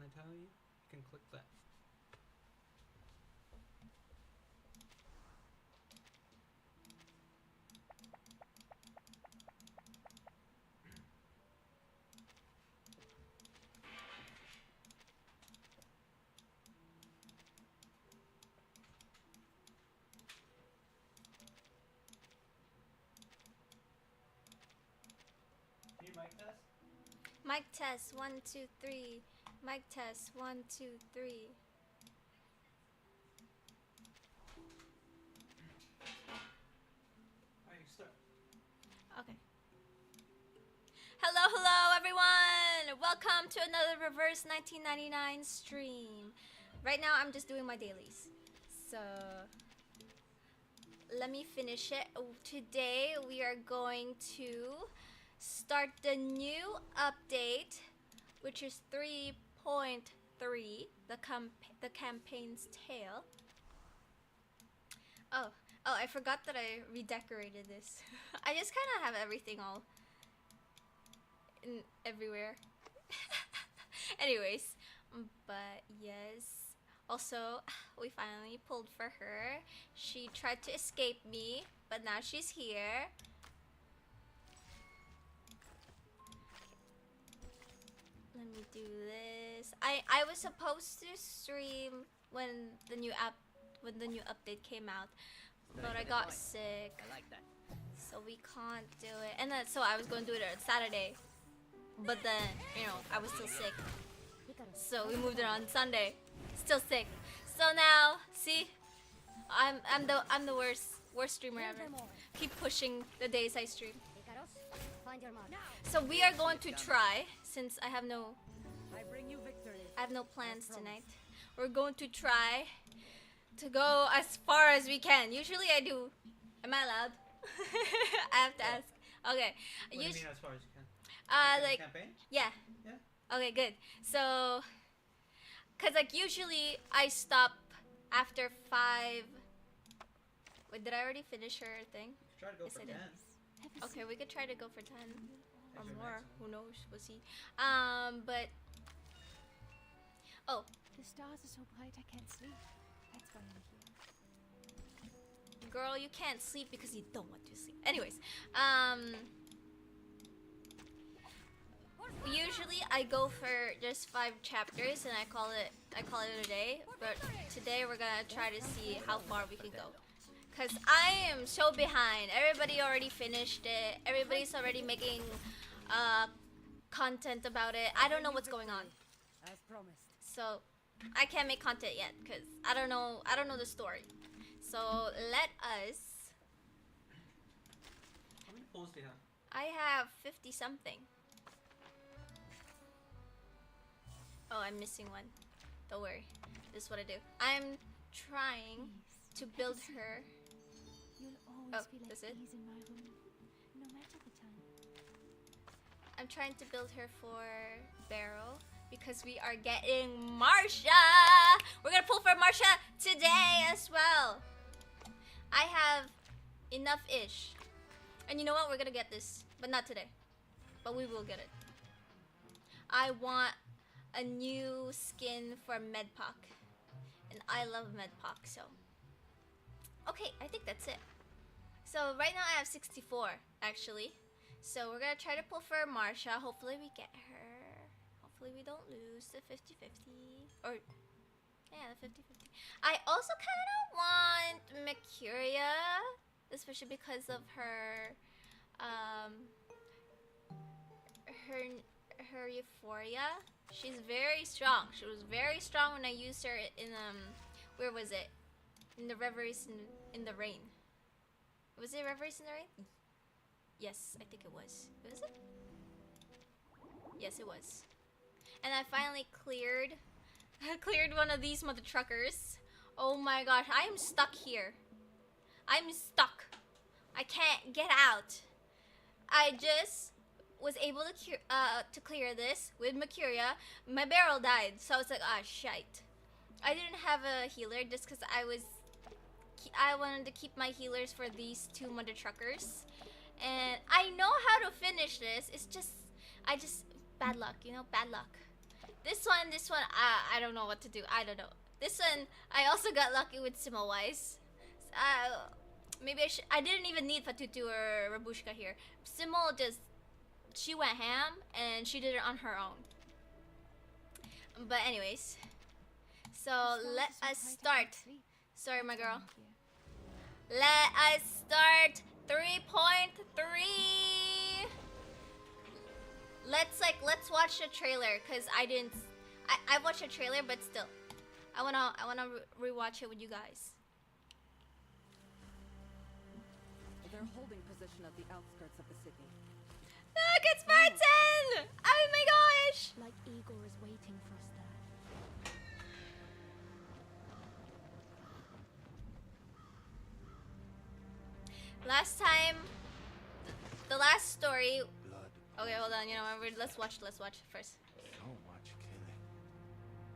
I tell you? You can click that. Can you mic test? Mic test 1 2 3. Mic test 1 2 3. Alright, start. Okay. Hello everyone! Welcome to another Reverse 1999 stream. Right now I'm just doing my dailies. So let me finish it. Today we are going to start the new update, which is 3.3, the campaign's tale. Oh, I forgot that I redecorated this. I just kind of have everything all in everywhere. Anyways, but yes. Also, we finally pulled for her. She tried to escape me, but now she's here. Let me do this. I was supposed to stream when the new update came out, but I got sick. I like that. So we can't do it. And then so I was going to do it on Saturday. But then, I was still sick. So we moved it on Sunday. Still sick. So now, see? I'm the worst streamer ever. Keep pushing the days I stream. So we are going to try, since I have no plans tonight. We're going to try to go as far as we can. Usually I do. Am I allowed? I have to ask. Okay. What do you mean as far as you can? Like campaign? Yeah. Yeah. Okay, good. So, cause like usually I stop after 5. Wait, did I already finish her thing? Try to go Yes, for I 10. did. Okay, we could try to go for 10 or That's your more. maximum. Who knows? We'll see. But oh, The stars are so bright I can't sleep. That's why I'm here. girl, you can't sleep because you don't want to sleep. Anyways, usually I go for just 5 chapters and I call it a day. But today we're gonna try to see how far we can go. Cause I am so behind. Everybody already finished it. Everybody's already making content about it. I don't know what's going on. As promised. So I can't make content yet because I don't know the story. So let us. How many pulls do you have? I have 50 something. Oh, I'm missing one. Don't worry. This is what I do. I'm trying to build her. You'll always Oh, feel that's at it? ease in my room, no matter the time. I'm trying to build her for Barrow because we are getting Marsha. We're gonna pull for Marsha today as well. I have enough-ish. And you know what? We're gonna get this. But not today. But we will get it. I want a new skin for Medpoc. And I love Medpoc, so. Okay, I think that's it. So right now I have 64, actually. So we're gonna try to pull for Marsha. Hopefully we get her. Hopefully we don't lose the 50-50. Or, yeah, the 50-50. I also kind of want Mercuria. Especially because of her, her euphoria. She's very strong. She was very strong when I used her in, where was it? In the Reveries in the Rain. Was it Reveries in the Rain? Yes, I think it was. Was it? Yes, it was. And I finally cleared one of these mother truckers. Oh my gosh, I am stuck here. I'm stuck. I can't get out. I just was able to clear this with Mercuria. My barrel died, so I was like, ah, shite. I didn't have a healer just because I wanted to keep my healers for these 2 mother truckers. And I know how to finish this. It's just, bad luck, bad luck. This one, I don't know what to do. I don't know. This one, I also got lucky with Simowise. Maybe I didn't even need Fatutu or Rabushka here. Simo just, she went ham and she did it on her own. But anyways, so let us start. Sorry, my girl. Let us start 3.3. Let's watch the trailer, cause I watched the trailer, but still, I wanna rewatch it with you guys. They're holding position at the outskirts of the city. Look, it's Martin! Oh my gosh! Like Igor is waiting for us there. Last time, the last story. Blood. Okay, hold on. You know, let's watch first. So much killing.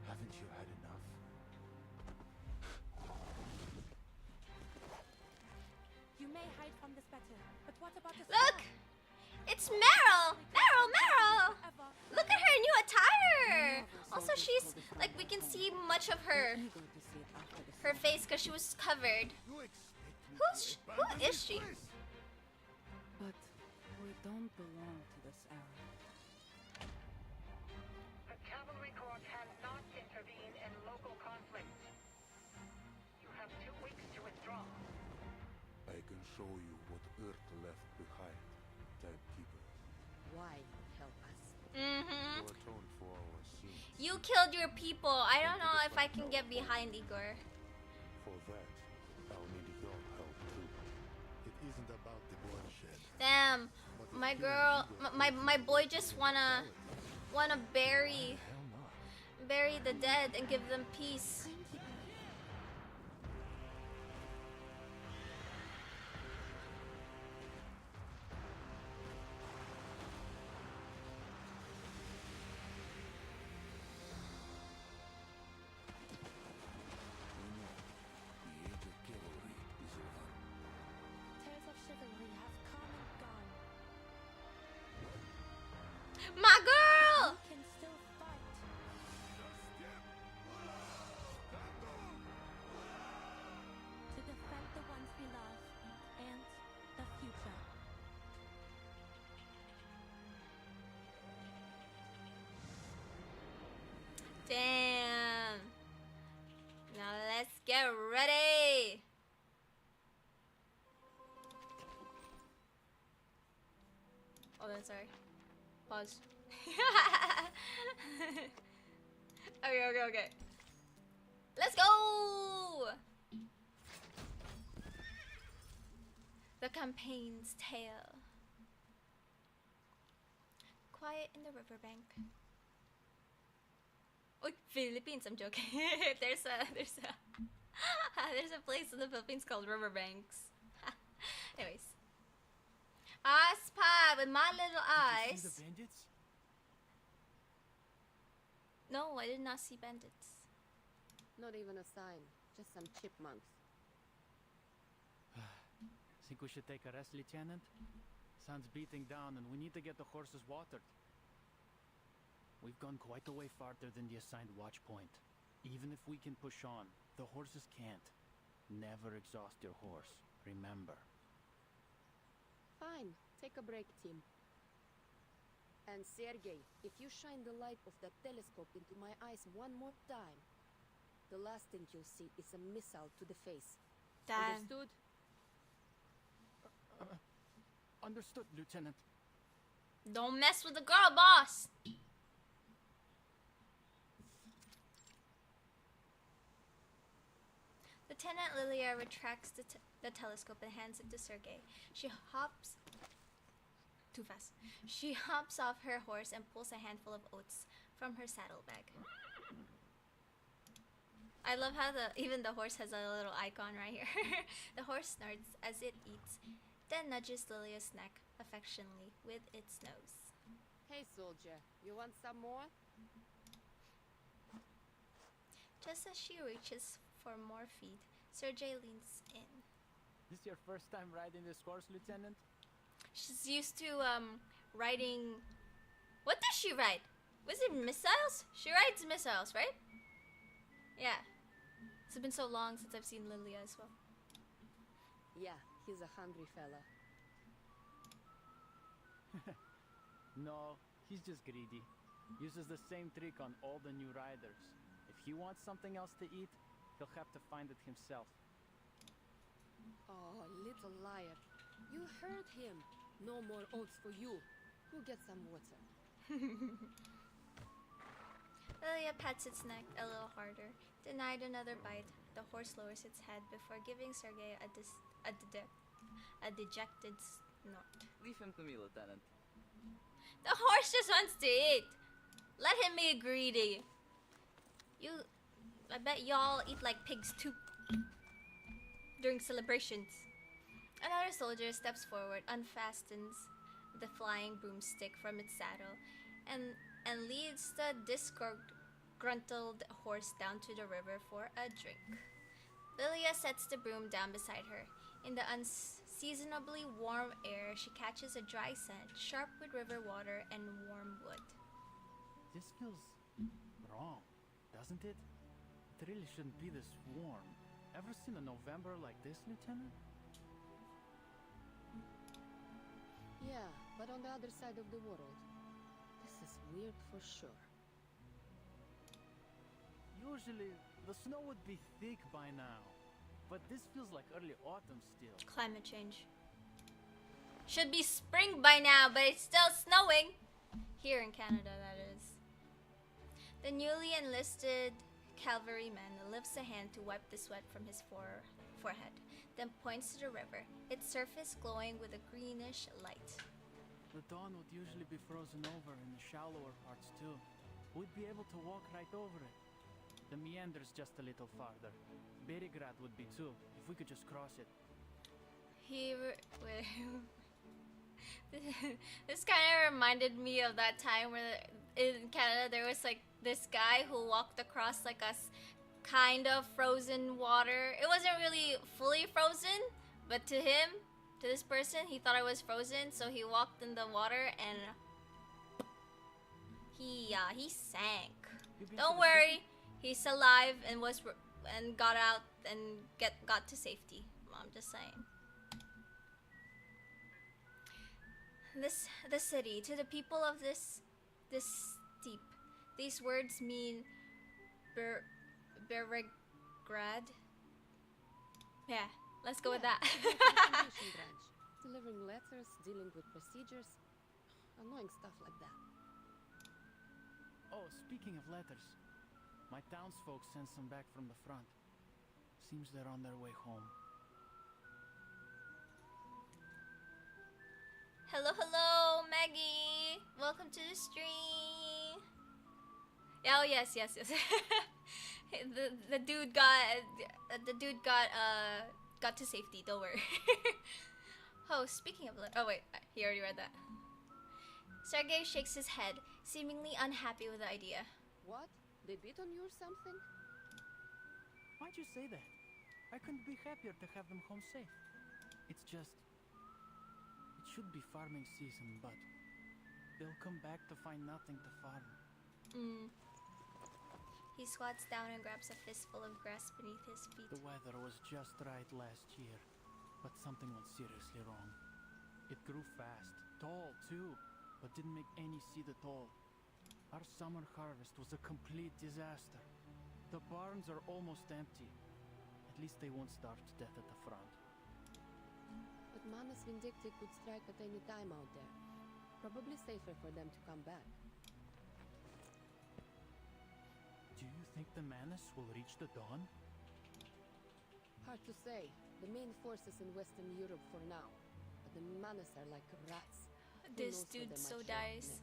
Haven't you had enough? You may hide from this better, but what about the Look, storm? it's Meryl. Meryl. Ever. Look at her new attire. Also, she's like, we can see much of her Eager to see it after the storm. face because she was covered. You expect me Who to abandon is this she? place? But we don't belong to this era. The Cavalry Corps cannot intervene in local conflicts. You have 2 weeks to withdraw. I can show you what Earth left behind, Timekeeper. Why help us? Mm-hmm. To atone for our sins. You killed your people. I don't know if I can get behind Igor. For that, I'll need your help too. It isn't about the bloodshed. Damn, my girl, my boy just wanna bury Hell not. the dead and give them peace. The age of cavalry is over. Tales of chivalry have come and gone. My girl! We can still fight. To defend the ones we love and the future. Damn. Now let's get ready. Oh, then sorry. Pause. Okay. Let's go! The campaign's tale. Quiet in the riverbank. Oh, Philippines, I'm joking. there's a place in the Philippines called Riverbanks. Anyways. Aspa with my little eyes. the bandits? No, I did not see bandits. Not even a sign, just some chipmunks. Think we should take a rest, Lieutenant? Sun's beating down and we need to get the horses watered. We've gone quite a way farther than the assigned watch point. Even if we can push on, the horses can't. Never exhaust your horse, remember. Fine, take a break, team. And Sergei, if you shine the light of that telescope into my eyes one more time, the last thing you'll see is a missile to the face. Damn. Understood? Understood, Lieutenant. Don't mess with the girl, boss. Lieutenant Lilia retracts the telescope and hands it to Sergei. She hops too fast. She hops off her horse and pulls a handful of oats from her saddlebag. I love how even the horse has a little icon right here. The horse snorts as it eats, then nudges Lilia's neck affectionately with its nose. Hey, soldier, you want some more? Just as she reaches for more feed, Sergei leans in. This your first time riding this horse, Lieutenant? She's used to riding. What does she ride? Was it missiles? She rides missiles, right? Yeah. It's been so long since I've seen Lilia as well. Yeah, he's a hungry fella. No, he's just greedy. Uses the same trick on all the new riders. If he wants something else to eat, he'll have to find it himself. Oh, little liar. You heard him. No more oats for you. Go get some water. Lilia pats its neck a little harder. Denied another bite, the horse lowers its head before giving Sergei a dejected snort. Leave him to me, Lieutenant. The horse just wants to eat. Let him be greedy. I bet y'all eat like pigs too. During celebrations. Another soldier steps forward, unfastens the flying broomstick from its saddle, and leads the disgruntled horse down to the river for a drink. Lilia sets the broom down beside her. In the unseasonably warm air, she catches a dry scent, sharp with river water and warm wood. This feels wrong, doesn't it? It really shouldn't be this warm. Ever seen a November like this, Lieutenant? Yeah, but on the other side of the world. This is weird for sure. Usually, the snow would be thick by now. But this feels like early autumn still. Climate change. Should be spring by now, but it's still snowing. Here in Canada, that is. The newly enlisted cavalryman lifts a hand to wipe the sweat from his forehead, then points to the river, its surface glowing with a greenish light. The dawn would usually be frozen over in the shallower parts too. We'd be able to walk right over it. The meander's just a little farther. Berigrad would be too, if we could just cross it. This kind of reminded me of that time where in Canada there was like this guy who walked across like a kind of frozen water. It wasn't really fully frozen, but to him, to this person, he thought it was frozen, so he walked in the water and he sank. Don't worry, he's alive and got out and got to safety. I'm just saying. The city, to the people of this steep. These words mean Beregrad. Yeah, let's go with that. Information branch. Delivering letters, dealing with procedures, annoying stuff like that. Oh, speaking of letters, my townsfolk sent some back from the front. Seems they're on their way home. Hello, Maggie. Welcome to the stream. Oh yes. the dude got to safety. Don't worry. Oh, speaking of oh wait, he already read that. Sergei shakes his head, seemingly unhappy with the idea. What? They beat on you or something? Why'd you say that? I couldn't be happier to have them home safe. It's just... it should be farming season, but they'll come back to find nothing to farm. He squats down and grabs a fistful of grass beneath his feet. The weather was just right last year, but something went seriously wrong. It grew fast, tall too, but didn't make any seed at all. Our summer harvest was a complete disaster. The barns are almost empty. At least they won't starve to death at the front. But Manus Vindictive could strike at any time out there. Probably safer for them to come back. Do you think the Manus will reach the dawn? Hard to say. The main force is in Western Europe for now. But the Manus are like rats. This dude so dies.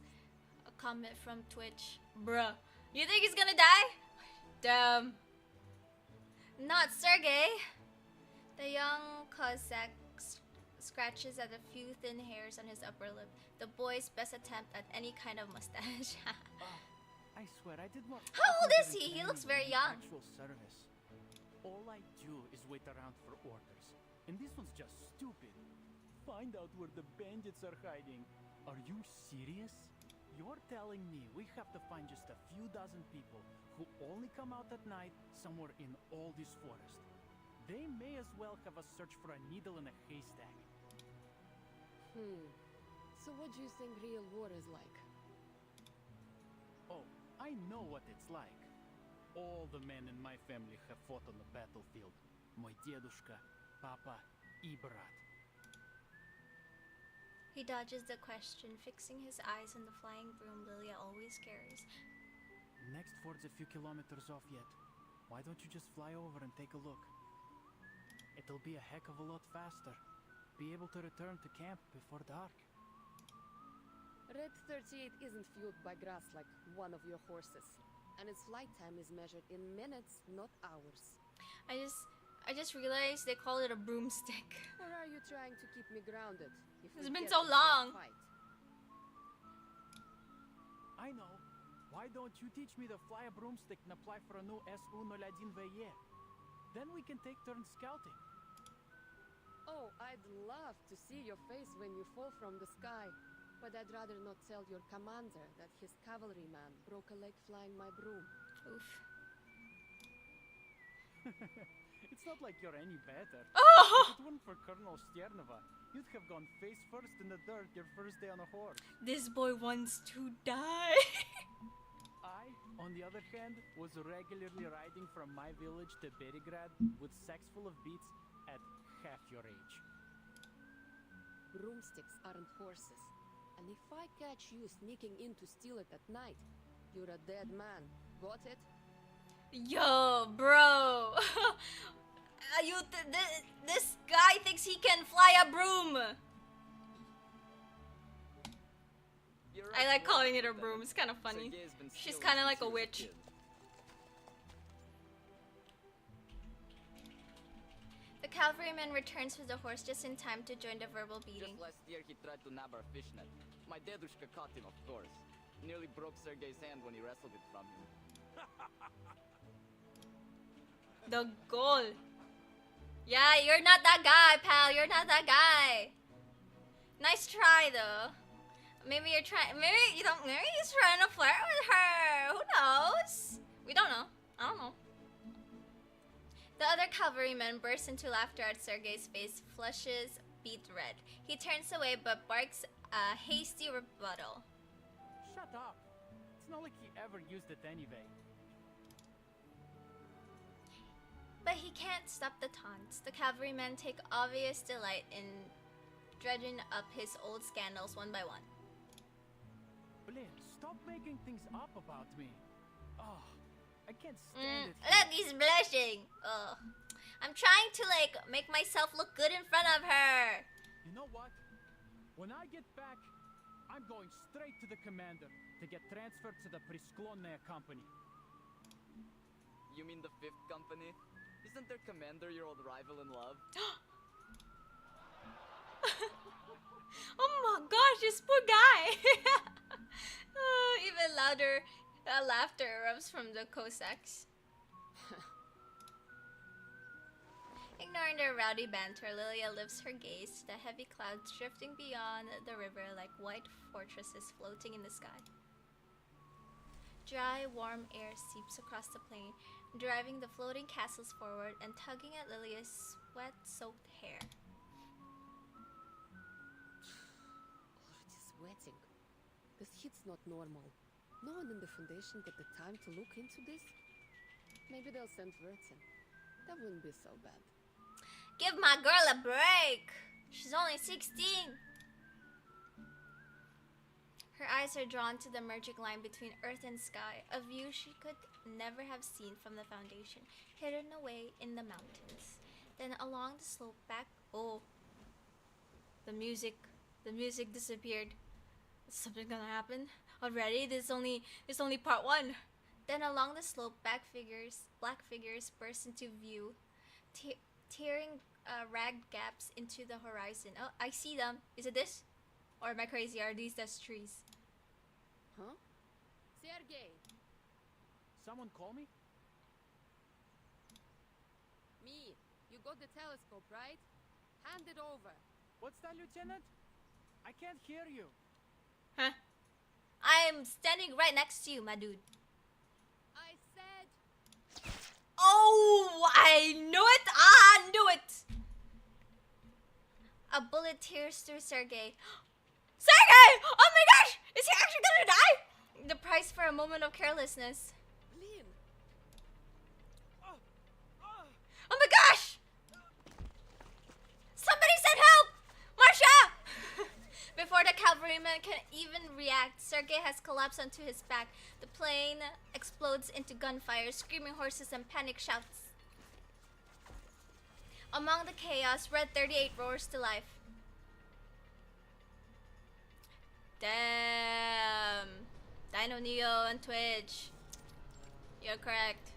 A comment from Twitch. Bruh. You think he's gonna die? Damn. Not Sergei. The young Cossack scratches at a few thin hairs on his upper lip. The boy's best attempt at any kind of mustache. I swear I did not. How old is he? He looks very young. Actual service. All I do is wait around for orders. And this one's just stupid. Find out where the bandits are hiding. Are you serious? You're telling me we have to find just a few dozen people who only come out at night somewhere in all this forest. They may as well have us search for a needle in a haystack. So what do you think real war is like? Oh, I know what it's like. All the men in my family have fought on the battlefield. Мой дедушка, папа и брат. He dodges the question, fixing his eyes on the flying broom Lilia always carries. Next ford's a few kilometers off yet. Why don't you just fly over and take a look? It'll be a heck of a lot faster. Be able to return to camp before dark. Red 38 isn't fueled by grass like one of your horses. And its flight time is measured in minutes, not hours. I just realized they call it a broomstick. Or are you trying to keep me grounded? It's been so long. I know. Why don't you teach me to fly a broomstick and apply for a new S101VE? Then we can take turns scouting. Oh, I'd love to see your face when you fall from the sky. But I'd rather not tell your commander that his cavalryman broke a leg flying my broom. Oof. It's not like you're any better. Oh! If it weren't for Colonel Sternova, you'd have gone face first in the dirt your first day on a horse. This boy wants to die. I, on the other hand, was regularly riding from my village to Berigrad with sacks full of beets at half your age. Broomsticks aren't horses. And if I catch you sneaking in to steal it at night, you're a dead man. Got it? Yo, bro. This guy thinks he can fly a broom. I like calling it a broom. It's kind of funny. She's kind of like a witch. The cavalryman returns with the horse just in time to join the verbal beating. Just last year he tried to nab our fishnet. My dedushka caught him, of course. Nearly broke Sergei's hand when he wrestled it from him. The goal. Yeah, you're not that guy, pal. You're not that guy. Nice try, though. Maybe you're trying. Maybe you don't. Maybe he's trying to flirt with her. Who knows? We don't know. I don't know. The other cavalryman bursts into laughter at Sergei's face, flushes beet red. He turns away but barks a hasty rebuttal. Shut up. It's not like he ever used it anyway. But he can't stop the taunts. The cavalrymen take obvious delight in dredging up his old scandals one by one. Blair, stop making things up about me. Oh, I can't stand it. Look, he's blushing. Ugh. I'm trying to, like, make myself look good in front of her. You know what? When I get back, I'm going straight to the commander to get transferred to the Prisklonnaya company. You mean the 5th company? Isn't their commander your old rival in love? Oh my gosh, this poor guy. Even louder laughter erupts from the Cossacks. Ignoring their rowdy banter, Lilia lifts her gaze to the heavy clouds drifting beyond the river like white fortresses floating in the sky. Dry, warm air seeps across the plain, driving the floating castles forward and tugging at Lilia's sweat-soaked hair. Already sweating. This heat's not normal. No one in the Foundation got the time to look into this? Maybe they'll send Vertin. That wouldn't be so bad. Give my girl a break! She's only 16! Her eyes are drawn to the merging line between earth and sky, a view she could never have seen from the Foundation, hidden away in the mountains. Then along the slope back... Oh. The music disappeared. Is something gonna happen? Already? This is only part 1. Then along the slope, black figures burst into view, tearing ragged gaps into the horizon. Oh, I see them. Is it this? Or am I crazy? Are these just trees? Huh? Sergei! Someone call me? Me! You got the telescope, right? Hand it over. What's that, Lieutenant? I can't hear you. Huh? I'm standing right next to you, my dude. I said. Oh, I knew it! Ah, I knew it! A bullet tears through Sergei. Sergei! Oh my gosh! Is he actually gonna die? The price for a moment of carelessness. Lynn. Oh my gosh! Somebody send help! Marsha! Before the cavalryman can even react, Sergei has collapsed onto his back. The plane explodes into gunfire, screaming horses and panic shouts. Among the chaos, Red 38 roars to life. Damn. Dino Neo on Twitch. You're correct.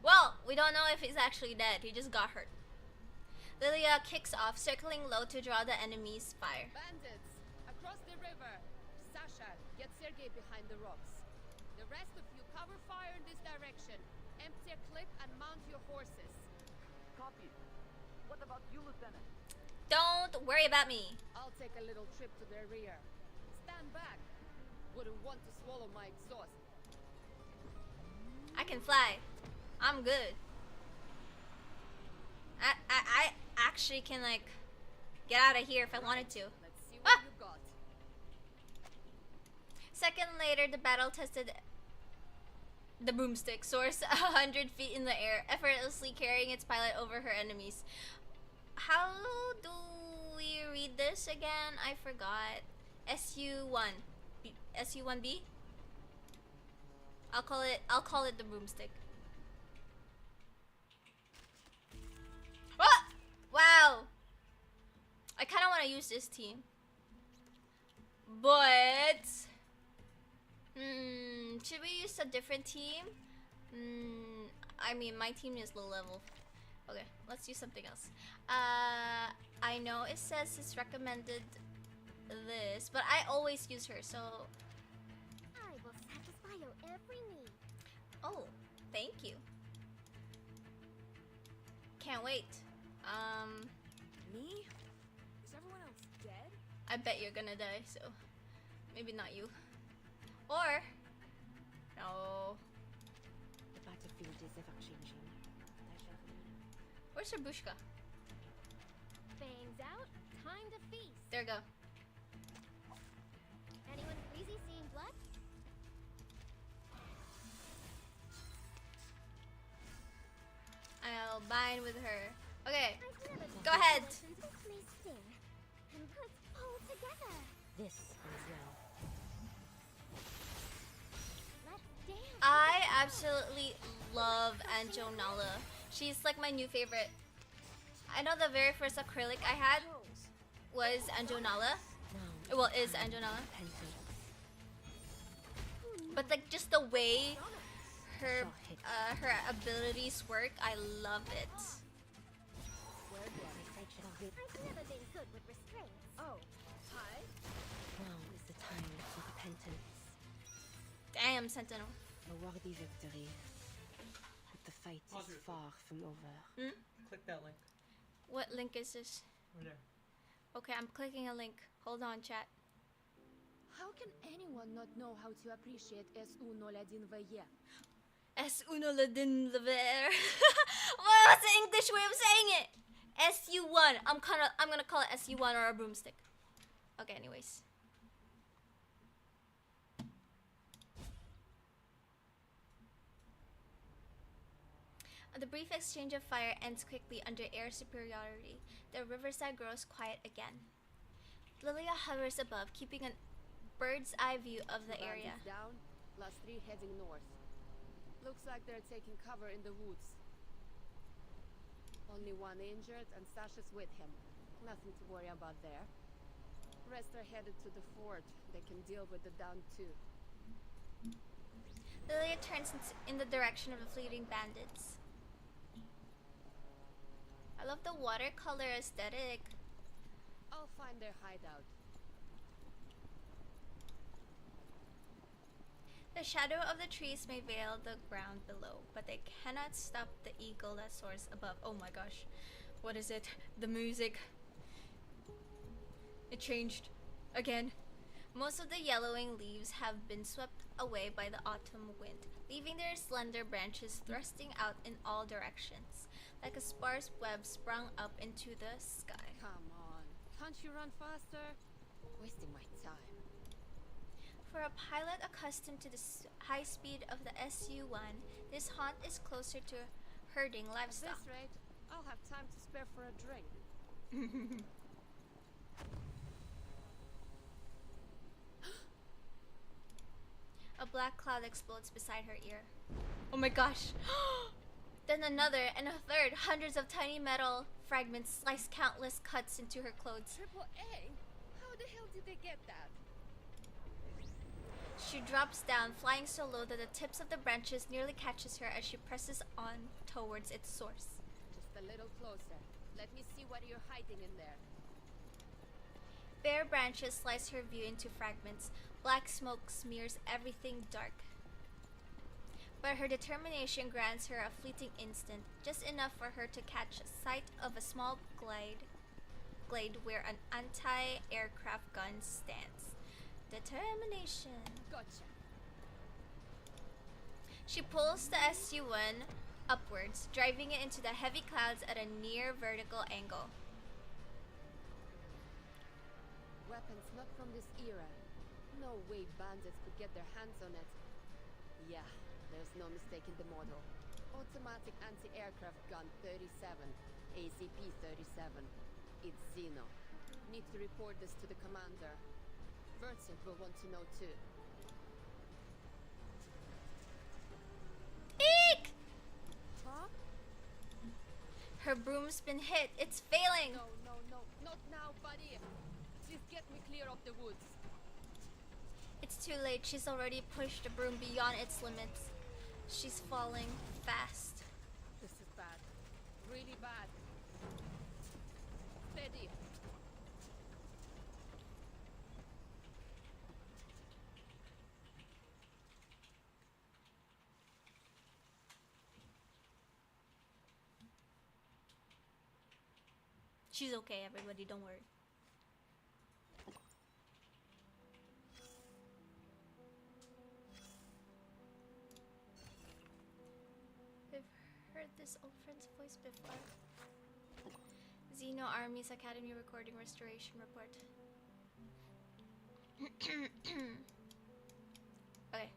Well, we don't know if he's actually dead. He just got hurt. Lilia kicks off, circling low to draw the enemy's fire. Bandits! Across the river! Sasha, get Sergei behind the rocks. The rest of you cover fire in this direction. Empty a clip and mount your horses. Copy. What about you, Lieutenant? Don't worry about me. I'll take a little trip to their rear. Stand back! Wouldn't want to swallow my exhaust. I can fly. I'm good. I actually can, like, get out of here if I wanted to. Let's see what Ah! you got. Second later, the battle tested the broomstick soars 100 feet in the air, effortlessly carrying its pilot over her enemies. How do we read this again? I forgot. SU1. SU1B? I'll call it the broomstick. Ah! Wow. I kind of want to use this team. But should we use a different team? I mean, my team is low level. Okay, let's use something else. I know it says it's recommended this, but I always use her, so... I will satisfy your every need. Oh, thank you. Can't wait. Me? Is everyone else dead? I bet you're gonna die, so maybe not you. Or no. The battlefield is ever changing. Where's Herbushka? Fangs out, time to feast. There we go. Anyone queasy seeing blood? I'll bind with her. Okay, I've never go ahead. may stare and put all together. This is well. Let's dance. I absolutely love Anjonala. She's like my new favorite. I know the very first acrylic I had was Anjonala. Well, is Anjonala. But like just the way her abilities work, I love it. I've never been good with restraints. Oh, hi. Now is the time for repentance. Damn, Sentinel. A worthy victory. But the fight Pause is it. far from over. Click that link. What link is this? Over there. Okay, I'm clicking a link. Hold on, chat. How can anyone not know how to appreciate S101VE? S uno la din la ver. What's the English way of saying it? SU1. I'm gonna call it SU1 or a broomstick. Okay, anyways. The brief exchange of fire ends quickly under air superiority. The riverside grows quiet again. Lilia hovers above, keeping a bird's eye view of the area. Bandits down, last three heading north. Looks like they're taking cover in the woods. Only one injured and Sasha's with him. Nothing to worry about there. Rest are headed to the fort. They can deal with the down too. Lilia turns in the direction of the fleeing bandits. I love the watercolor aesthetic. I'll find their hideout. The shadow of the trees may veil the ground below, but they cannot stop the eagle that soars above. Oh my gosh. What is it? The music. It changed. Again. Most of the yellowing leaves have been swept away by the autumn wind, leaving their slender branches thrusting out in all directions, like a sparse web sprung up into the sky. Come on. Can't you run faster? Wasting my time. For a pilot accustomed to the high speed of the SU-1, this haunt is closer to herding At livestock. this rate, I'll have time to spare for a drink. A black cloud explodes beside her ear. Oh my gosh! Then another and a third. Hundreds of tiny metal fragments slice countless cuts into her clothes. Triple A? How the hell did they get that? She drops down, flying so low that the tips of the branches nearly catches her as she presses on towards its source. Just a little closer. Let me see what you're hiding in there. Bare branches slice her view into fragments. Black smoke smears everything dark. But her determination grants her a fleeting instant, just enough for her to catch sight of a small glade where an anti-aircraft gun stands. Determination. Gotcha. She pulls the SU-1 upwards, driving it into the heavy clouds at a near vertical angle. Weapons not from this era. No way bandits could get their hands on it. Yeah, there's no mistaking the model. Automatic anti-aircraft gun 37, ACP-37. It's Xeno. Need to report this to the commander. Vertzer will want to know too. Eek! Huh? Her broom's been hit. It's failing. No, not now, buddy. Please get me clear of the woods. It's too late. She's already pushed the broom beyond its limits. She's falling fast. This is bad. Really bad. Steady. She's okay, everybody. Don't worry. I've heard this old friend's voice before. Xeno Army's Academy Recording Restoration Report. Okay.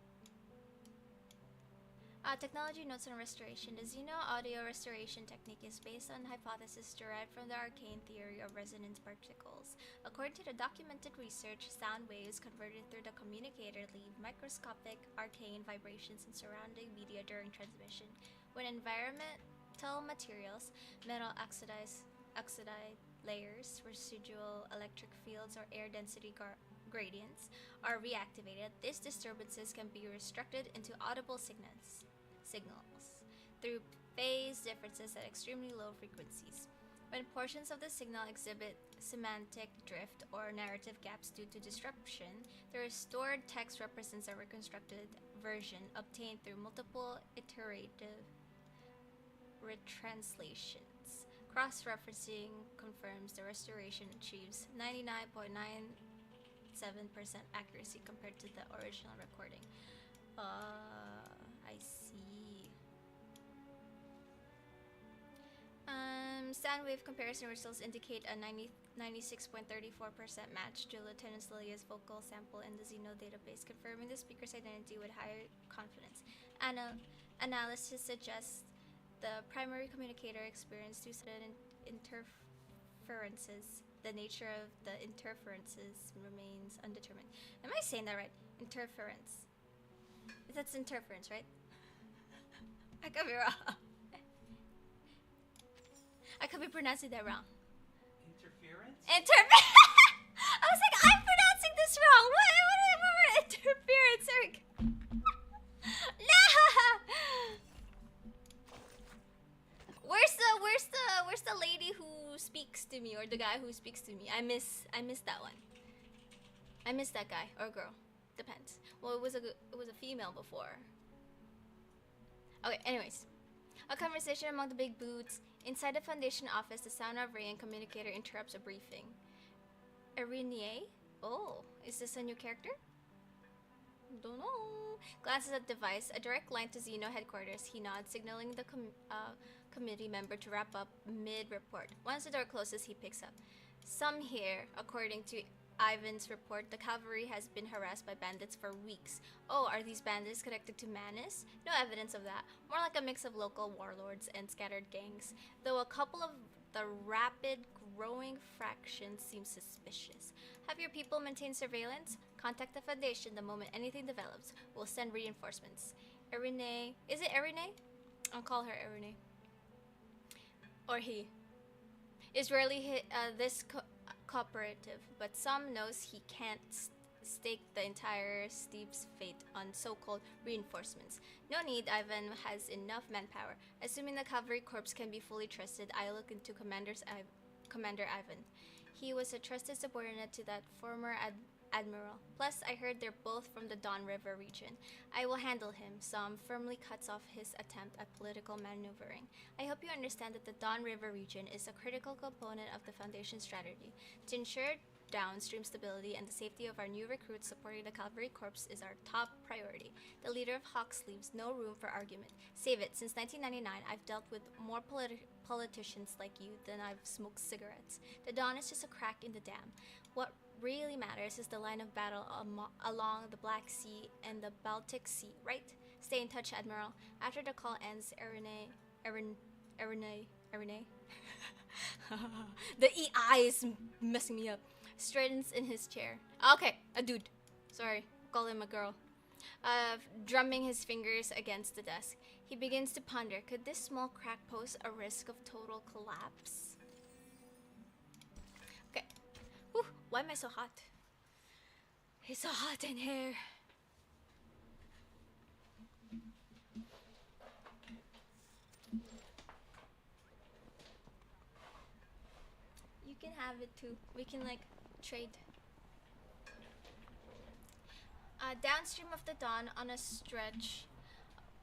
Technology notes on restoration. The Xeno audio restoration technique is based on hypothesis derived from the arcane theory of resonance particles. According to the documented research, sound waves converted through the communicator leave microscopic arcane vibrations in surrounding media during transmission. When environmental materials, metal oxide layers, residual electric fields, or air density gradients are reactivated, these disturbances can be restructured into audible signals through phase differences at extremely low frequencies. When portions of the signal exhibit semantic drift or narrative gaps due to disruption, the restored text represents a reconstructed version obtained through multiple iterative retranslations. Cross-referencing confirms the restoration achieves 99.97% accuracy compared to the original recording. I see. Sound wave comparison results indicate a 96.34% match to Lieutenant Celia's vocal sample in the Xeno database, confirming the speaker's identity with high confidence. Analysis suggests the primary communicator experienced two sudden interferences. The nature of the interferences remains undetermined. Am I saying that right? Interference. That's interference, right? I could be wrong. I could be pronouncing that wrong. Interference? I was like, I'm pronouncing this wrong. What interference? Eric? No! Where's the lady who speaks to me, or the guy who speaks to me? I miss that one. I miss that guy or girl. Depends. Well, it was a female before. Okay, anyways. A conversation among the big boots. Inside the Foundation office, the sound of ringing communicator interrupts a briefing. Irene? Oh, is this a new character? Don't know. Glances at device, a direct line to Xeno headquarters. He nods, signaling the committee member to wrap up mid-report. Once the door closes, he picks up. Some here, according to Ivan's report, the cavalry has been harassed by bandits for weeks. Oh, are these bandits connected to Manus? No evidence of that. More like a mix of local warlords and scattered gangs, though a couple of the rapid growing fractions seem suspicious. Have your people maintain surveillance? Contact the Foundation the moment anything develops. We'll send reinforcements. Irene, is it Irene? I'll call her Irene. Or he. Is rarely this cooperative, but some knows he can't stake the entire Steve's fate on so-called reinforcements. No need, Ivan has enough manpower. Assuming the cavalry corps can be fully trusted, I look into Commander Ivan. He was a trusted subordinate to that former admiral. Plus, I heard they're both from the Don River region. I will handle him. Some firmly cuts off his attempt at political maneuvering. I hope you understand that the Don River region is a critical component of the Foundation's strategy. To ensure downstream stability and the safety of our new recruits, supporting the Cavalry Corps is our top priority. The leader of Hawks leaves no room for argument. Save it. Since 1999, I've dealt with more politicians like you than I've smoked cigarettes. The Dawn is just a crack in the dam. What really matters is the line of battle along the Black Sea and the Baltic Sea, right? Stay in touch, Admiral. After the call ends, Irene. The EI is messing me up. Straightens in his chair. Okay, a dude. Sorry, call him a girl. Drumming his fingers against the desk. He begins to ponder, could this small crack pose a risk of total collapse? Okay. Whew, why am I so hot? It's so hot in here. You can have it too. We can like trade. Downstream of the Dawn, on a stretch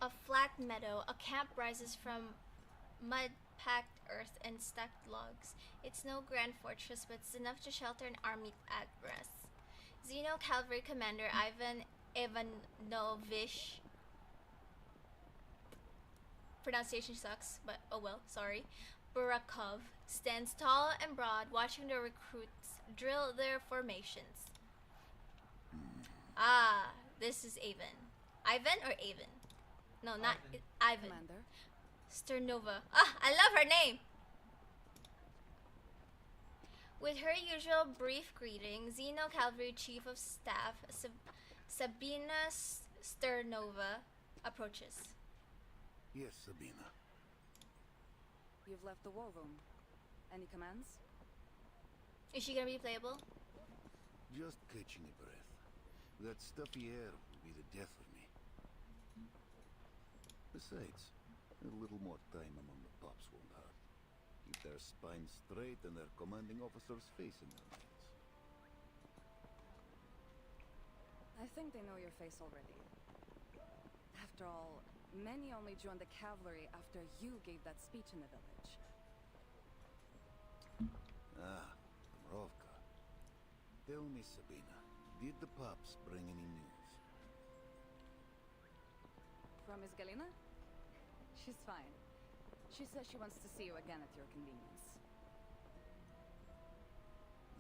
of flat meadow, a camp rises from mud-packed earth and stacked logs. It's no grand fortress, but it's enough to shelter an army at rest. Xeno Cavalry Commander Ivan Ivanovich, pronunciation sucks, but oh well, sorry, Burakov, stands tall and broad, watching the recruits drill their formations. Ah, this is Ivan. Ivan or Avon? No, not Ivan. Commander. Sternova. Ah, I love her name! With her usual brief greeting, Xeno Cavalry Chief of Staff Sabina Sternova approaches. Yes, Sabina. You've left the war room. Any commands? Is she gonna be playable? Just catching a breath. That stuffy air will be the death of me. Besides, a little more time among the pups won't hurt. Keep their spines straight and their commanding officers facing their minds. I think they know your face already. After all, many only joined the cavalry after you gave that speech in the village. Ah, Rovka. Tell me, Sabina, did the pups bring any news? From Miss Galina? She's fine. She says she wants to see you again at your convenience.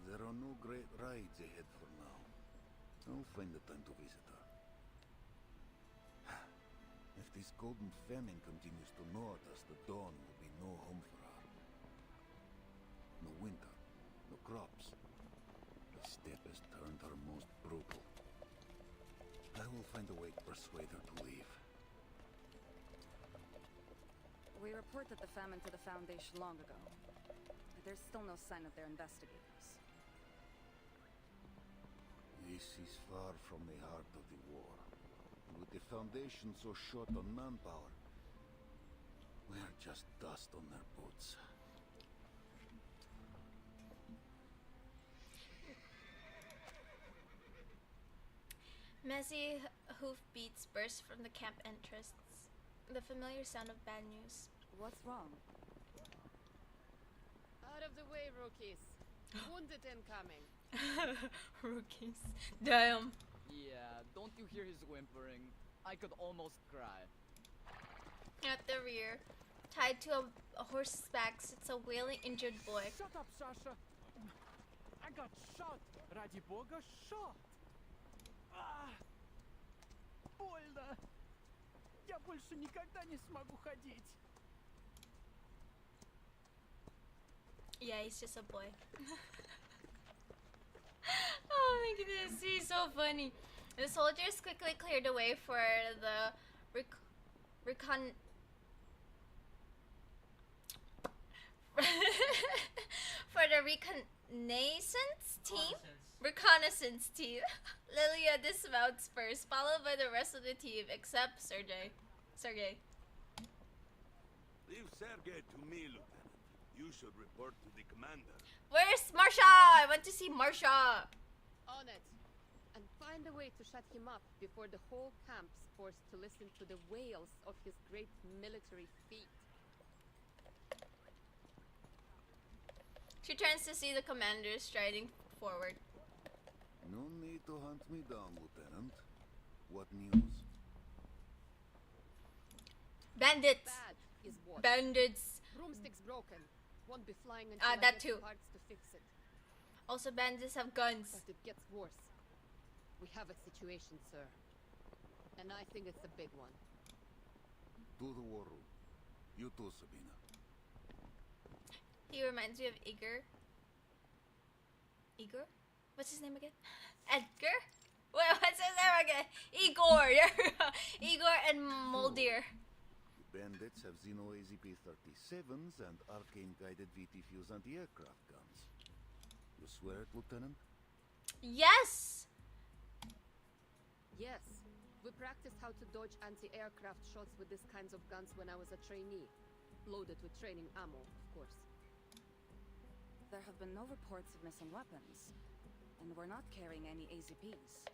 There are no great rides ahead for now. I'll find the time to visit her. If this golden famine continues to gnaw at us, the dawn will be no home for her. No winter, no crops. The steppe has turned her most brutal. I will find a way to persuade her to leave. We reported the famine to the Foundation long ago. But there's still no sign of their investigators. This is far from the heart of the war. And with the Foundation so short on manpower, we're just dust on their boots. Messy hoofbeats burst from the camp entrance. The familiar sound of bad news. What's wrong? Out of the way, rookies. Wounded incoming. Rookies. Damn. Yeah, don't you hear his whimpering? I could almost cry. At the rear, tied to a horse's back, sits a wailing injured boy. Shut up, Sasha! I got shot! Ради бога, shot! Ah! Больно! Я больше никогда не смогу ходить! Yeah, he's just a boy. Oh my goodness, he's so funny. The soldiers quickly cleared the way for the for the reconnaissance team. Reconnaissance team. Lilia dismounts first, followed by the rest of the team, except Sergey. Leave Sergei to me, Lieutenant. You should report to the commander. Where's Marsha? I want to see Marsha. On it. And find a way to shut him up before the whole camp's forced to listen to the wails of his great military feat. She turns to see the commander striding forward. No need to hunt me down, Lieutenant. What news? Bandits. Bad is what? Bandits. Broomstick's broken. Won't be flying until I that get too. parts to fix it. Also, bandits have guns. But it gets worse. We have a situation, sir. And I think it's a big one. To the war room. You too, Sabina. He reminds me of Igor. Igor? What's his name again? Edgar? Wait, what's his name again? Igor! Igor and Moldir. The bandits have Xeno AZP-37s and arcane-guided VT-fuse anti-aircraft guns. You swear it, Lieutenant? Yes! Yes. We practiced how to dodge anti-aircraft shots with these kinds of guns when I was a trainee. Loaded with training ammo, of course. There have been no reports of missing weapons, and we're not carrying any AZPs.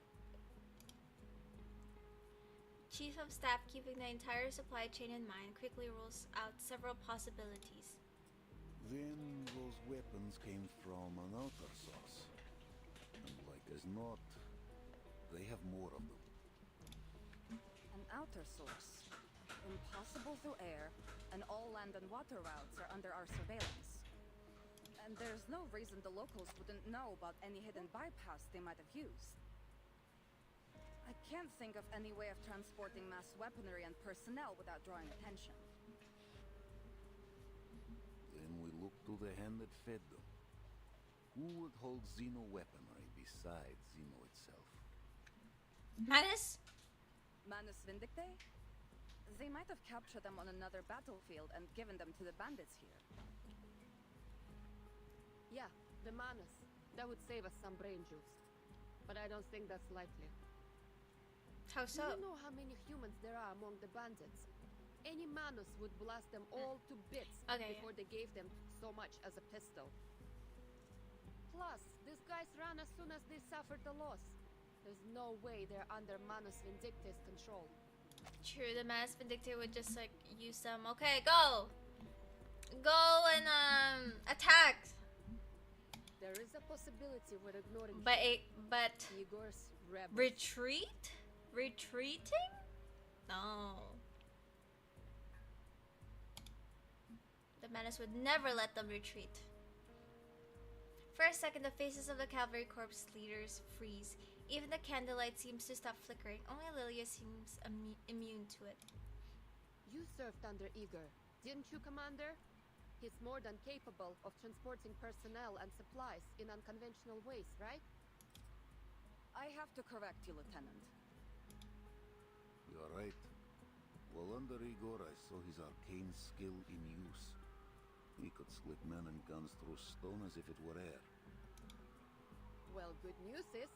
Chief of Staff, keeping the entire supply chain in mind, quickly rules out several possibilities. Then those weapons came from an outer source. And like as not, they have more of them. An outer source. Impossible through air, and all land and water routes are under our surveillance. And there's no reason the locals wouldn't know about any hidden bypass they might have used. I can't think of any way of transporting mass weaponry and personnel without drawing attention. Then we look to the hand that fed them. Who would hold Xeno weaponry besides Xeno itself? Manus? Manus Vindicte? They might have captured them on another battlefield and given them to the bandits here. Yeah, the Manus. That would save us some brain juice. But I don't think that's likely. How so? Do you know how many humans there are among the bandits? Any Manus would blast them all to bits before they gave them so much as a pistol. Plus, these guys ran as soon as they suffered the loss. There's no way they're under Manus Vindicte's control. True, the Manus Vindicte would just like use them. Okay, go! Go and attack! There is a possibility we're ignoring But Igor's rebels. Retreat? Retreating? No. The Manus would never let them retreat. For a second, the faces of the cavalry corps leaders freeze. Even the candlelight seems to stop flickering. Only Lilia seems immune to it. You served under Igor, didn't you, Commander? He's more than capable of transporting personnel and supplies in unconventional ways, right? I have to correct you, Lieutenant. You're right. While under Igor, I saw his arcane skill in use. He could split men and guns through stone as if it were air. Well, good news is,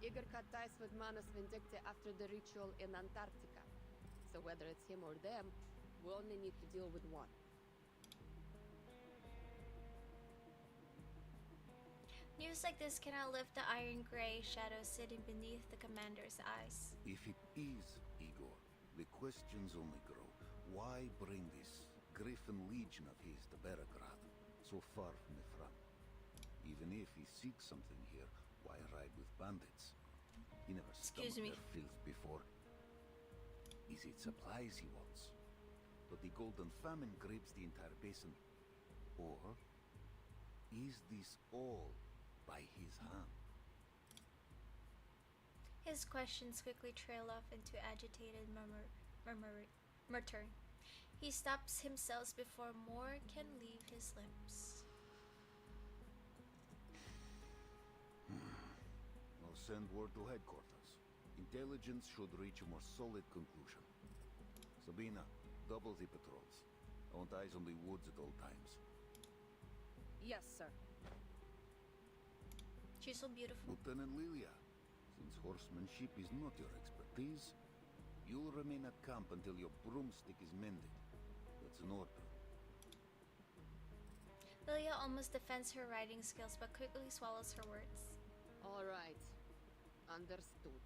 Igor cut ties with Manus Vindicte after the ritual in Antarctica. So whether it's him or them, we only need to deal with one. News like this cannot lift the iron gray shadow sitting beneath the commander's eyes. If it is Igor, the questions only grow. Why bring this Griffin Legion of his to Beregrad, so far from the front? Even if he seeks something here, Why ride with bandits? He never Excuse stomached me. their filth before. Is it supplies he wants? But the golden famine grapes the entire basin. Or is this all by his hand? His questions quickly trail off into agitated muttering. He stops himself before more can leave his lips. I'll send word to headquarters. Intelligence should reach a more solid conclusion. Sabina, double the patrols. I want eyes on the woods at all times. Yes, sir. She's so beautiful. Lieutenant Lilia, since horsemanship is not your expertise, you'll remain at camp until your broomstick is mended. That's an order. Lilia almost defends her riding skills but quickly swallows her words. All right. Understood.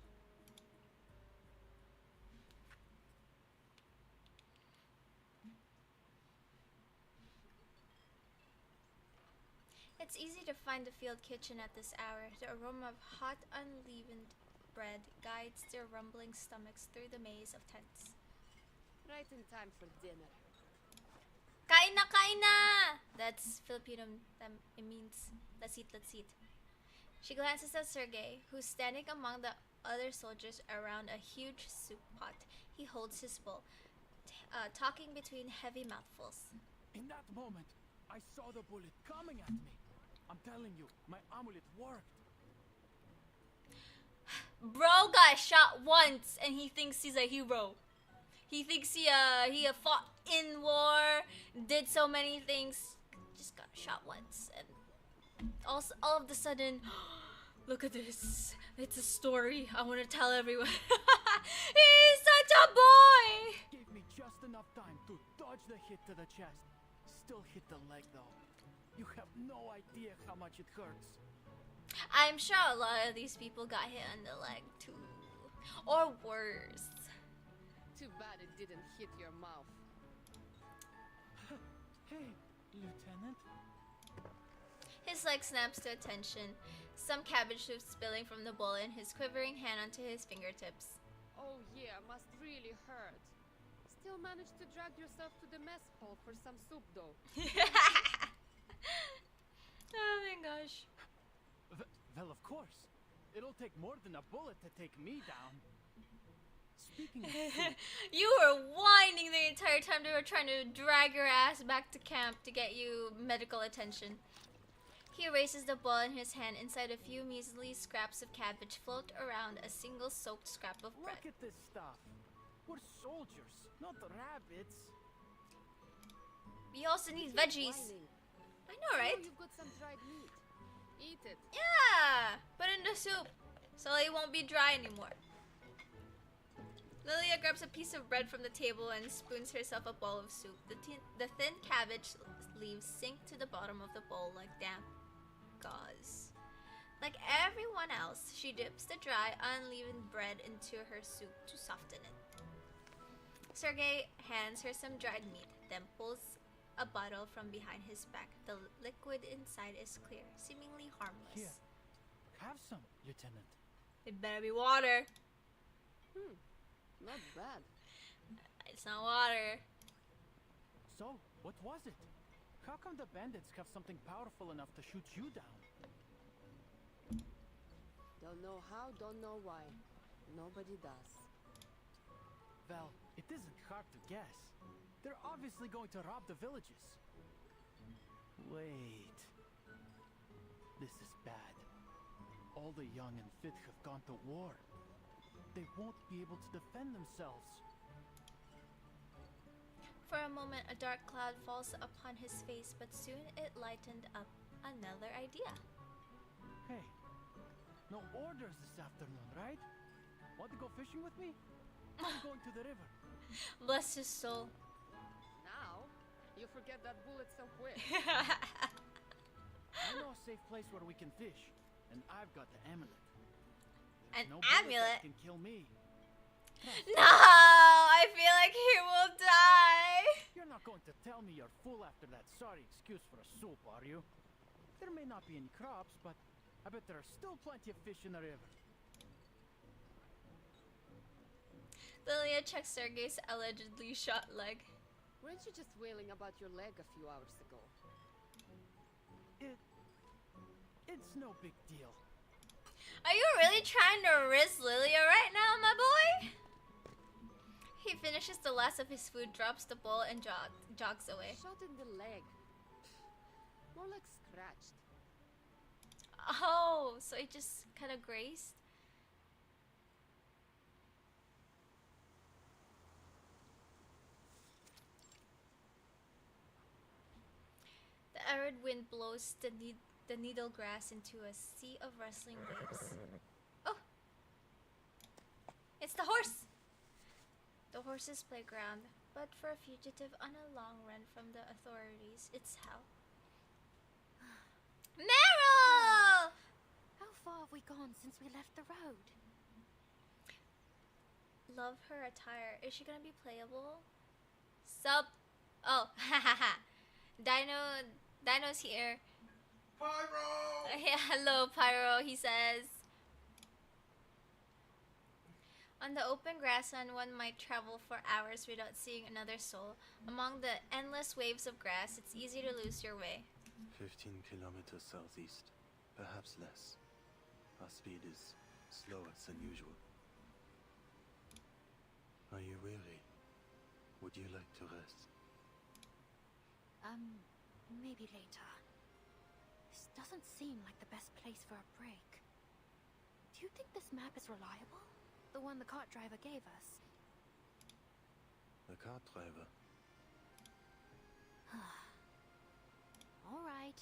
It's easy to find the field kitchen at this hour. The aroma of hot, unleavened bread guides their rumbling stomachs through the maze of tents. Right in time for dinner. Kain na, kain na! That's Filipino. It means let's eat, let's eat. She glances at Sergei, who's standing among the other soldiers around a huge soup pot. He holds his bowl, talking between heavy mouthfuls. In that moment, I saw the bullet coming at me. I'm telling you, my amulet worked. Bro got shot once and he thinks he's a hero. He thinks he fought in war, did so many things, just got shot once, and also all of a sudden, look at this. It's a story I want to tell everyone. He's such a boy! Gave me just enough time to dodge the hit to the chest. Still hit the leg though. You have no idea how much it hurts. I'm sure a lot of these people got hit on the leg too. Or worse. Too bad it didn't hit your mouth. Hey, Lieutenant. His leg snaps to attention, some cabbage soup spilling from the bowl in his quivering hand onto his fingertips. Oh yeah, must really hurt. Still managed to drag yourself to the mess hall for some soup though. Oh my gosh. Well, of course. It'll take more than a bullet to take me down. Speaking of soup, You were whining the entire time they were trying to drag your ass back to camp to get you medical attention. He raises the bowl in his hand. Inside a few measly scraps of cabbage float around a single soaked scrap of bread. look at this stuff. We're soldiers, not rabbits. We also need Keep veggies. whining. I know, I right? know you've got some dried meat. Eat it. Yeah! Put in the soup so it won't be dry anymore. Lilia grabs a piece of bread from the table and spoons herself a bowl of soup. The thin cabbage leaves sink to the bottom of the bowl like damp gauze. Like everyone else, she dips the dry, unleavened bread into her soup to soften it. Sergei hands her some dried meat, then pulls a bottle from behind his back. The liquid inside is clear, seemingly harmless. Here, have some, Lieutenant. It better be water. Not bad. It's not water. So, what was it? How come the bandits have something powerful enough to shoot you down? Don't know how, don't know why. Nobody does. Well, it isn't hard to guess. They're obviously going to rob the villages. Wait. This is bad. All the young and fit have gone to war. They won't be able to defend themselves. For a moment, a dark cloud falls upon his face, but soon it lightened up another idea. Hey, no orders this afternoon, right? Want to go fishing with me? I'm going to the river. Bless his soul. Now, you forget that bullet so quick. I know a safe place where we can fish, and I've got the amulet. An No bullet that amulet? can kill me. No, I feel like he will die. You're not going to tell me you're full after that sorry excuse for a soup, are you? There may not be any crops, but I bet there are still plenty of fish in the river. Lilia checks Sergei's allegedly shot leg. Weren't you just wailing about your leg a few hours ago? It's no big deal. Are you really trying to risk Lilia right now, my boy? He finishes the last of his food, drops the bowl, and jogs away. Shot in the leg. More like scratched. Oh, so it just kind of grazed? The arid wind blows the needle grass into a sea of rustling waves. Oh! It's the horse! The horse's playground, but for a fugitive on a long run from the authorities, it's hell. Meryl! How far have we gone since we left the road? Love her attire. Is she gonna be playable? Sup? Oh, hahaha. Dino's here. Pyro! Yeah, hello, Pyro, he says. On the open grassland, one might travel for hours without seeing another soul. Among the endless waves of grass, it's easy to lose your way. 15 kilometers southeast, perhaps less. Our speed is slower than usual. Are you weary? Would you like to rest? Maybe later. This doesn't seem like the best place for a break. Do you think this map is reliable? The one the cart driver gave us? The cart driver? Alright.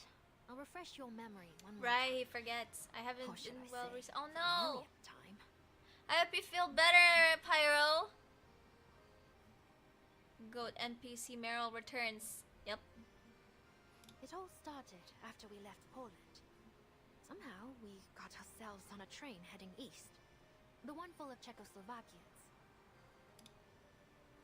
I'll refresh your memory one more Right, he time. forgets. I haven't Or should been I well say, Oh no! nearly at time. I hope you feel better, Pyro. Goat NPC Meryl returns. Yep. It all started after we left Poland. Somehow, we got ourselves on a train heading east. The one full of Czechoslovakians.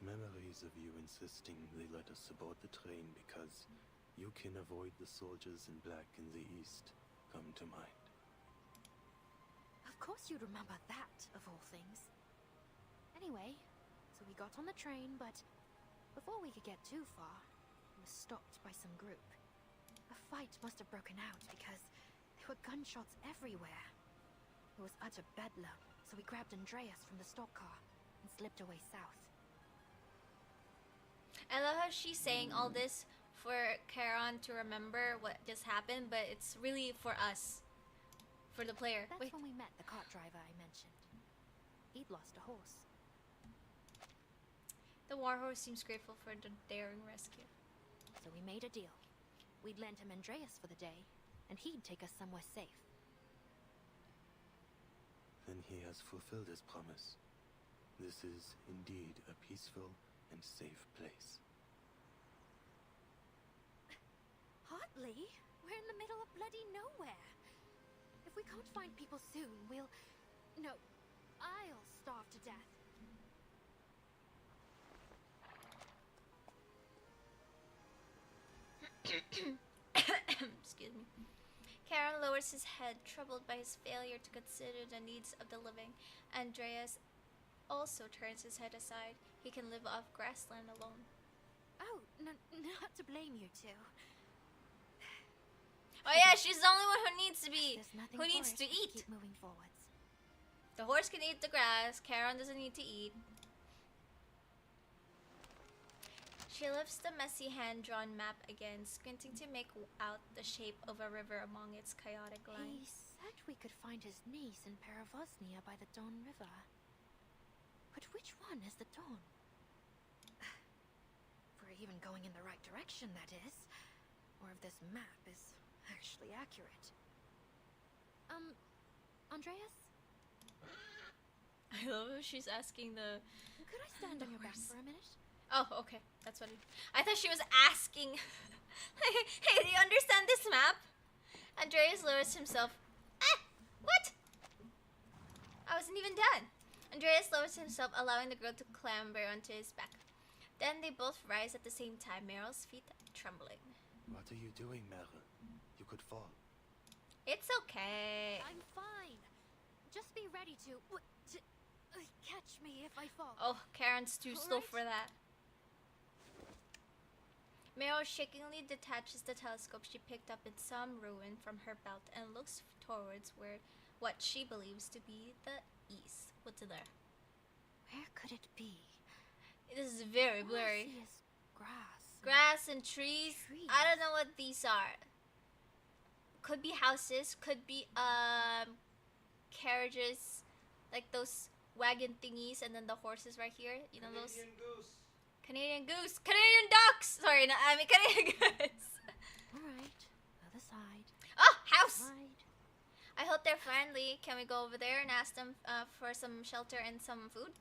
Memories of you insisting they let us aboard the train because you can avoid the soldiers in black in the east come to mind. Of course you'd remember that, of all things. Anyway, so we got on the train, but before we could get too far, we were stopped by some group. A fight must have broken out because there were gunshots everywhere. It was utter bedlam, so we grabbed Andreas from the stock car and slipped away south. I love how she's saying all this for Charon to remember what just happened, but it's really for us. For the player. That's Wait. when we met the cart driver I mentioned. He'd lost a horse. The warhorse seems grateful for the daring rescue. So we made a deal. We'd lend him Andreas for the day, and he'd take us somewhere safe. Then he has fulfilled his promise. This is indeed a peaceful and safe place. Hardly. We're in the middle of bloody nowhere. If we can't find people soon, we'll... No, I'll starve to death. Excuse me. Charon lowers his head, troubled by his failure to consider the needs of the living. Andreas also turns his head aside. He can live off grassland alone. Oh, no, not to blame you two. Oh yeah, she's the only one who needs to be, There's nothing who for needs it to but eat. Keep moving forwards. The horse can eat the grass. Charon doesn't need to eat. She lifts the messy hand-drawn map again, squinting to make out the shape of a river among its chaotic He lines. said we could find his niece in Peravosnia by the Don River. But which one is the Don? If we're even going in the right direction, that is. Or if this map is actually accurate. Andreas? I love how she's asking the... Could I stand The on your back horse. for a minute? Oh, okay. That's what I thought she was asking. Hey, do you understand this map? Andreas lowers himself. What? I wasn't even done. Andreas lowers himself, allowing the girl to clamber onto his back. Then they both rise at the same time, Meryl's feet trembling. What are you doing, Meryl? You could fall. It's okay. I'm fine. Just be ready to catch me if I fall. Oh, Karen's too slow Alright. for that. Meryl shakingly detaches the telescope she picked up in some ruin from her belt and looks towards what she believes to be the east. What's there? Where could it be? This is very All I blurry. see is grass. Grass and trees. I don't know what these are. Could be houses. Could be carriages, like those wagon thingies, and then the horses right here. You know those. Canadian goose. Canadian goose. Canadian ducks. Sorry, no, I mean Canadian goose. Alright, other side. Oh, house. Side. I hope they're friendly. Can we go over there and ask them for some shelter and some food?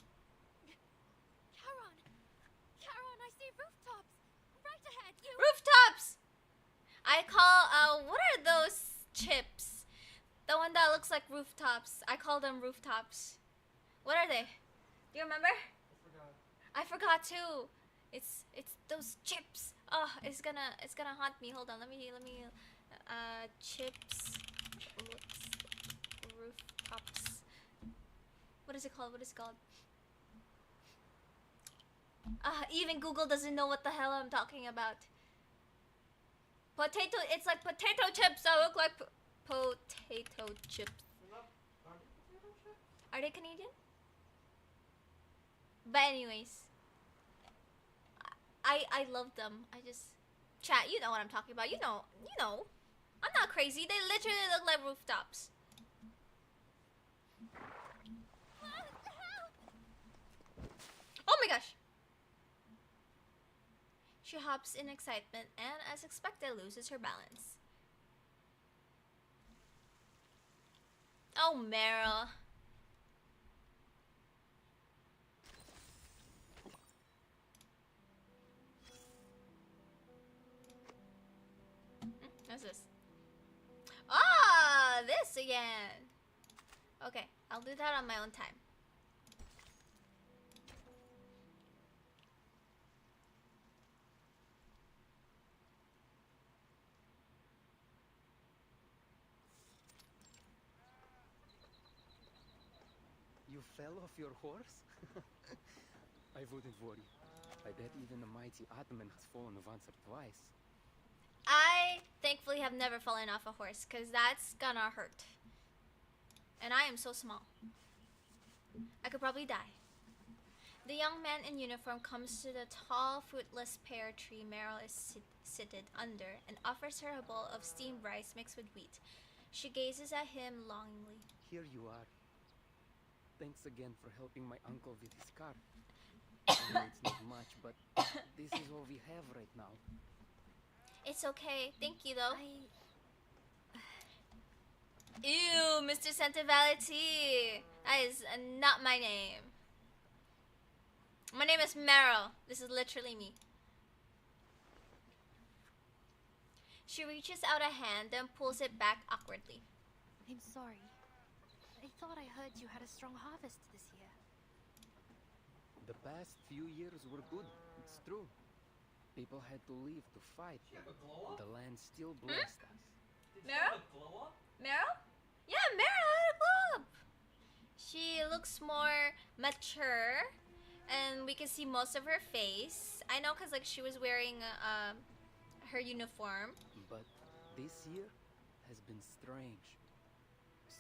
Charon, I see rooftops. Right ahead, you. Rooftops! I call, what are those chips? The one that looks like rooftops. I call them rooftops. What are they? Do you remember? I forgot too. It's those chips. Oh, it's gonna haunt me. Hold on. Let me chips rooftops. What is it called? Even Google doesn't know what the hell I'm talking about. Potato, it's like potato chips that look like potato chips. Are they Canadian? But anyways, I love them. I just, chat, you know what I'm talking about. You know. I'm not crazy. They literally look like rooftops. Oh my gosh. She hops in excitement and, as expected, loses her balance. Oh, Meryl. What's this? Ah, this again. Okay, I'll do that on my own time. You fell off your horse? I wouldn't worry. I bet even the mighty Atman has fallen once or twice. I thankfully have never fallen off a horse, because that's gonna hurt. And I am so small. I could probably die. The young man in uniform comes to the tall, fruitless pear tree Meryl is seated under and offers her a bowl of steamed rice mixed with wheat. She gazes at him longingly. Here you are. Thanks again for helping my uncle with his car. I know it's not much, but this is all we have right now. It's okay. Thank you, though. Ew, Mr. Sentivality. That is not my name. My name is Meryl. This is literally me. She reaches out a hand and pulls it back awkwardly. I'm sorry. I thought I heard you had a strong harvest this year. The past few years were good, it's true. People had to leave to fight. The land still blessed us. Meryl? Meryl? Yeah, Meryl had a glow up. She looks more mature, and we can see most of her face. I know, cause like she was wearing her uniform. But this year has been strange.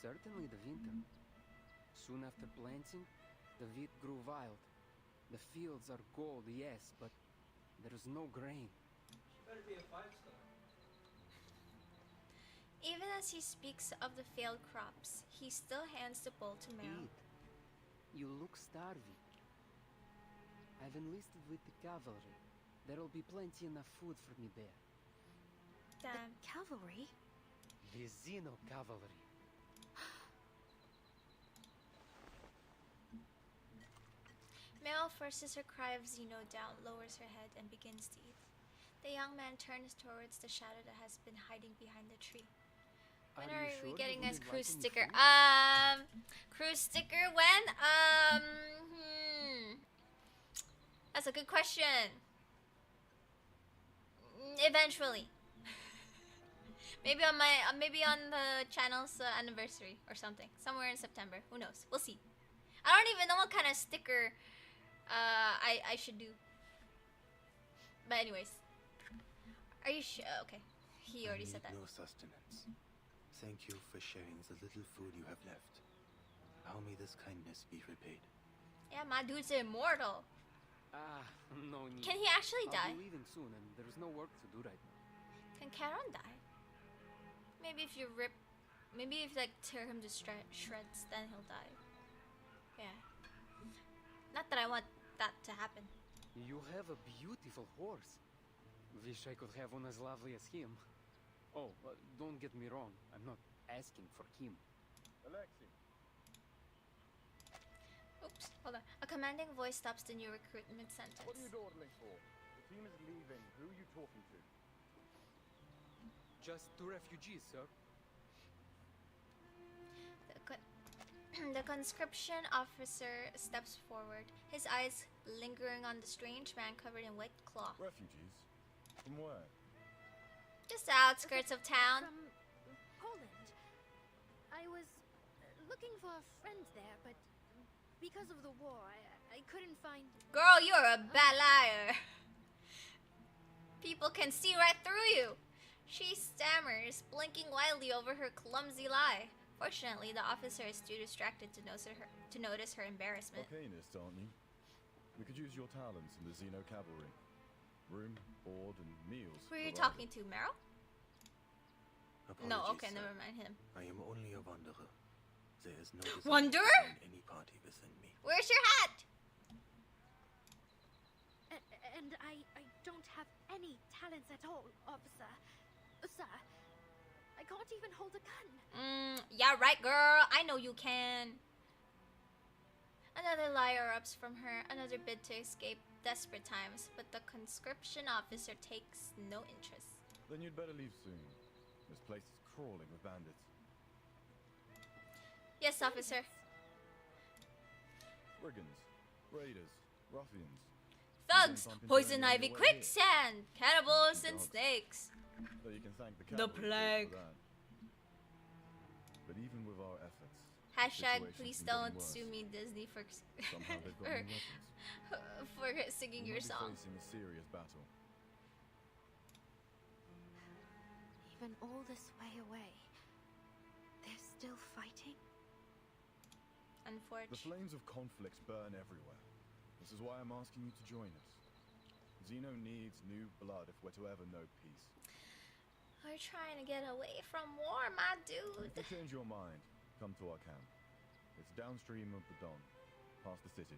Certainly the winter. Soon after planting, the wheat grew wild. The fields are gold, yes, but there is no grain. She better be a 5-star. Even as he speaks of the failed crops, he still hands the bowl to Meryl. Eat. You look starving. I've enlisted with the cavalry. There'll be plenty enough food for me there. Damn. The cavalry? The Xeno cavalry. Meryl forces her cry of Xeno down, lowers her head, and begins to eat. The young man turns towards the shadow that has been hiding behind the tree. When are we getting a cruise sticker? Cruise sticker when? That's a good question. Eventually. Maybe on the channel's anniversary or something, somewhere in September. Who knows? We'll see. I don't even know what kind of sticker I should do. But anyways, are you sure? Okay, he already said that. No sustenance. Thank you for sharing the little food you have left. How may this kindness be repaid? Yeah, my dude's immortal. No need. Can he actually die? I'll be leaving soon, and there's no work to do right now. Can Charon die? Maybe if you like tear him to shreds, then he'll die. Yeah. Not that I want that to happen. You have a beautiful horse. Wish I could have one as lovely as him. Oh, don't get me wrong. I'm not asking for him. Alexei. Oops, hold on. A commanding voice stops the new recruit mid-sentence. What are you dawdling for? The team is leaving. Who are you talking to? Just two refugees, sir. The conscription officer steps forward, his eyes lingering on the strange man covered in white cloth. Refugees? From where? Just the outskirts of town. From Poland. I was looking for a friend there, but because of the war, I couldn't find... Girl, you're a bad liar. People can see right through you. She stammers, blinking wildly over her clumsy lie. Fortunately, the officer is too distracted to notice her embarrassment. Arcanist, aren't you? We could use your talents in the Xeno cavalry. Room, board, and meals. Who are you provided. talking to, Meryl? Apologies, No, okay, sir. never mind him. I am only a wanderer. There is no desire Wanderer? to join any party within me. Where's your hat? And I don't have any talents at all, officer. Sir, I can't even hold a gun. Yeah, right, girl. I know you can. Another lie erupts from her, another bid to escape desperate times, but the conscription officer takes no interest. Then you'd better leave soon. This place is crawling with bandits. Yes, officer. Brigands, raiders, ruffians. Thugs, Something poison turning ivy, your way here. quicksand, cannibals, and Gods. snakes. Though you can thank the The cavalry plague. for that. But even with our efforts, Hashtag situation's please been getting don't worse. sue me, Disney, for Somehow they've got for, new weapons. for singing We your might be song. facing a serious battle. Even all this way away, they're still fighting? The Unfortunately. flames of conflicts burn everywhere. This is why I'm asking you to join us. Xeno needs new blood if we're to ever know peace. We're trying to get away from war, my dude. If you change your mind, come to our camp. It's downstream of the Don, past the city.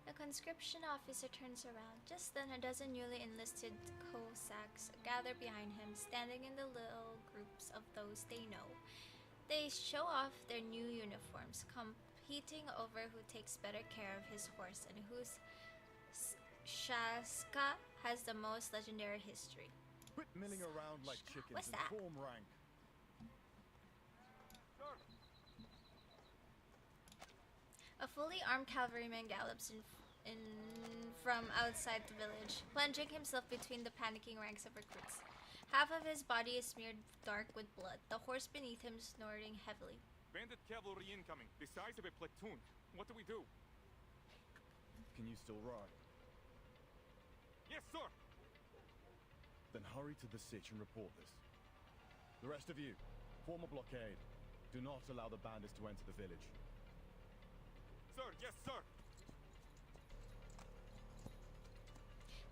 The conscription officer turns around. Just then, a dozen newly enlisted Cossacks gather behind him, standing in the little groups of those they know. They show off their new uniforms, competing over who takes better care of his horse and whose Shaska has the most legendary history. Quit milling around like chickens What's and that? form rank. A fully armed cavalryman gallops in from outside the village, plunging himself between the panicking ranks of recruits. Half of his body is smeared dark with blood, the horse beneath him snorting heavily. Bandit cavalry incoming, the size of a platoon. What do we do? Can you still ride? Yes, sir! Then hurry to the sitch and report this. The rest of you, form a blockade. Do not allow the bandits to enter the village. Sir, yes, sir!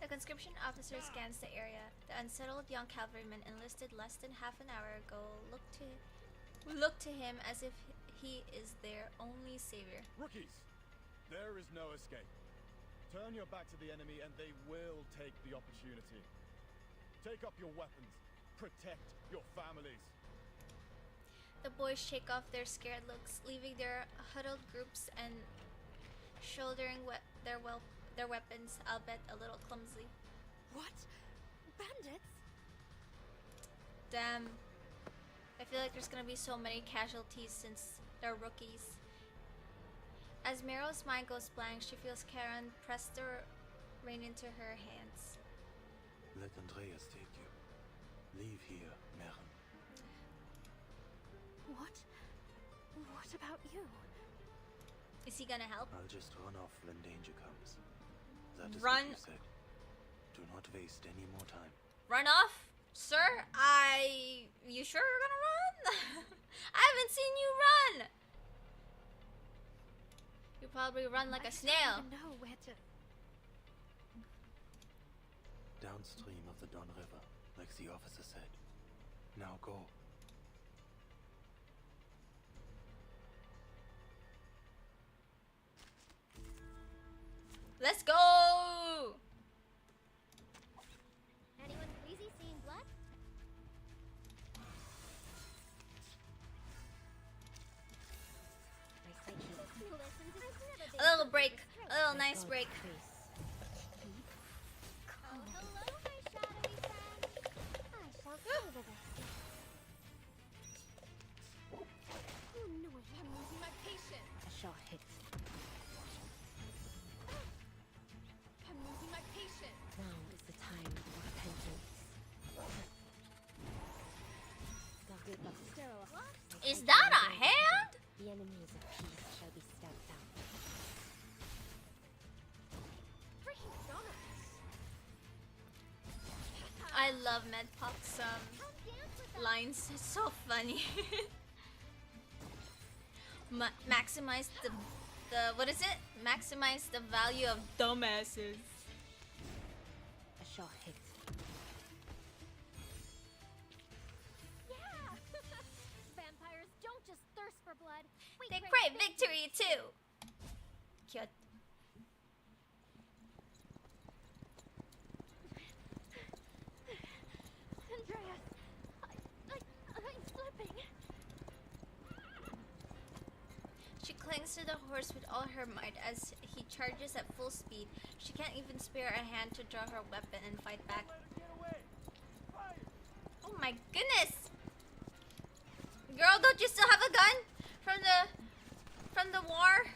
The conscription officer scans the area. The unsettled young cavalryman enlisted less than half an hour ago look to him as if he is their only savior. Rookies! There is no escape. Turn your back to the enemy and they will take the opportunity. Take up your weapons. Protect your families. The boys shake off their scared looks, leaving their huddled groups and shouldering their weapons, albeit a little clumsily. What? Bandits? Damn. I feel like there's gonna be so many casualties since they're rookies. As Meryl's mind goes blank, she feels Karen press the rein into her hands. Let Andreas take you. Leave here, Meren. What? What about you? Is he gonna help? I'll just run off when danger comes. That is Run. what you said. Do not waste any more time. Run off? Sir, you sure you're gonna run? I haven't seen you run! You probably run like a snail. I don't even know where to... Downstream of the Don River, like the officer said. Now go. Let's go! Anyone queasy seeing blood? A little break. A little nice break. Oh, hello, my shadowy friend. I shall favor this. Oh no, I'm losing my patience. I shall hit. I'm losing my patience. Now is the time for repentance. Is that a hand? The enemies of peace shall be stamped out. Freaking donuts. I love Medpop's lines. It's so funny. Maximize the what is it? Maximize the value of dumbasses. I shall hit. Yeah. Vampires don't just thirst for blood. We They crave victory too. Cute. Andreas, I'm slipping. She clings to the horse with all her might as he charges at full speed. She can't even spare a hand to draw her weapon and fight back. Oh my goodness! Girl, don't you still have a gun from the war?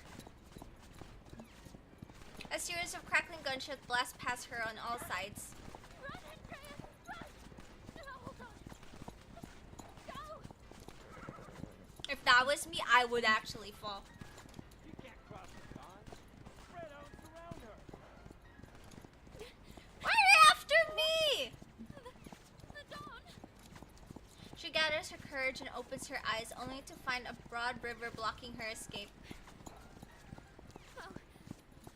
A series of crackling gunshots blast past her on all sides. Run, Andreas, run! No, hold on. Go! If that was me, I would actually fall. You can't cross the Dawn. Spread out and surround her. Why are you after me? The dawn. She gathers her courage and opens her eyes, only to find a broad river blocking her escape.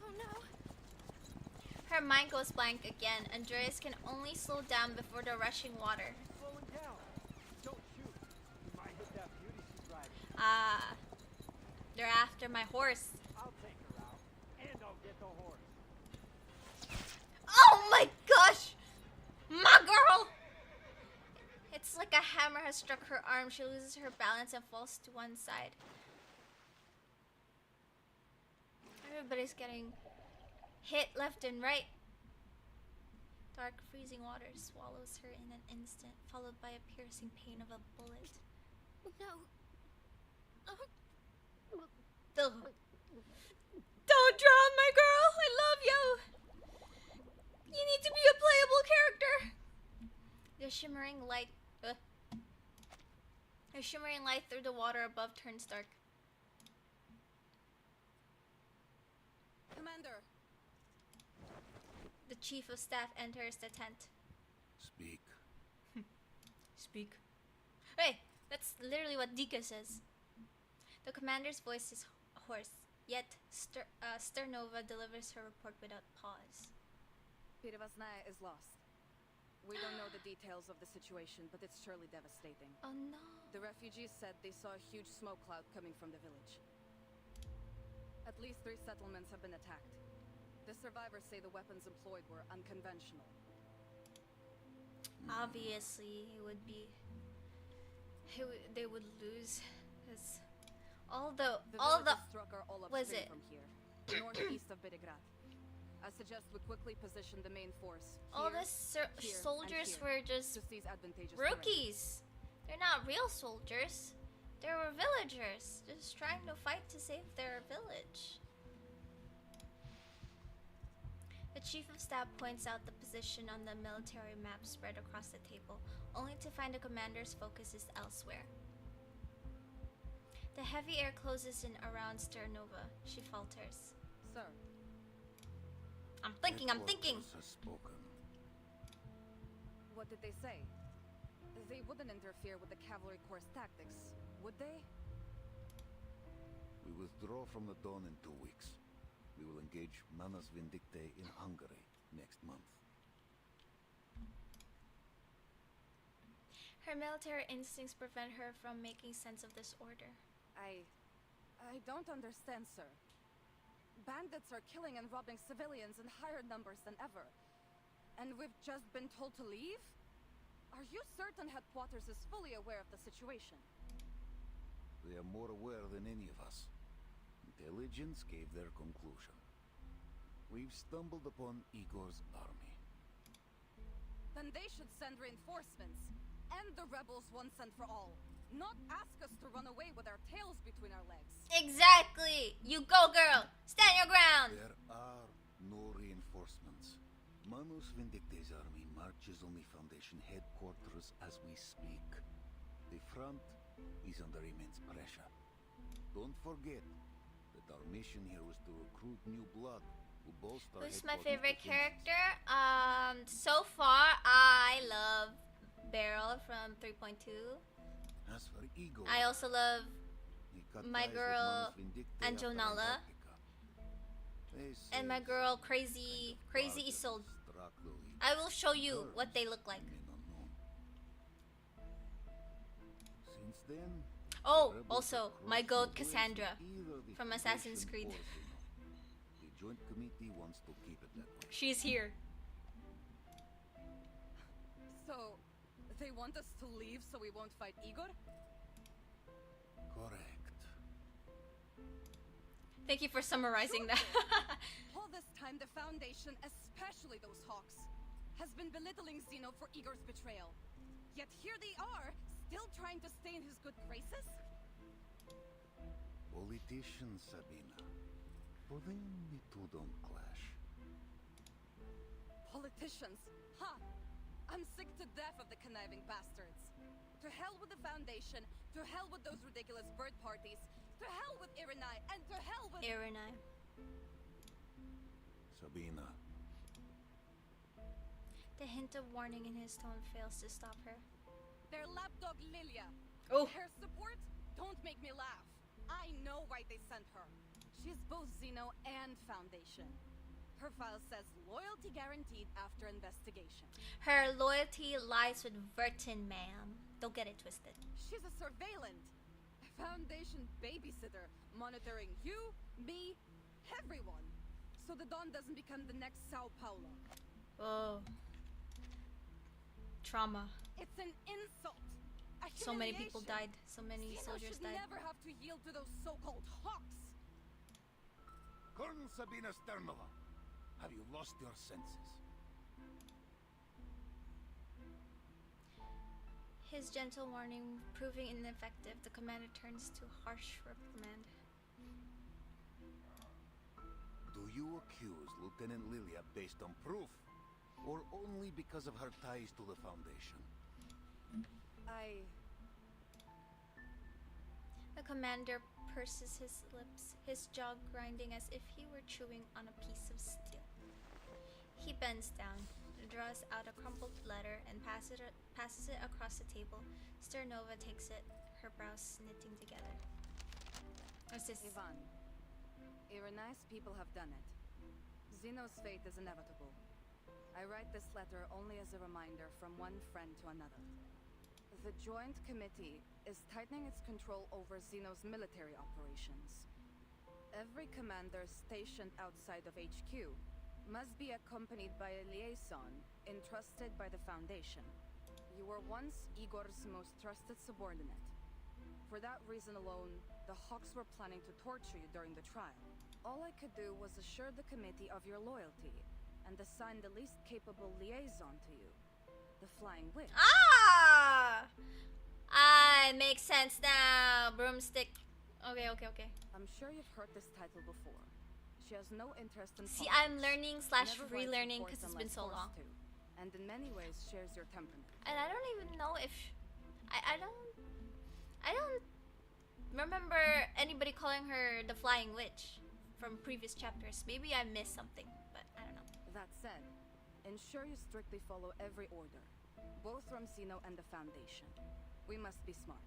Oh no. Her mind goes blank again. Andreas can only slow down before the rushing water. Slowing down. Don't shoot. You might hit that beauty she's riding. Ah, they're after my horse. I'll take her out, and I'll get the horse. Oh my gosh! My girl! It's like a hammer has struck her arm. She loses her balance and falls to one side. Everybody's getting hit left and right. Dark, freezing water swallows her in an instant, followed by a piercing pain of a bullet. No. Don't drown, my girl! I love you! You need to be a playable character! The shimmering light through the water above turns dark. Commander! The chief of staff enters the tent. Speak. Speak. Hey, that's literally what Dika says. The commander's voice is hoarse, yet Sternova delivers her report without pause. Pirivasnaya is lost. We don't know the details of the situation, but it's surely devastating. Oh no. The refugees said they saw a huge smoke cloud coming from the village. At least 3 settlements have been attacked. The survivors say the weapons employed were unconventional. Obviously, it would be. They would lose, because all the struck are all was upstream it from here, northeast of Bedigrad. I suggest we quickly position the main force. all here, the here, soldiers and were here, just to seize advantageous terrain. rookies. They're not real soldiers. They were villagers, just trying to fight to save their village. The chief of staff points out the position on the military map spread across the table, only to find the commander's focus is elsewhere. The heavy air closes in around Sternova. She falters. Sir. I'm thinking. Headquarters has spoken. What did they say? They wouldn't interfere with the cavalry corps' tactics, would they? We withdraw from the Dawn in 2 weeks. We will engage Manus Vindictae in Hungary next month. Her military instincts prevent her from making sense of this order. I don't understand, sir. Bandits are killing and robbing civilians in higher numbers than ever. And we've just been told to leave? Are you certain headquarters is fully aware of the situation? They are more aware than any of us. Intelligence gave their conclusion. We've stumbled upon Igor's army. Then they should send reinforcements. End the rebels once and for all. Not ask us to run away with our tails between our legs. Exactly! You go, girl! Stand your ground! There are no reinforcements. Manus Vindictae's army marches on the Foundation headquarters as we speak. The front is under immense pressure. Don't forget that our mission here was to recruit new blood who bolster our Who's my headquarters favorite defenses. character? So far, I love Beryl from 3.2. As for Igor, I also love he cut my ties with girl Manus Vindictae after Anjonala. Antarctica. They And my say girl Crazy Isolde. struck the weak. I will show you what they look like. Men unknown. Since then, Oh, the rebels also across my goat the waves Cassandra of either the from Assassin's Foundation Creed. or Xeno. The Joint Committee wants to keep it that way. She's here. So, they want us to leave so we won't fight Igor? Correct. Thank you for summarizing that. All this time, the Foundation, especially those hawks, has been belittling Xeno for Igor's betrayal. Yet here they are, still trying to stay in his good graces? Politicians, Sabina. For them, the two don't clash. Politicians? Ha! I'm sick to death of the conniving bastards. To hell with the Foundation, to hell with those ridiculous bird parties, to hell with Irenai, and to hell with... Irenai. Sabina, The hint of warning in his tone fails to stop her. Their lapdog Lilia. Oh. Her support? Don't make me laugh. I know why they sent her. She's both Xeno and Foundation. Her file says loyalty guaranteed after investigation. Her loyalty lies with Vertin, ma'am. Don't get it twisted. She's a surveillant. A Foundation babysitter, monitoring you, me, everyone. So the Dawn doesn't become the next Sao Paulo. Oh. Trauma. It's an insult. A So many people humiliation. died. So many Xeno soldiers should died. never have to yield to those so-called hawks. Colonel Sabina Sternova, have you lost your senses? His gentle warning proving ineffective, the commander turns to harsh reprimand. Do you accuse Lieutenant Lilia based on proof? Or only because of her ties to the Foundation? The commander purses his lips, his jaw grinding as if he were chewing on a piece of steel. He bends down, draws out a crumpled letter, and passes it across the table. Sternova takes it, her brows knitting together. What's this? Ivan, Irenai's people have done it. Xeno's fate is inevitable. I write this letter only as a reminder from one friend to another. The Joint Committee is tightening its control over Xeno's military operations. Every commander stationed outside of HQ must be accompanied by a liaison entrusted by the Foundation. You were once Igor's most trusted subordinate. For that reason alone, the Hawks were planning to torture you during the trial. All I could do was assure the committee of your loyalty and assign the least capable liaison to you, the Flying Witch. Ah! It makes sense now. Broomstick. Okay. I'm sure you've heard this title before. She has no interest in See, politics, I'm learning slash never rides a relearning horse because it's been unless so forced long. to, and in many ways shares your temperament. And I don't even know if I don't remember anybody calling her the Flying Witch from previous chapters. Maybe I missed something, but I don't know. That said, ensure you strictly follow every order, both from Xeno and the Foundation. We must be smart.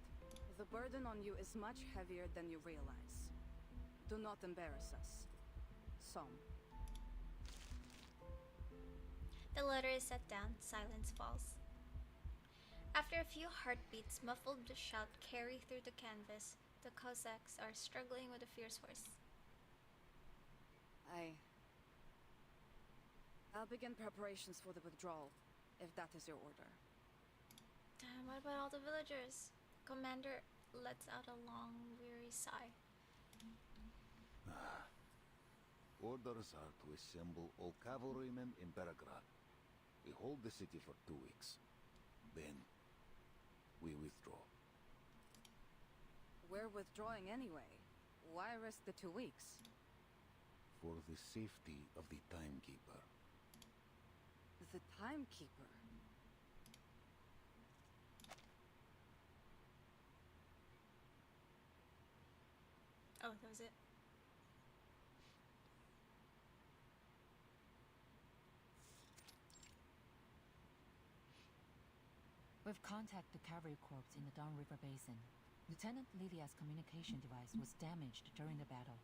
The burden on you is much heavier than you realize. Do not embarrass us. Som. The letter is set down. Silence falls. After a few heartbeats, muffled shout carry through the canvas. The Cossacks are struggling with a fierce horse. I'll begin preparations for the withdrawal, if that is your order. Damn, what about all the villagers? Commander lets out a long, weary sigh. Orders are to assemble all cavalrymen in Belgrade. We hold the city for 2 weeks. Then, we withdraw. We're withdrawing anyway. Why risk the 2 weeks? For the safety of the Timekeeper. The Timekeeper? Oh, that was it. We've contacted the cavalry corps in the downriver basin. Lieutenant Lydia's communication device was damaged during the battle,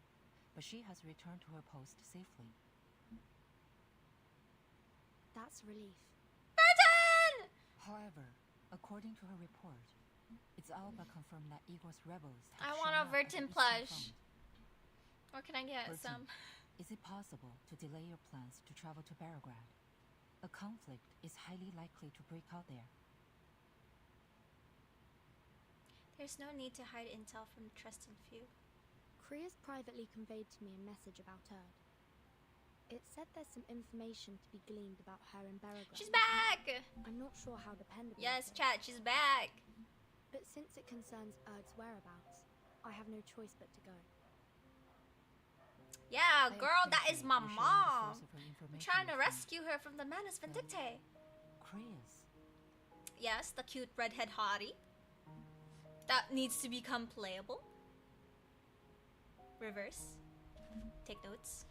but she has returned to her post safely. That's relief. Burton! However, according to her report, it's all but confirmed that Igor's rebels have I shown want a up at the Burton Eastern plush. Front. Or can I get Burton, some? is it possible to delay your plans to travel to Belgrade? A conflict is highly likely to break out there. There's no need to hide intel from the trusted few. Kriya's privately conveyed to me a message about Erd. It said there's some information to be gleaned about her in Belgrade. She's back! I'm not sure how dependable Yes, it is. chat, she's back. But since it concerns Erd's whereabouts, I have no choice but to go. Yeah, girl, that is my you sharing the mom. source of her I'm information trying to with me. rescue her from the Manus Vindictae. Kriya's. Yes, the cute redhead hottie. That needs to become playable. Reverse. Take notes.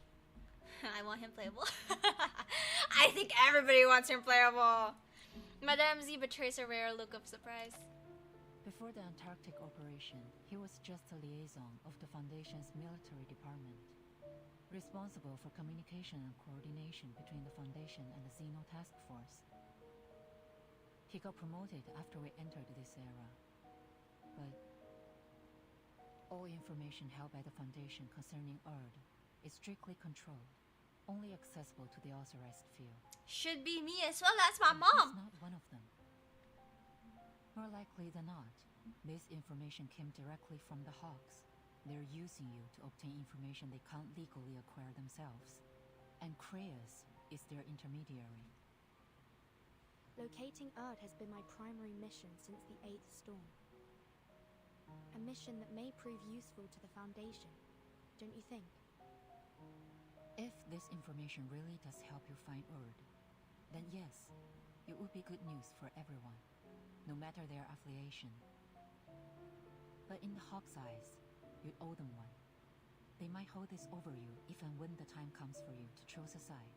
I want him playable. I think everybody wants him playable. Madame Z betrays a rare look of surprise. Before the Antarctic operation, he was just a liaison of the Foundation's military department, responsible for communication and coordination between the Foundation and the Xeno Task Force. He got promoted after we entered this era, but all information held by the Foundation concerning Erd is strictly controlled, only accessible to the authorized few. Should be me as well, that's my And mom. he's not one of them. More likely than not, this information came directly from the Hawks. They're using you to obtain information they can't legally acquire themselves. And Kreas is their intermediary. Locating Erd has been my primary mission since the 8th storm. A mission that may prove useful to the Foundation, don't you think? If this information really does help you find Erd, then yes, it would be good news for everyone, no matter their affiliation. But in the Hawks' eyes, you'd owe them one. They might hold this over you if and when the time comes for you to choose a side.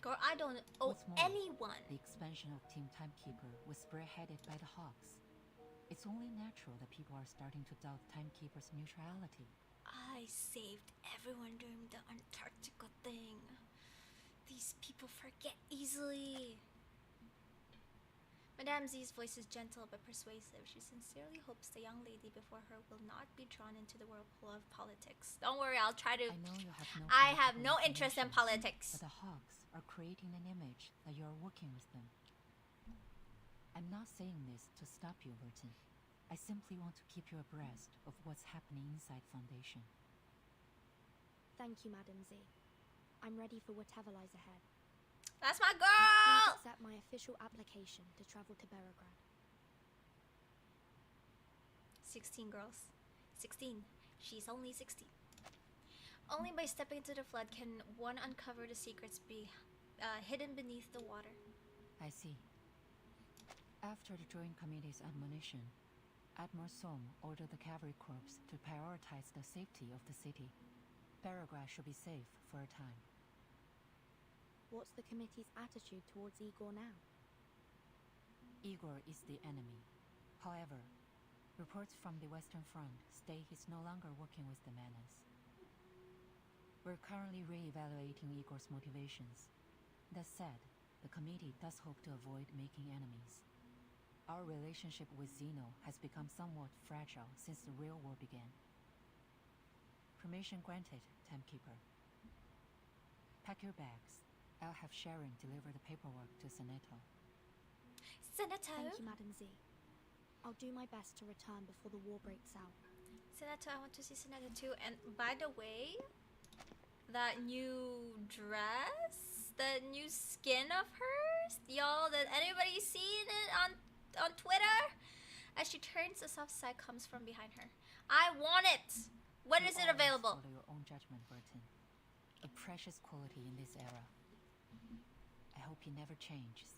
Girl, I don't owe What's more, anyone. the expansion of Team Timekeeper was spearheaded by the Hawks. It's only natural that people are starting to doubt Timekeeper's neutrality. I saved everyone during the Antarctica thing. These people forget easily. Madame Z's voice is gentle but persuasive. She sincerely hopes the young lady before her will not be drawn into the whirlpool of politics. Don't worry, I'll try to. I know you have no I have political no interest in inclinations, politics. But the Hawks are creating an image that you are working with them. I'm not saying this to stop you, Burton. I simply want to keep you abreast of what's happening inside Foundation. Thank you, Madam Z. I'm ready for whatever lies ahead. That's my Please girl! accept my official application to travel to Belgrade. 16 girls. 16. She's only 16. Only by stepping into the flood can one uncover the secrets hidden beneath the water. I see. After the Joint Committee's admonition, Admiral Som ordered the Cavalry Corps to prioritize the safety of the city. Paragraph should be safe for a time. What's the committee's attitude towards Igor now? Igor is the enemy. However, reports from the Western Front state he's no longer working with the Menace. We're currently re-evaluating Igor's motivations. That said, the committee does hope to avoid making enemies. Our relationship with Zeno has become somewhat fragile since the real war began. Permission granted, Timekeeper. Pack your bags. I'll have Sharon deliver the paperwork to Seneto. Seneto? Thank you, Madam Z. I'll do my best to return before the war breaks out. Seneto, I want to see Seneto too. And by the way, that new dress, the new skin of hers, y'all, did anybody seen it on Twitter? As she turns, the soft side comes from behind her. I want it! When is it available? Follow your own judgment, Burton. A precious quality in this era. I hope he never changes.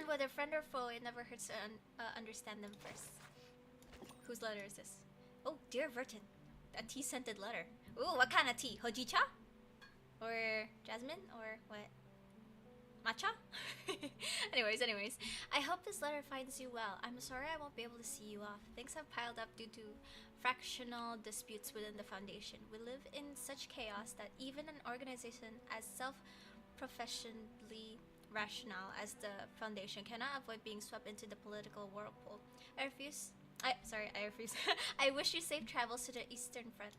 Whether friend or foe, it never hurts to understand them first. Whose letter is this? Oh, dear Verton. A tea-scented letter. Ooh, what kind of tea? Hojicha? Or jasmine? Or what? Matcha? anyways. I hope this letter finds you well. I'm sorry I won't be able to see you off. Things have piled up due to fractional disputes within the Foundation. We live in such chaos that even an organization as self-professionally rational as the Foundation cannot avoid being swept into the political whirlpool. I refuse. I wish you safe travels to the Eastern Front.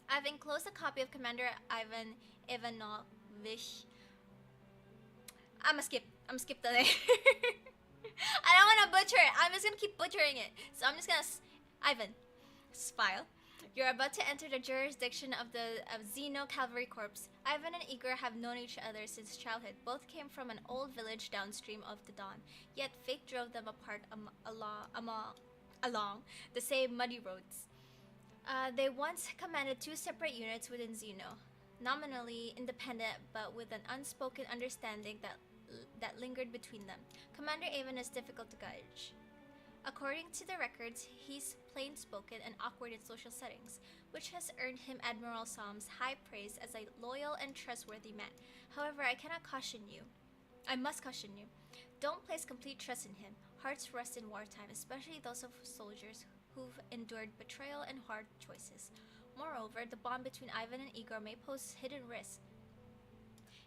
I've enclosed a copy of Commander Ivan Ivanovich. I'm skip the name. I don't want to butcher it. I'm just gonna keep butchering it. So I'm just gonna Ivan Spile. You're about to enter the jurisdiction of Zeno Cavalry Corps. Ivan and Igor have known each other since childhood. Both came from an old village downstream of the Don. Yet fate drove them apart along the same muddy roads. They once commanded two separate units within Zeno, nominally independent but with an unspoken understanding that lingered between them. Commander Ivan is difficult to gauge. According to the records, he's plain-spoken and awkward in social settings, which has earned him Admiral Som's high praise as a loyal and trustworthy man. However, I must caution you. Don't place complete trust in him. Hearts rust in wartime, especially those of soldiers who've endured betrayal and hard choices. Moreover, the bond between Ivan and Igor may pose hidden risks.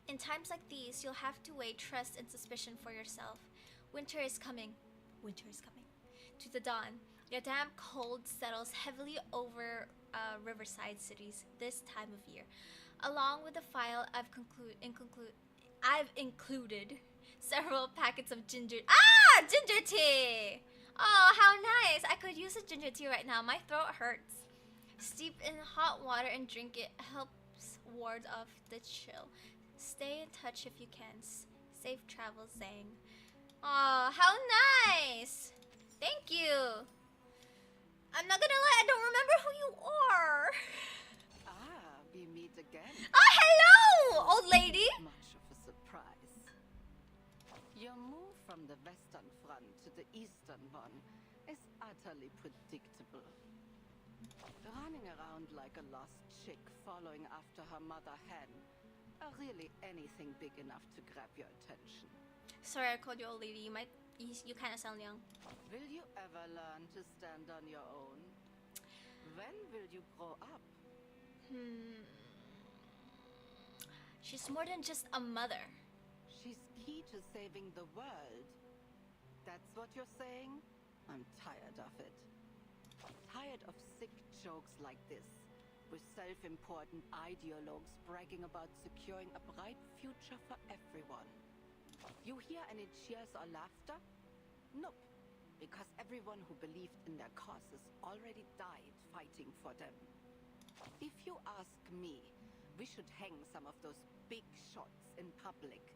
In times like these, you'll have to weigh trust and suspicion for yourself. Winter is coming. To the dawn, the damp cold settles heavily over riverside cities this time of year. Along with the file, I've included several packets of ginger tea. Oh, how nice! I could use a ginger tea right now. My throat hurts. Steep in hot water and drink it helps ward off the chill. Stay in touch if you can. Safe travels, Zhang. Oh, how nice! Thank you. I'm not gonna lie, I don't remember who you are. We meet again. Oh, hello, old lady. Much of a surprise. Your move from the Western Front to the Eastern one is utterly predictable. Running around like a lost chick following after her mother hen, or really anything big enough to grab your attention. Sorry, I called you old lady. You kind of sound young. Will you ever learn to stand on your own? When will you grow up? She's more than just a mother. She's key to saving the world. That's what you're saying? I'm tired of it. Tired of sick jokes like this, with self-important ideologues bragging about securing a bright future for everyone. You hear any cheers or laughter? Nope. Because everyone who believed in their causes already died fighting for them. If you ask me, we should hang some of those big shots in public.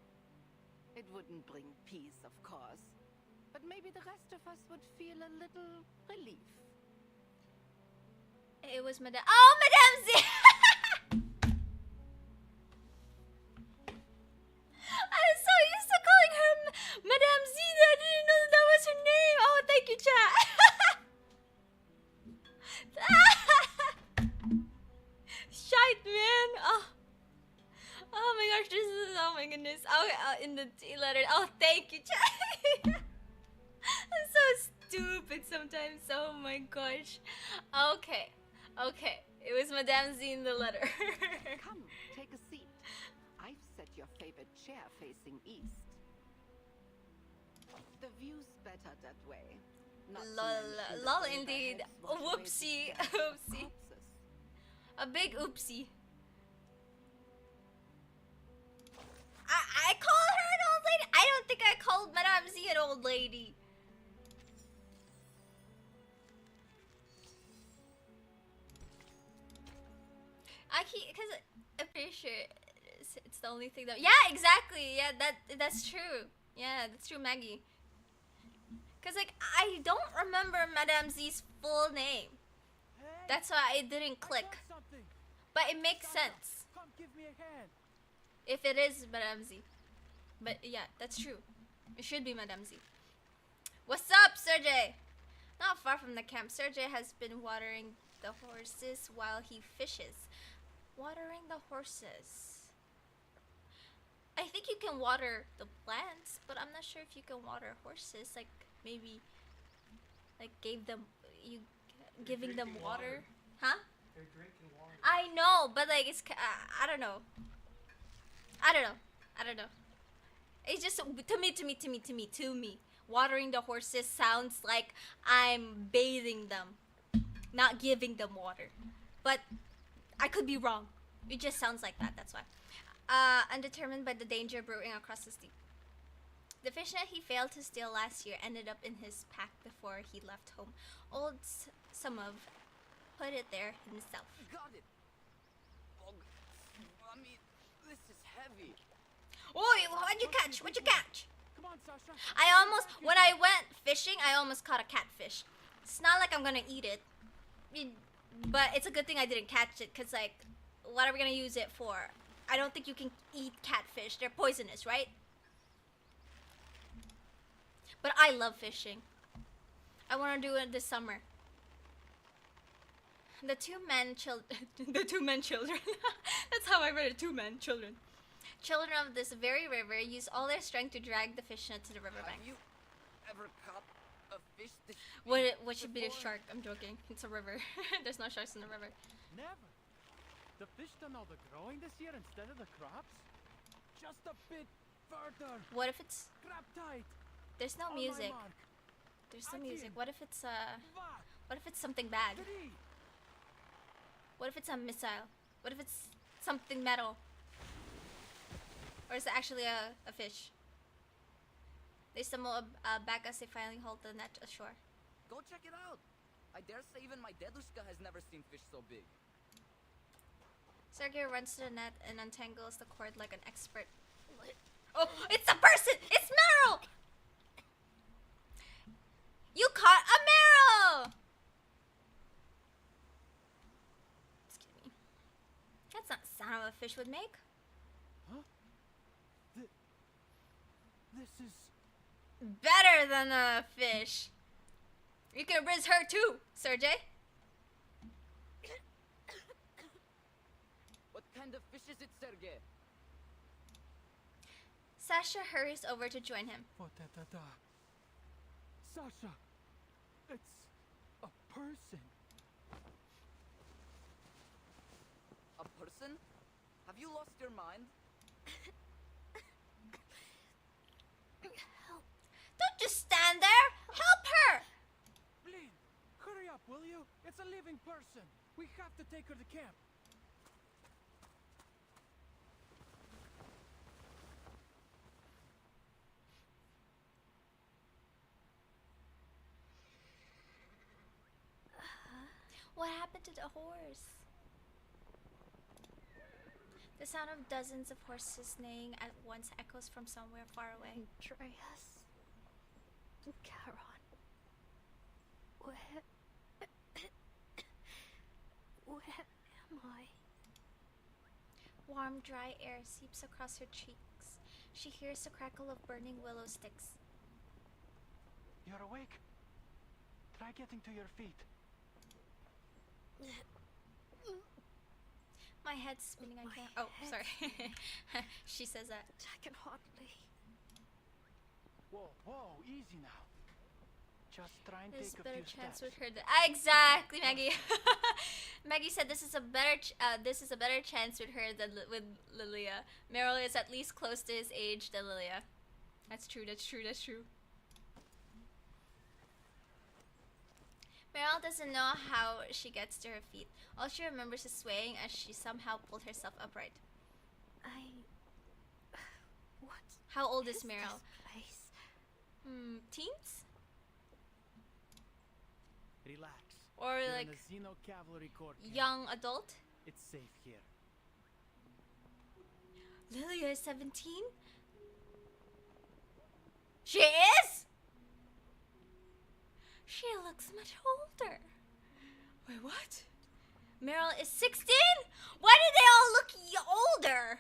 It wouldn't bring peace, of course. But maybe the rest of us would feel a little relief. It was Madame. Oh, Madame Z! I was so used to calling her Madame Z that I didn't know that was her name. Oh, thank you, chat. Shite, man. Oh my gosh, this is, oh my goodness. Oh, in the T letter. Oh, thank you, chat. I'm so stupid sometimes. Oh my gosh. Okay. It was Madame Z in the letter. Come, take a seat. I've set your favorite chair facing east. The view's better that way. Not to mention the Lol, overheads indeed. wash away the Whoopsie. gas of Oopsie. corpses. A big oopsie. I call her an old lady. I don't think I called Madame Z an old lady. Because I'm pretty sure it's the only thing that. Yeah, exactly. Yeah, that's true. Yeah, that's true, Maggie. Cause like I don't remember Madame Z's full name. That's why it didn't click. But it makes sense. Come give me a hand. If it is Madame Z. But yeah, that's true. It should be Madame Z. What's up, Sergey? Not far from the camp, Sergey has been watering the horses while he fishes. Watering the horses. I think you can water the plants, but I'm not sure if you can water horses. Like maybe, like giving them water, huh? They're drinking water. I know, but like it's I don't know. It's just to me. Watering the horses sounds like I'm bathing them, not giving them water. But I could be wrong. It just sounds like that. That's why. Undetermined by the danger brewing across the steep. The fishnet he failed to steal last year ended up in his pack before he left home. Old Samov put it there himself. Got it. Oh, Mommy, this is heavy. Oi, what'd you catch? What'd you catch? Come on, Sasha. When I went fishing, I almost caught a catfish. It's not like I'm gonna eat it. But it's a good thing I didn't catch it, because like, what are we gonna use it for? I don't think you can eat catfish. They're poisonous, right? But I love fishing. I want to do it this summer. The two men children. That's how I read it. 2 men children. Children of this very river use all their strength to drag the fishnet to the riverbank. Have you ever caught a fish this What should be the shark? I'm joking. It's a river. There's no sharks in the river. Never. The fish done all the growing this year instead of the crops? Just a bit further. What if it's... Grab tight. There's no On my music. mark. There's no Action. music. What if it's Va. What if it's something bad? 3. What if it's a missile? What if it's something metal? Or is it actually a fish? They stumble back as they finally hold the net ashore. Go check it out. I dare say even my dedushka has never seen fish so big. Sergey runs to the net and untangles the cord like an expert. Oh, it's a person! It's Meryl! You caught a Meryl! Excuse me. That's not the sound a fish would make. Huh? This is... Better than a fish. You can riz her too, Sergey. What kind of fish is it, Sergey? Sasha hurries over to join him. Sasha, it's a person. A person? Have you lost your mind? Don't just stand there. Help her. Blin, hurry up, will you? It's a living person. We have to take her to camp. What happened to the horse? The sound of dozens of horses neighing at once echoes from somewhere far away. Andreas. Charon. Where am I? Warm, dry air seeps across her cheeks. She hears the crackle of burning willow sticks. You're awake? Try getting to your feet. My head's spinning. I can't. Oh, sorry. She says that. I can hardly. Whoa, whoa, easy now. Just try and There's take a a better few chance steps. with her. Exactly, Maggie. Maggie said this is a better chance with her than with Lilia. Meryl is at least close to his age than Lilia. That's true. That's true. That's true. Meryl doesn't know how she gets to her feet. All she remembers is swaying as she somehow pulled herself upright. What? How old is Meryl? This place? Teens? Relax. Or You're like in a Xeno Cavalry Corps camp. young adult? It's safe here. Lilia is 17? She is? She looks much older. Wait, what? Meryl is 16? Why do they all look older?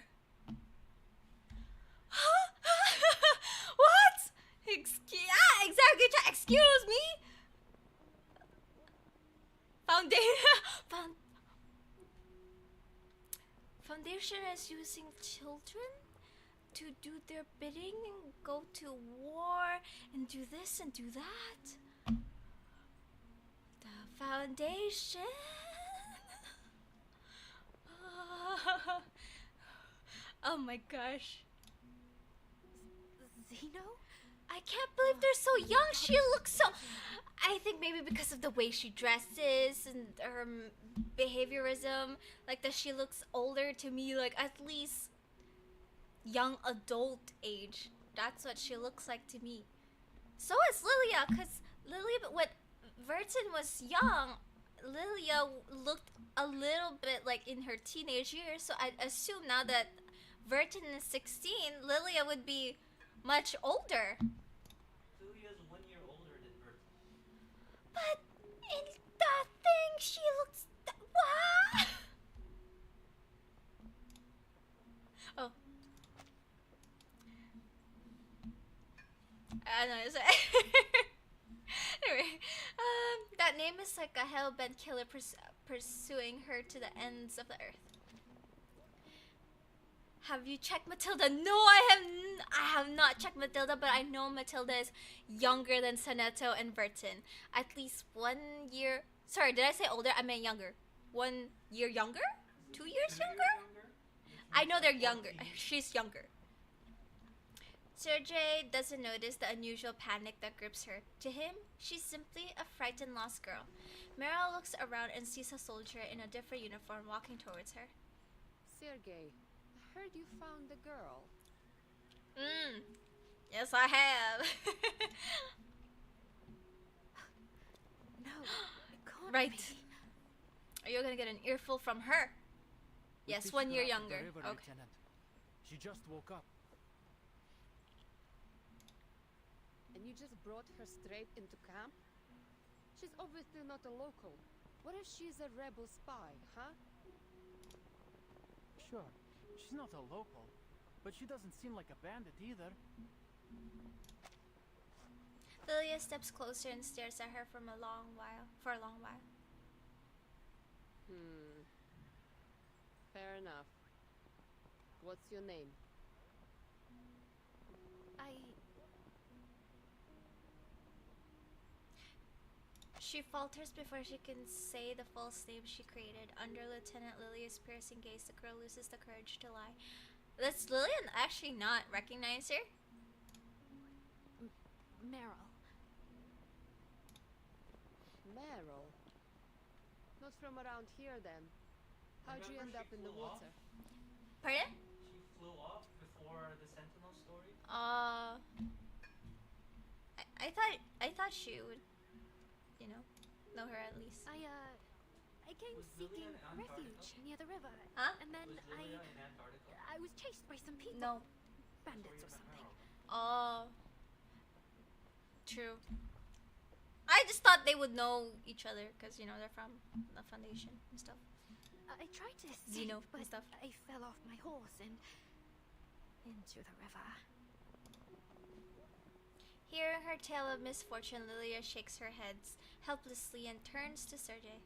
What? Exactly. Excuse me? Foundation is using children to do their bidding and go to war and do this and do that. The Foundation. Oh my gosh. Xeno? I can't believe they're so young. She looks so... I think maybe because of the way she dresses and her behaviorism, like that she looks older to me, like at least young adult age. That's what she looks like to me. So is Lilia, because Lilia, when Vertin was young, Lilia looked a little bit like in her teenage years, so I assume now that Vertin is 16, Lilia would be much older. Lilia's 1 year older than Vertin. But in that thing, she looks... What? Oh. I don't know. Anyway, that name is like a hell-bent killer pursuing her to the ends of the earth. Have you checked Matilda? No, I have not checked Matilda, but I know Matilda is younger than Sonetto and Vertin. At least 1 year... Sorry, did I say older? I meant younger. 1 year younger? 2 years younger? I know they're younger. She's younger. Sergei doesn't notice the unusual panic that grips her. To him, she's simply a frightened lost girl. Meryl looks around and sees a soldier in a different uniform walking towards her. Sergei, I heard you found the girl. Yes, I have. No, it can't Right. be. Are you gonna get an earful from her? We Yes, fished 1 her year out of the younger. river, Okay. Lieutenant. She just woke up. And you just brought her straight into camp? She's obviously not a local. What if she's a rebel spy, huh? Sure, she's not a local, but she doesn't seem like a bandit either. Lilia steps closer and stares at her for a long while. Fair enough. What's your name? She falters before she can say the false name she created. Under Lieutenant Lilia's piercing gaze, the girl loses the courage to lie. Does Lillian actually not recognize her? Meryl. Meryl? Not from around here then. How'd you end Remember up she in the flew off? water? Pardon? She flew off before the Sentinel story? I thought she would, know her at least. I came Was seeking Lilia in Antarctica? refuge near the river. Huh? And then Was Lilia in Antarctica? I was chased by some people. No. Bandits or something. Oh. True. I just thought they would know each other because, you know, they're from the Foundation and stuff. I tried to escape, Xeno but and stuff. I fell off my horse and into the river. Hearing her tale of misfortune, Lilia shakes her head helplessly and turns to Sergei.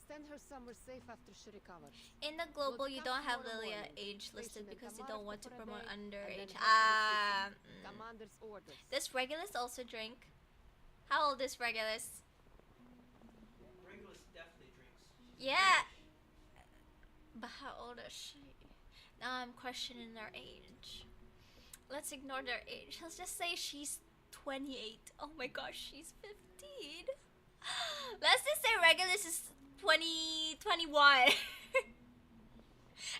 Send her somewhere safe after she recovers. In the global, We'll you come don't have tomorrow Lilia morning. age listed Station in because they Tamara don't want to for a promote day, and then underage. head to the city. Commander's orders. Does Regulus also drink? How old is Regulus? Regulus definitely drinks. Yeah. But how old is she? Now I'm questioning their age. Let's ignore their age. Let's just say she's 28. Oh my gosh, she's 15. Let's just say Regulus is 21.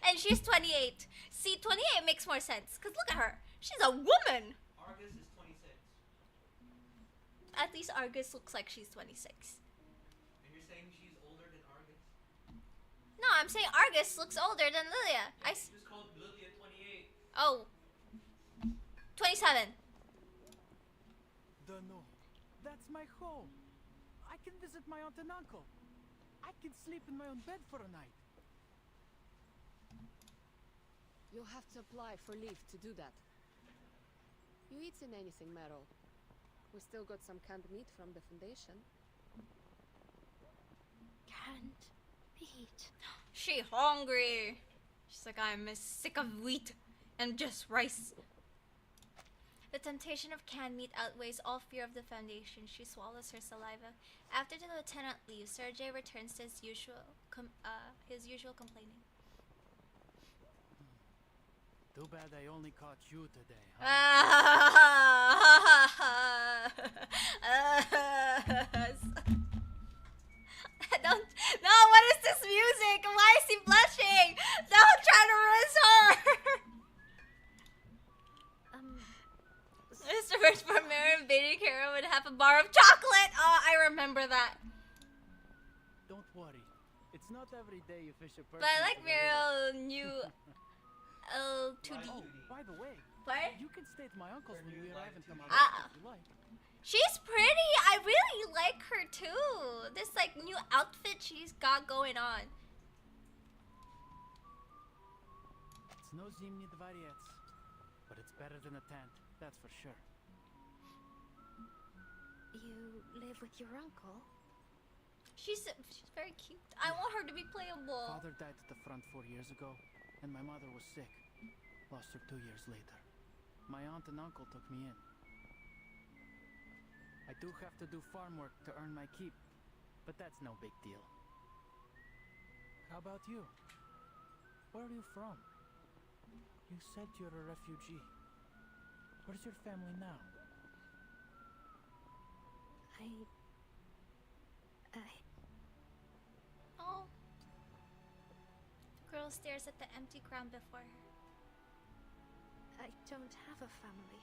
And she's 28. See, 28 makes more sense. Because look at her. She's a woman. Argus is 26. At least Argus looks like she's 26. And you're saying she's older than Argus? No, I'm saying Argus looks older than Lilia. Yeah, you just called Lilia 28. Oh. 27. Dunno. That's my home. I can visit my aunt and uncle. I can sleep in my own bed for a night. You'll have to apply for leave to do that. You eaten anything, Meryl? We still got some canned meat from the Foundation. Canned meat. She hungry. She's like, I'm sick of wheat and just rice. The temptation of canned meat outweighs all fear of the Foundation. She swallows her saliva. After the lieutenant leaves, Sergei returns to his usual complaining. Too bad I only caught you today, huh? Don't. No, what is this music? Why is he blushing? Don't try to rinse her. Mr. First for Mary invading Kara would have a bar of chocolate. Oh, I remember that. Don't worry. It's not every day you fish a person. But I like for the river. Meryl new L2D. Oh, by the way, What? you can stay at my uncle's when we arrive in Tamara if you like. She's pretty. I really like her too. This like new outfit she's got going on. It's no Zimny Dvariets, but it's better than a tent, that's for sure. You live with your uncle? She's very cute. I want her to be playable. Father died at the front 4 years ago, and my mother was sick. Lost her 2 years later. My aunt and uncle took me in. I do have to do farm work to earn my keep, but that's no big deal. How about you? Where are you from? You said you're a refugee. Where's your family now? Oh. The girl stares at the empty ground before her. I don't have a family.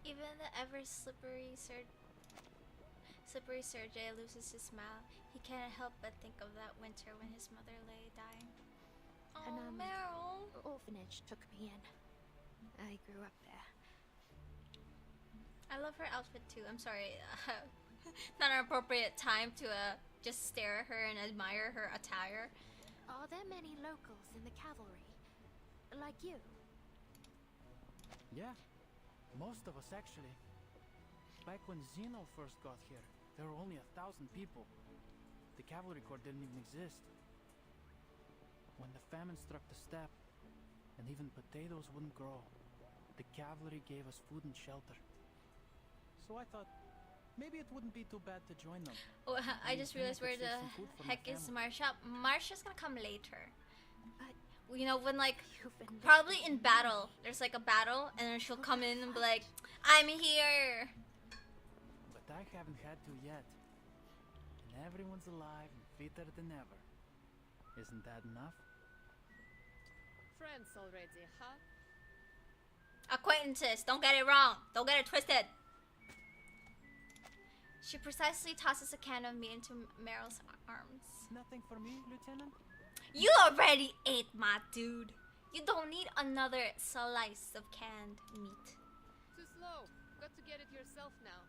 Even the ever slippery Sergei loses his smile. He can't help but think of that winter when his mother lay dying. Oh, Meryl. Orphanage took me in. I grew up there. I love her outfit too. I'm sorry. Not an appropriate time to just stare at her and admire her attire. Are there many locals in the cavalry? Like you? Yeah, most of us actually. Back when Zeno first got here, there were only 1,000 people. The cavalry corps didn't even exist. When the famine struck the steppe, and even potatoes wouldn't grow, the cavalry gave us food and shelter. So I thought, maybe it wouldn't be too bad to join them. Oh, I just Then I realized could where save the some food for my heck is family. Marsha. Marsha's gonna come later. You know, when like, probably in battle. There's like a battle, and then she'll come in and be like, I'm here. But I haven't had to yet. And everyone's alive and fitter than ever. Isn't that enough? Friends already, huh? Acquaintances, don't get it wrong. Don't get it twisted. She precisely tosses a can of meat into Meryl's arms. Nothing for me, Lieutenant? You already ate, my dude. You don't need another slice of canned meat. Too slow. Got to get it yourself now.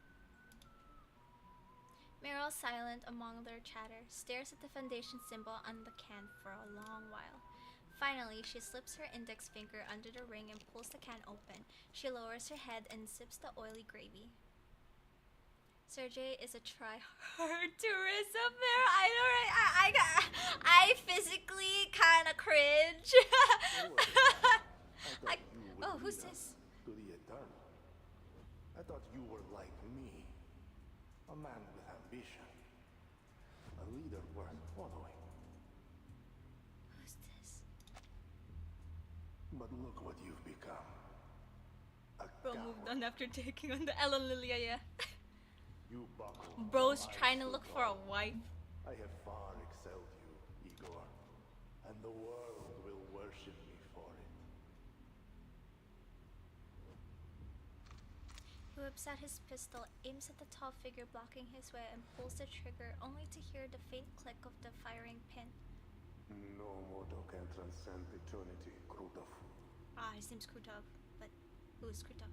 Meryl, silent among their chatter, stares at the Foundation symbol on the can for a long while. Finally, she slips her index finger under the ring and pulls the can open. She lowers her head and sips the oily gravy. Sergey is a try-hard tourist up there. I know, right? I physically kind of cringe. Oh, who's this? To the Eternal. I thought you were like me. A man with ambition. A leader worth following. Who's this? But look what you've become. Bro moved on after taking on the Ellen Lilia, yeah. You buckled. Bro's trying to look for a wife. I have far excelled you, Igor. And the world will worship me for it. He whips out his pistol, aims at the tall figure blocking his way, and pulls the trigger, only to hear the faint click of the firing pin. No mortal can transcend eternity, Krutov. Ah, his name's Krutov. But who is Krutov?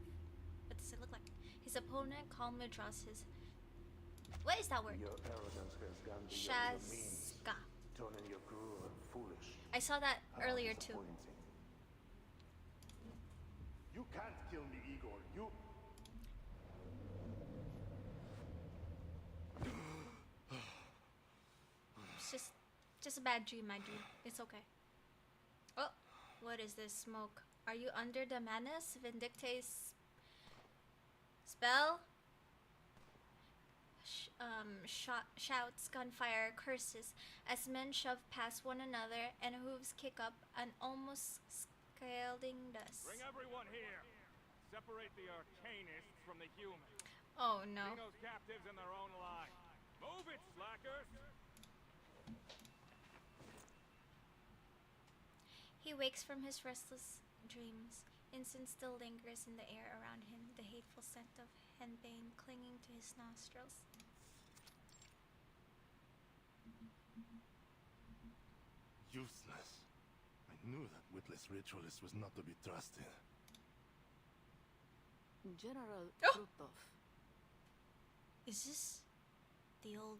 What does it look like? His opponent calmly draws his... What is that word? Your arrogance has gone beyond your means, Shazka. turning your crew foolish. I saw that How earlier too. disappointing. You can't kill me, Igor. You... It's just a bad dream, my dude. It's okay. Oh, what is this smoke? Are you under the Manus Vindicta's spell? Shouts, gunfire, curses as men shove past one another and hooves kick up an almost scalding dust. Bring everyone here. Separate the arcanists from the humans. Oh no. Bring those captives in their own line. Move it, slackers! He wakes from his restless dreams. Incense still lingers in the air around him, the hateful scent of henbane clinging to his nostrils. Useless. I knew that witless ritualist was not to be trusted. General Oh! Krutov. Is this the old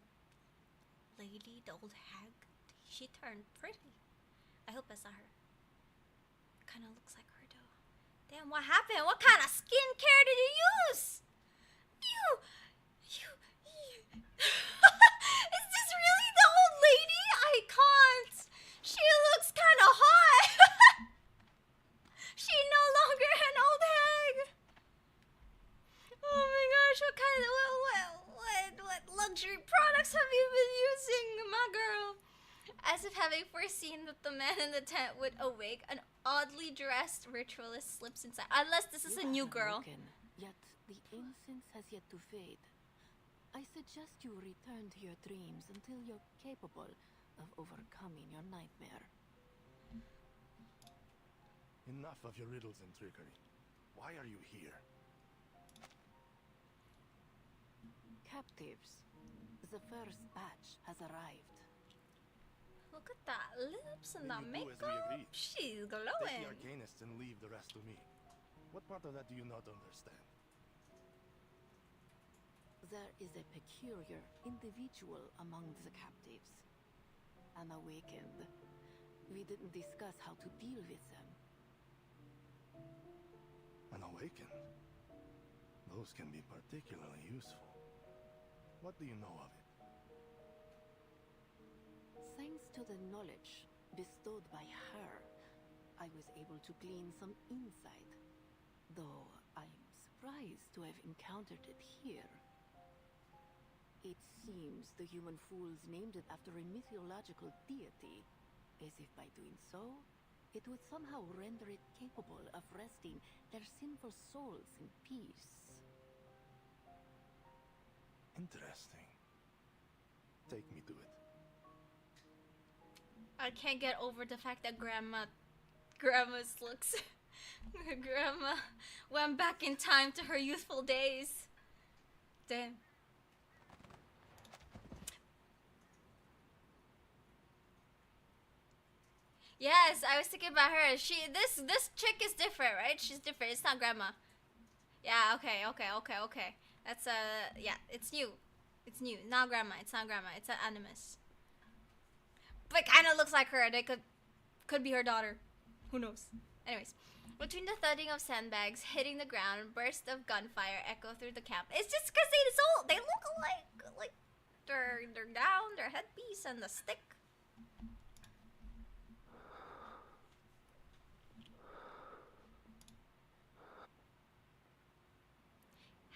lady, the old hag? She turned pretty. I hope that's not her. Kinda looks like her though. Damn, what happened? What kind of skincare did you use? Is this really the old lady? I can't. She looks kind of hot. She no longer an old hag. Oh my gosh, what luxury products have you been using, my girl? As if having foreseen that the man in the tent would awake, an oddly dressed ritualist slips inside. Unless this is a new girl. Yet the incense has yet to fade. I suggest you return to your dreams until you're capable of overcoming your nightmare. Enough of your riddles and trickery. Why are you here? Captives. The first batch has arrived. Look at that lips and that Then you do as we makeup. agreed. She's Take the glowing. arcanists and leave the rest to me. What part of that do you not understand? There is a peculiar individual among the captives. Unawakened. We didn't discuss how to deal with them. Unawakened? Those can be particularly useful. What do you know of it? Thanks to the knowledge bestowed by her, I was able to glean some insight. Though I'm surprised to have encountered it here. It seems the human fools named it after a mythological deity, as if by doing so, it would somehow render it capable of resting their sinful souls in peace. Interesting. Take me to it. I can't get over the fact that Grandma's looks. Grandma went back in time to her youthful days. Damn. Yes, I was thinking about her. This chick is different, right? She's different. It's not grandma. Yeah, okay. That's yeah, it's new. It's new. Not grandma. It's not grandma. It's an animus. But kind of looks like her. They could be her daughter. Who knows? Anyways, between the thudding of sandbags hitting the ground, bursts of gunfire echo through the camp. It's just because they look alike, like their gown, their headpiece, and the stick.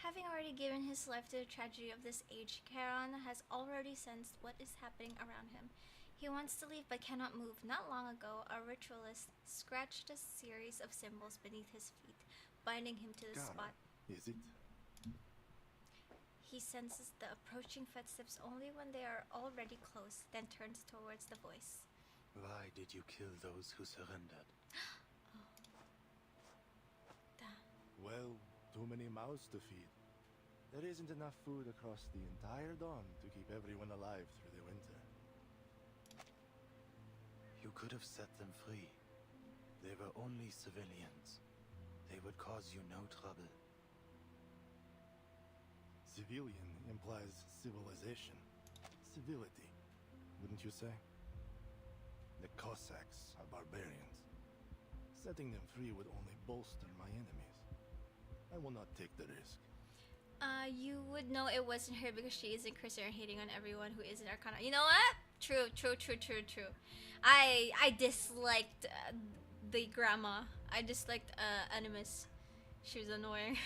Having already given his life to the tragedy of this age, Charon has already sensed what is happening around him. He wants to leave but cannot move. Not long ago, a ritualist scratched a series of symbols beneath his feet, binding him to the spot. Is it? He senses the approaching footsteps only when they are already close, then turns towards the voice. Why did you kill those who surrendered? Well, too many mouths to feed. There isn't enough food across the entire dawn to keep everyone alive through the winter. You could have set them free. They were only civilians. They would cause you no trouble. Civilian implies civilization. Civility, wouldn't you say? The Cossacks are barbarians. Setting them free would only bolster my enemies. I will not take the risk. You would know it wasn't her because she isn't Christian or hating on everyone who isn't Arcana. You know what? True. I disliked the grandma. I disliked Animus. She was annoying.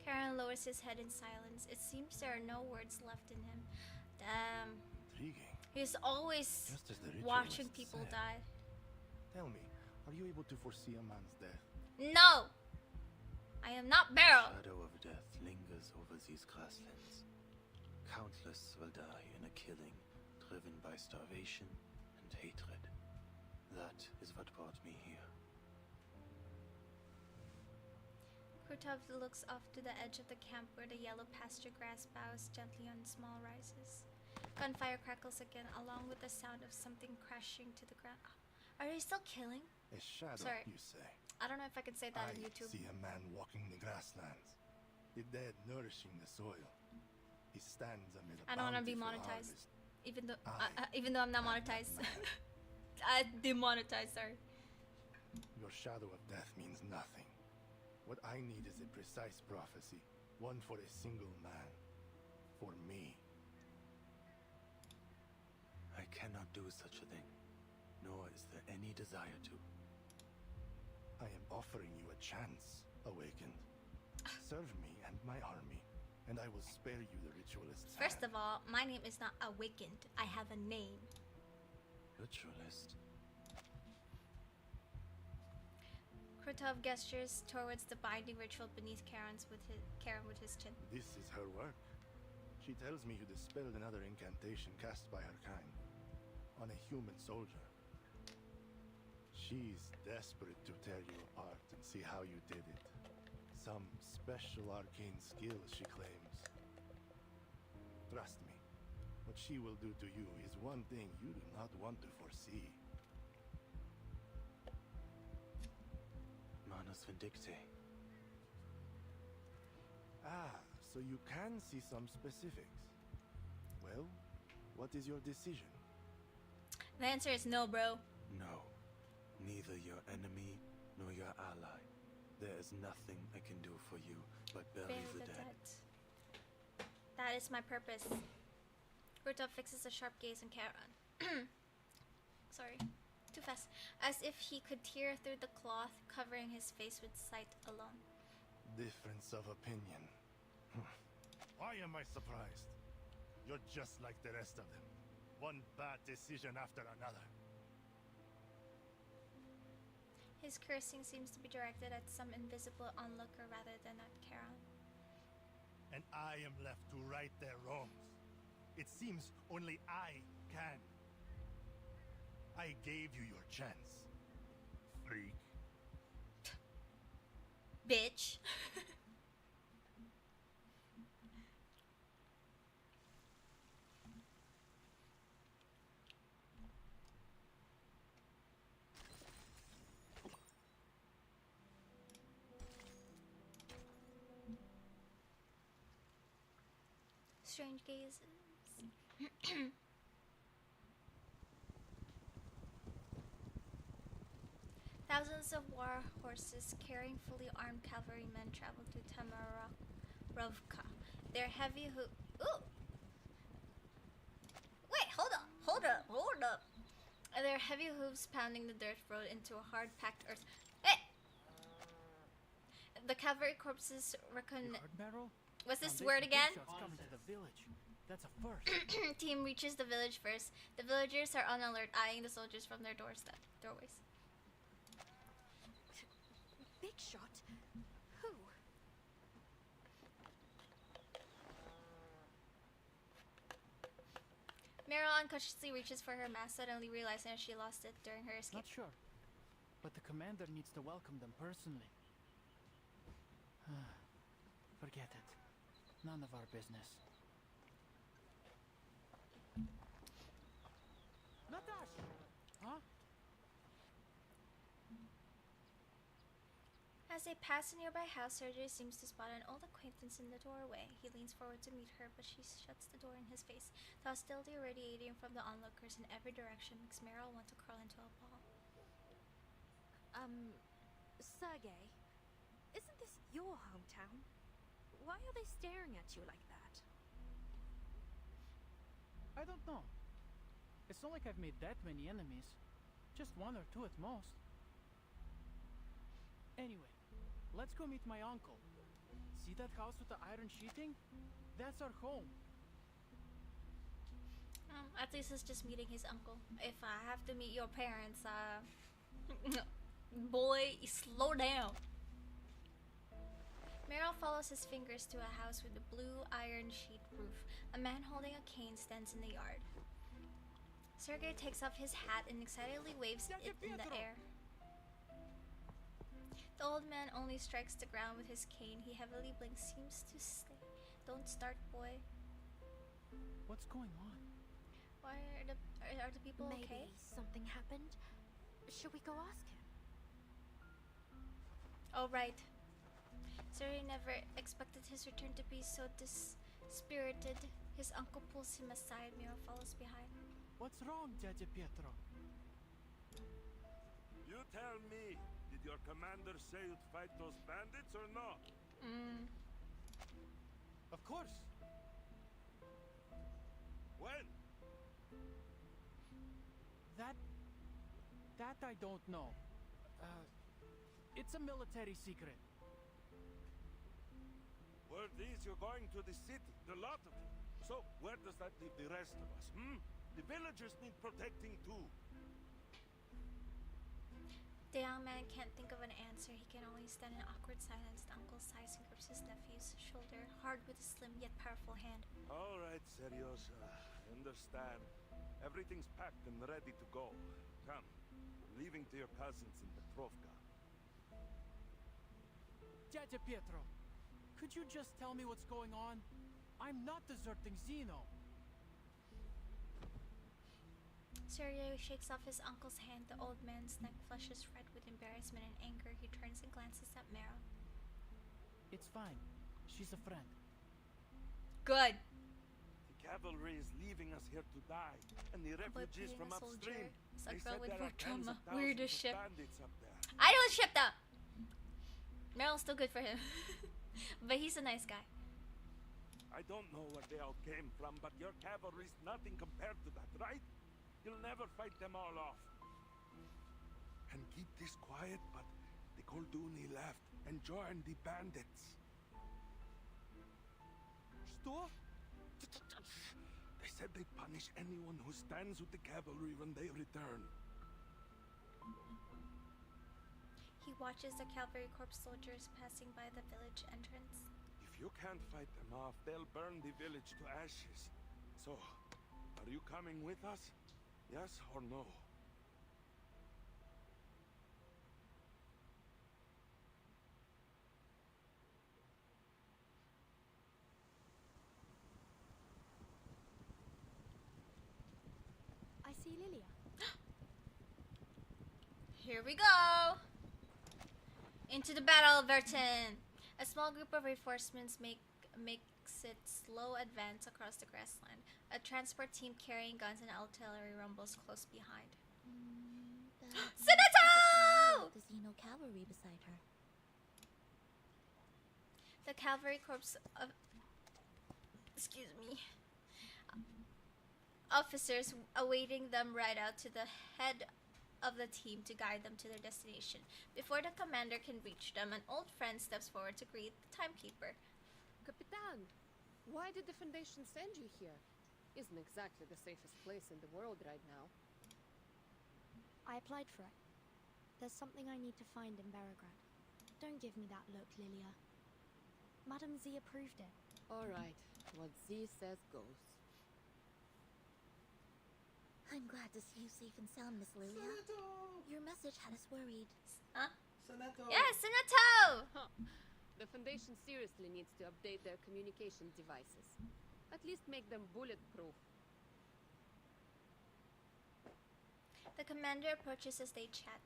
Karen lowers his head in silence. It seems there are no words left in him. Damn. Intriguing. He's always watching people die. Tell me, are you able to foresee a man's death? No! I am not Beryl. The shadow of death lingers over these grasslands. Countless will die in a killing driven by starvation and hatred. That is what brought me here. Krutov looks off to the edge of the camp where the yellow pasture grass bows gently on small rises. Gunfire crackles again, along with the sound of something crashing to the ground. Are they still killing? A shadow, Sorry. you say? I don't know if I can say that on I YouTube. see a man walking the grasslands, the dead nourishing the soil. He stands amid a I don't want to be bountiful monetized, harvest. even though I'm not monetized. Demonetized, sorry. Your shadow of death means nothing. What I need is a precise prophecy, one for a single man, for me. I cannot do such a thing, nor is there any desire to. I am offering you a chance, Awakened. Serve me and my army, and I will spare you the ritualist's First hand. of all, my name is not Awakened. I have a name. Ritualist? Krutov gestures towards the binding ritual beneath Karen with his chin. This is her work. She tells me you dispelled another incantation cast by her kind on a human soldier. She's desperate to tear you apart and see how you did it. Some special arcane skill, she claims. Trust me, what she will do to you is one thing you do not want to foresee. Manus Vindicte. Ah, so you can see some specifics. Well, what is your decision? The answer is no, bro. No. Neither your enemy nor your ally. There is nothing I can do for you but bury the dead. That is my purpose. Krutov fixes a sharp gaze on Karen. Sorry. Too fast. As if he could tear through the cloth, covering his face with sight alone. Difference of opinion. Why am I surprised? You're just like the rest of them. One bad decision after another. His cursing seems to be directed at some invisible onlooker rather than at Karen. And I am left to right their wrongs. It seems only I can. I gave you your chance, freak. Bitch. Strange gazes. Thousands of war horses carrying fully armed cavalrymen traveled to Tamarovka. Their heavy Ooh! Wait, hold up. Their heavy hooves pounding the dirt road into a hard-packed earth. Hey! The cavalry corpses What's this word again? Coming to the village. That's a first. Team reaches the village first. The villagers are on alert, eyeing the soldiers from their doorways. Big shot? Who? Meryl unconsciously reaches for her mask, suddenly realizing that she lost it during her escape. Not sure, but the commander needs to welcome them personally. Forget it. None of our business. Natash! Huh? As they pass a nearby house, Sergei seems to spot an old acquaintance in the doorway. He leans forward to meet her, but she shuts the door in his face. The hostility radiating from the onlookers in every direction makes Meryl want to curl into a ball. Sergei, isn't this your hometown? Why are they staring at you like that? I don't know. It's not like I've made that many enemies. Just one or two at most. Anyway, let's go meet my uncle. See that house with the iron sheeting? That's our home. At least it's just meeting his uncle. If I have to meet your parents, boy, slow down. Meryl follows his fingers to a house with a blue iron sheet roof. A man holding a cane stands in the yard. Sergei takes off his hat and excitedly waves it in the air. The old man only strikes the ground with his cane. He heavily blinks, seems to say, "Don't start, boy." What's going on? Why are the people Maybe okay? something happened. Should we go ask him? Oh, right. Sergei never expected his return to be so dispirited. His uncle pulls him aside. Miro follows behind. What's wrong, Dядя Pietro? You tell me, did your commander say you'd fight those bandits or not? Of course. When? That I don't know. It's a military secret. Word is you're going to the city, the lot of you. So, where does that leave the rest of us, The villagers need protecting too. The young man can't think of an answer. He can only stand in awkward silence. The uncle sighs and grips his nephew's shoulder, hard with a slim yet powerful hand. All right, Seryosa. I understand. Everything's packed and ready to go. Come, we're leaving to your cousins in Petrovka. Dядя Pietro, could you just tell me what's going on? I'm not deserting Zeno. Sergei shakes off his uncle's hand. The old man's neck flushes red with embarrassment and anger. He turns and glances at Meryl. It's fine. She's a friend. Good. The cavalry is leaving us here to die, and the refugees from upstream. They said there are tens of thousands of bandits up there. I don't ship them. Meryl's still good for him, but he's a nice guy. I don't know where they all came from, but your cavalry's nothing compared to that, right? You'll never fight them all off. And keep this quiet, but the Kolduni left and joined the bandits. Что? They said they'd punish anyone who stands with the cavalry when they return. He watches the cavalry corps soldiers passing by the village entrance. If you can't fight them off, they'll burn the village to ashes. So, are you coming with us? Yes or no? I see Lilia. Here we go! Into the battle, Verton! A small group of reinforcements makes makes its slow advance across the grassland. A transport team carrying guns and artillery rumbles close behind. Senator! The Xeno cavalry beside her. The cavalry corps of... Excuse me. Officers awaiting them ride out to the head of the team to guide them to their destination. Before the commander can reach them, an old friend steps forward to greet the timekeeper. Capitan, why did the Foundation send you here? Isn't exactly the safest place in the world right now. I applied for it. There's something I need to find in Beregrad. Don't give me that look, Lilia. Madam Z approved it. All right, what Z says goes. I'm glad to see you safe and sound, Miss Lilia. Your message had us worried. Huh? Senator. Yes, Senator! Huh. The Foundation seriously needs to update their communication devices. At least make them bulletproof. The commander approaches as they chat.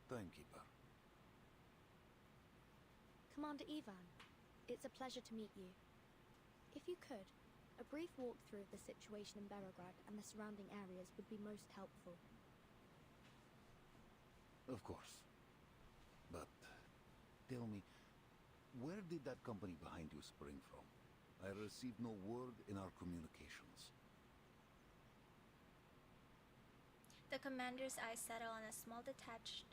Timekeeper. Commander Ivan, it's a pleasure to meet you. If you could, a brief walkthrough of the situation in Beregrad and the surrounding areas would be most helpful. Of course. But tell me, where did that company behind you spring from? I received no word in our communications. The commander's eyes settle on a small detached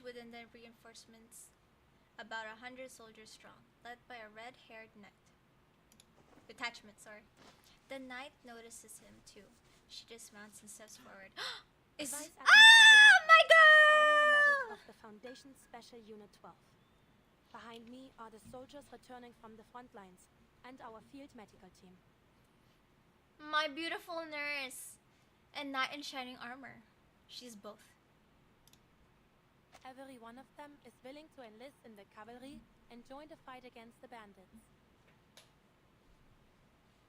within the reinforcements, about 100 soldiers strong, led by a red-haired knight. Detachment, sorry. The knight notices him too. She dismounts and steps forward. Is Vice ah, Admiral my I am the girl! medic of the Foundation Special Unit 12. Behind me are the soldiers returning from the front lines and our field medical team. My beautiful nurse, and knight in shining armor. She's both. Every one of them is willing to enlist in the cavalry and join the fight against the bandits.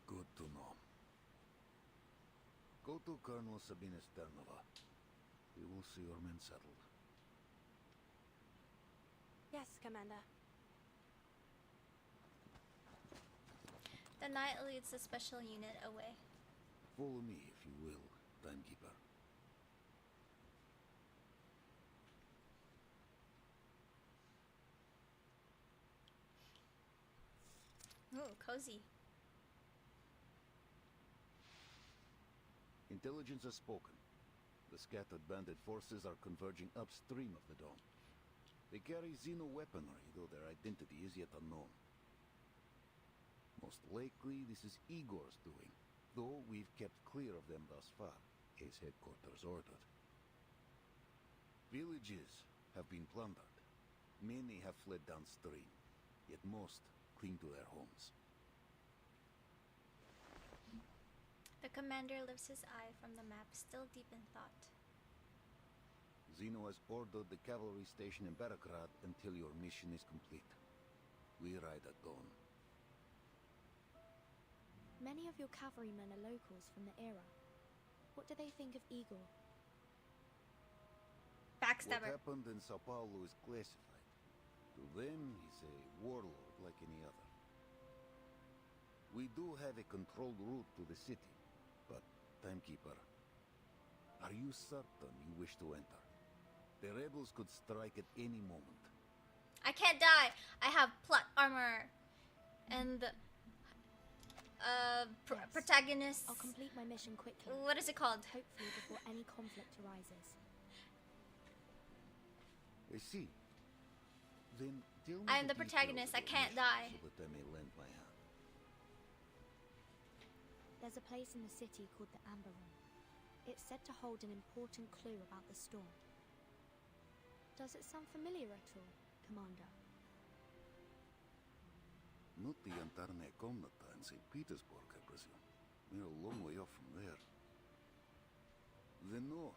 Good to know. Go to Colonel Sabina Sternova. We will see your men settled. Yes, Commander. The knight leads the special unit away. Follow me, if you will, Timekeeper. Ooh, cozy. Intelligence has spoken. The scattered bandit forces are converging upstream of the Dome. They carry Xeno weaponry, though their identity is yet unknown. Most likely, this is Igor's doing, though we've kept clear of them thus far, as headquarters ordered. Villages have been plundered. Many have fled downstream, yet most cling to their homes. The commander lifts his eye from the map, still deep in thought. Xeno has ordered the cavalry station in Beregrad until your mission is complete. We ride at dawn. Many of your cavalrymen are locals from the era. What do they think of Igor? Backstabber. What happened in Sao Paulo is classified. To them, he's a warlord like any other. We do have a controlled route to the city, but, Timekeeper, are you certain you wish to enter? The rebels could strike at any moment. I can't die. I have plot armor. And Yes. protagonist. I'll complete my mission quickly. What is it called? Hopefully before any conflict arises. I see. Then tell me I am the details protagonist. of I your can't mission die. So that I may lend my hand. There's a place in the city called the Amber Room. It's said to hold an important clue about the storm. Does it sound familiar at all, Commander? Not the Antarne Komnata in St. Petersburg, I presume. We're a long way off from there. Then no,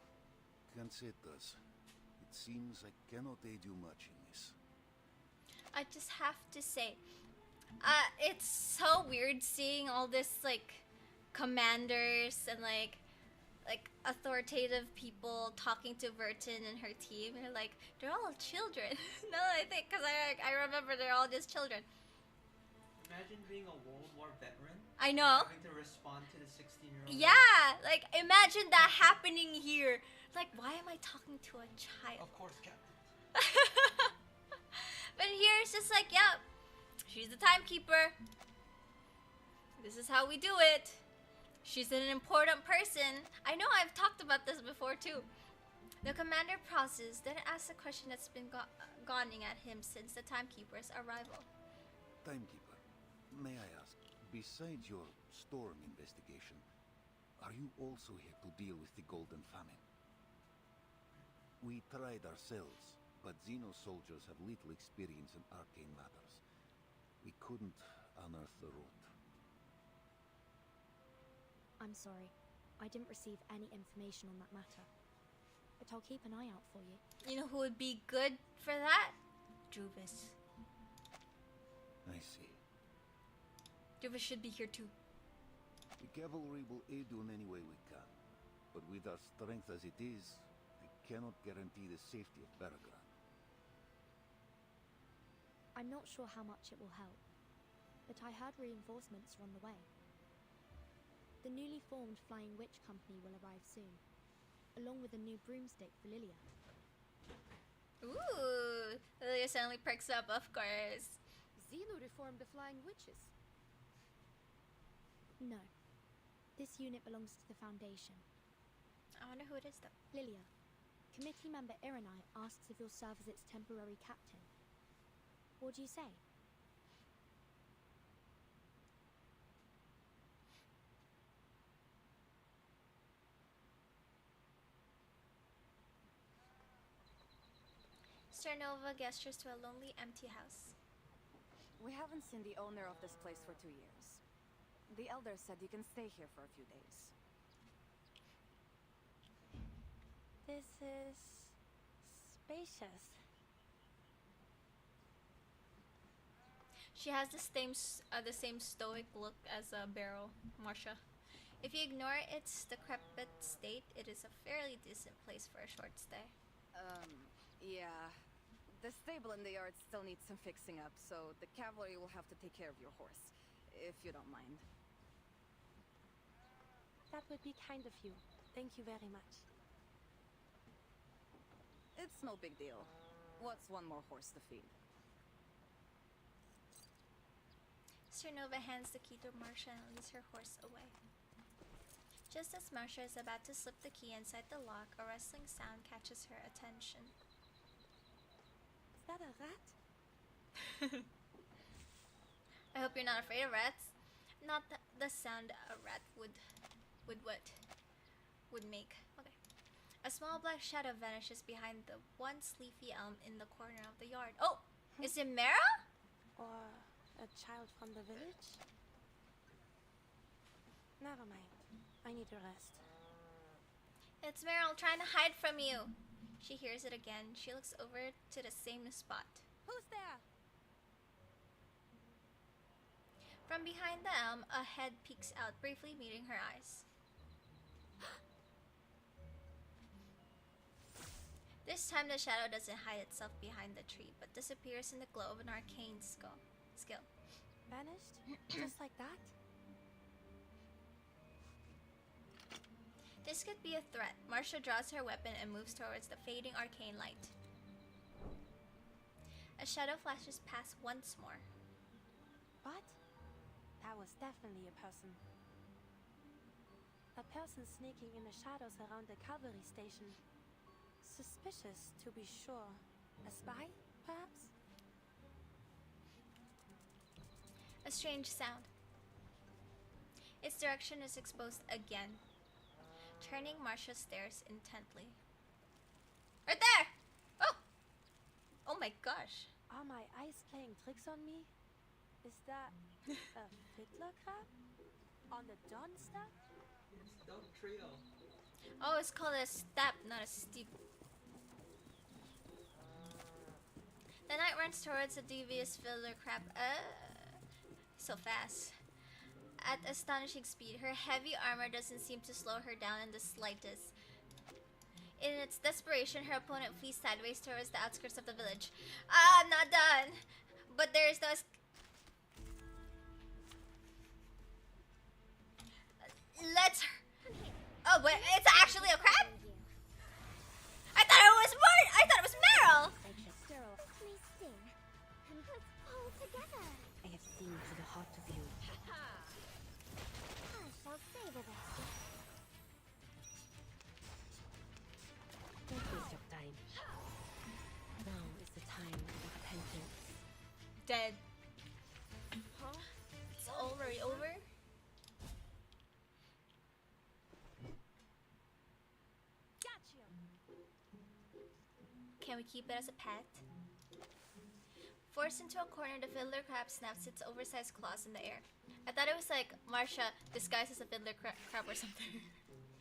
can't say it does. It seems I cannot aid you much in this. I just have to say, it's so weird seeing all this like commanders and like authoritative people talking to Vertin and her team. They're like, they're all children. No, I think because I remember they're all just children. Imagine being a World War veteran. I know. Having to respond to the 16-year-old. Yeah, like imagine that happening here. Like, why am I talking to a child? Of course, Captain. But here it's just like, yeah, she's the timekeeper. This is how we do it. She's an important person. I know I've talked about this before too. The commander pauses, then asks a question that's been goning at him since the timekeeper's arrival. Timekeeper, may I ask, besides your storm investigation, are you also here to deal with the Golden Famine? We tried ourselves, but Xeno soldiers have little experience in arcane matters. We couldn't unearth the root. I'm sorry. I didn't receive any information on that matter. But I'll keep an eye out for you. You know who would be good for that? Druvis. I see. Druvis should be here too. The cavalry will aid you in any way we can. But with our strength as it is, I cannot guarantee the safety of Belgrade. I'm not sure how much it will help, but I heard reinforcements are on the way. The newly formed Flying Witch Company will arrive soon, along with a new broomstick for Lilia. Ooh, Lilia suddenly perks up, of course. Xeno reformed the Flying Witches. No. This unit belongs to the Foundation. I wonder who it is, though. Lilia, committee member Iranai asks if you'll serve as its temporary captain. What do you say? Cernova gestures to a lonely, empty house. We haven't seen the owner of this place for 2 years. The elder said you can stay here for a few days. This is spacious. She has the same stoic look as Beryl, Marcia. If you ignore its decrepit state, it is a fairly decent place for a short stay. Yeah. The stable in the yard still needs some fixing up, so the cavalry will have to take care of your horse, if you don't mind. That would be kind of you. Thank you very much. It's no big deal. What's one more horse to feed? Cernova hands the key to Marcia and leads her horse away. Just as Marcia is about to slip the key inside the lock, a rustling sound catches her attention. Is that a rat? I hope you're not afraid of rats. Not the sound a rat would make. Okay. A small black shadow vanishes behind the once leafy elm in the corner of the yard. Oh! Is it Mara? Or a child from the village? Never mind. I need to rest. It's Meryl trying to hide from you. She hears it again. She looks over to the same spot. Who's there? From behind the elm, a head peeks out, briefly meeting her eyes. This time the shadow doesn't hide itself behind the tree, but disappears in the glow of an arcane skill. Vanished? Just like that? This could be a threat. Marcia draws her weapon and moves towards the fading arcane light. A shadow flashes past once more. What? That was definitely a person. A person sneaking in the shadows around the cavalry station. Suspicious, to be sure. A spy, perhaps? A strange sound. Its direction is exposed again. Turning, Marcia stares intently. Right there! Oh! Oh my gosh. Are my eyes playing tricks on me? Is that a fiddler crab? On the dawn step? It's Dog Trio. Oh, it's called a step, not a steep. The knight runs towards the devious fiddler crab. So fast. At astonishing speed, her heavy armor doesn't seem to slow her down in the slightest. In its desperation, her opponent flees sideways towards the outskirts of the village. I'm not done! But there is no Let's. Oh, wait, it's actually a crab? I thought it was I thought it was Meryl. Sterile. May sting. And let's fall together. I have seen to the heart of you. I shall savor this. Don't waste your time. Now is the time of repentance. Dead. Huh? It's already over? Can we keep it as a pet? Forced into a corner, the fiddler crab snaps its oversized claws in the air. I thought it was like Marcia disguised as a fiddler crab or something.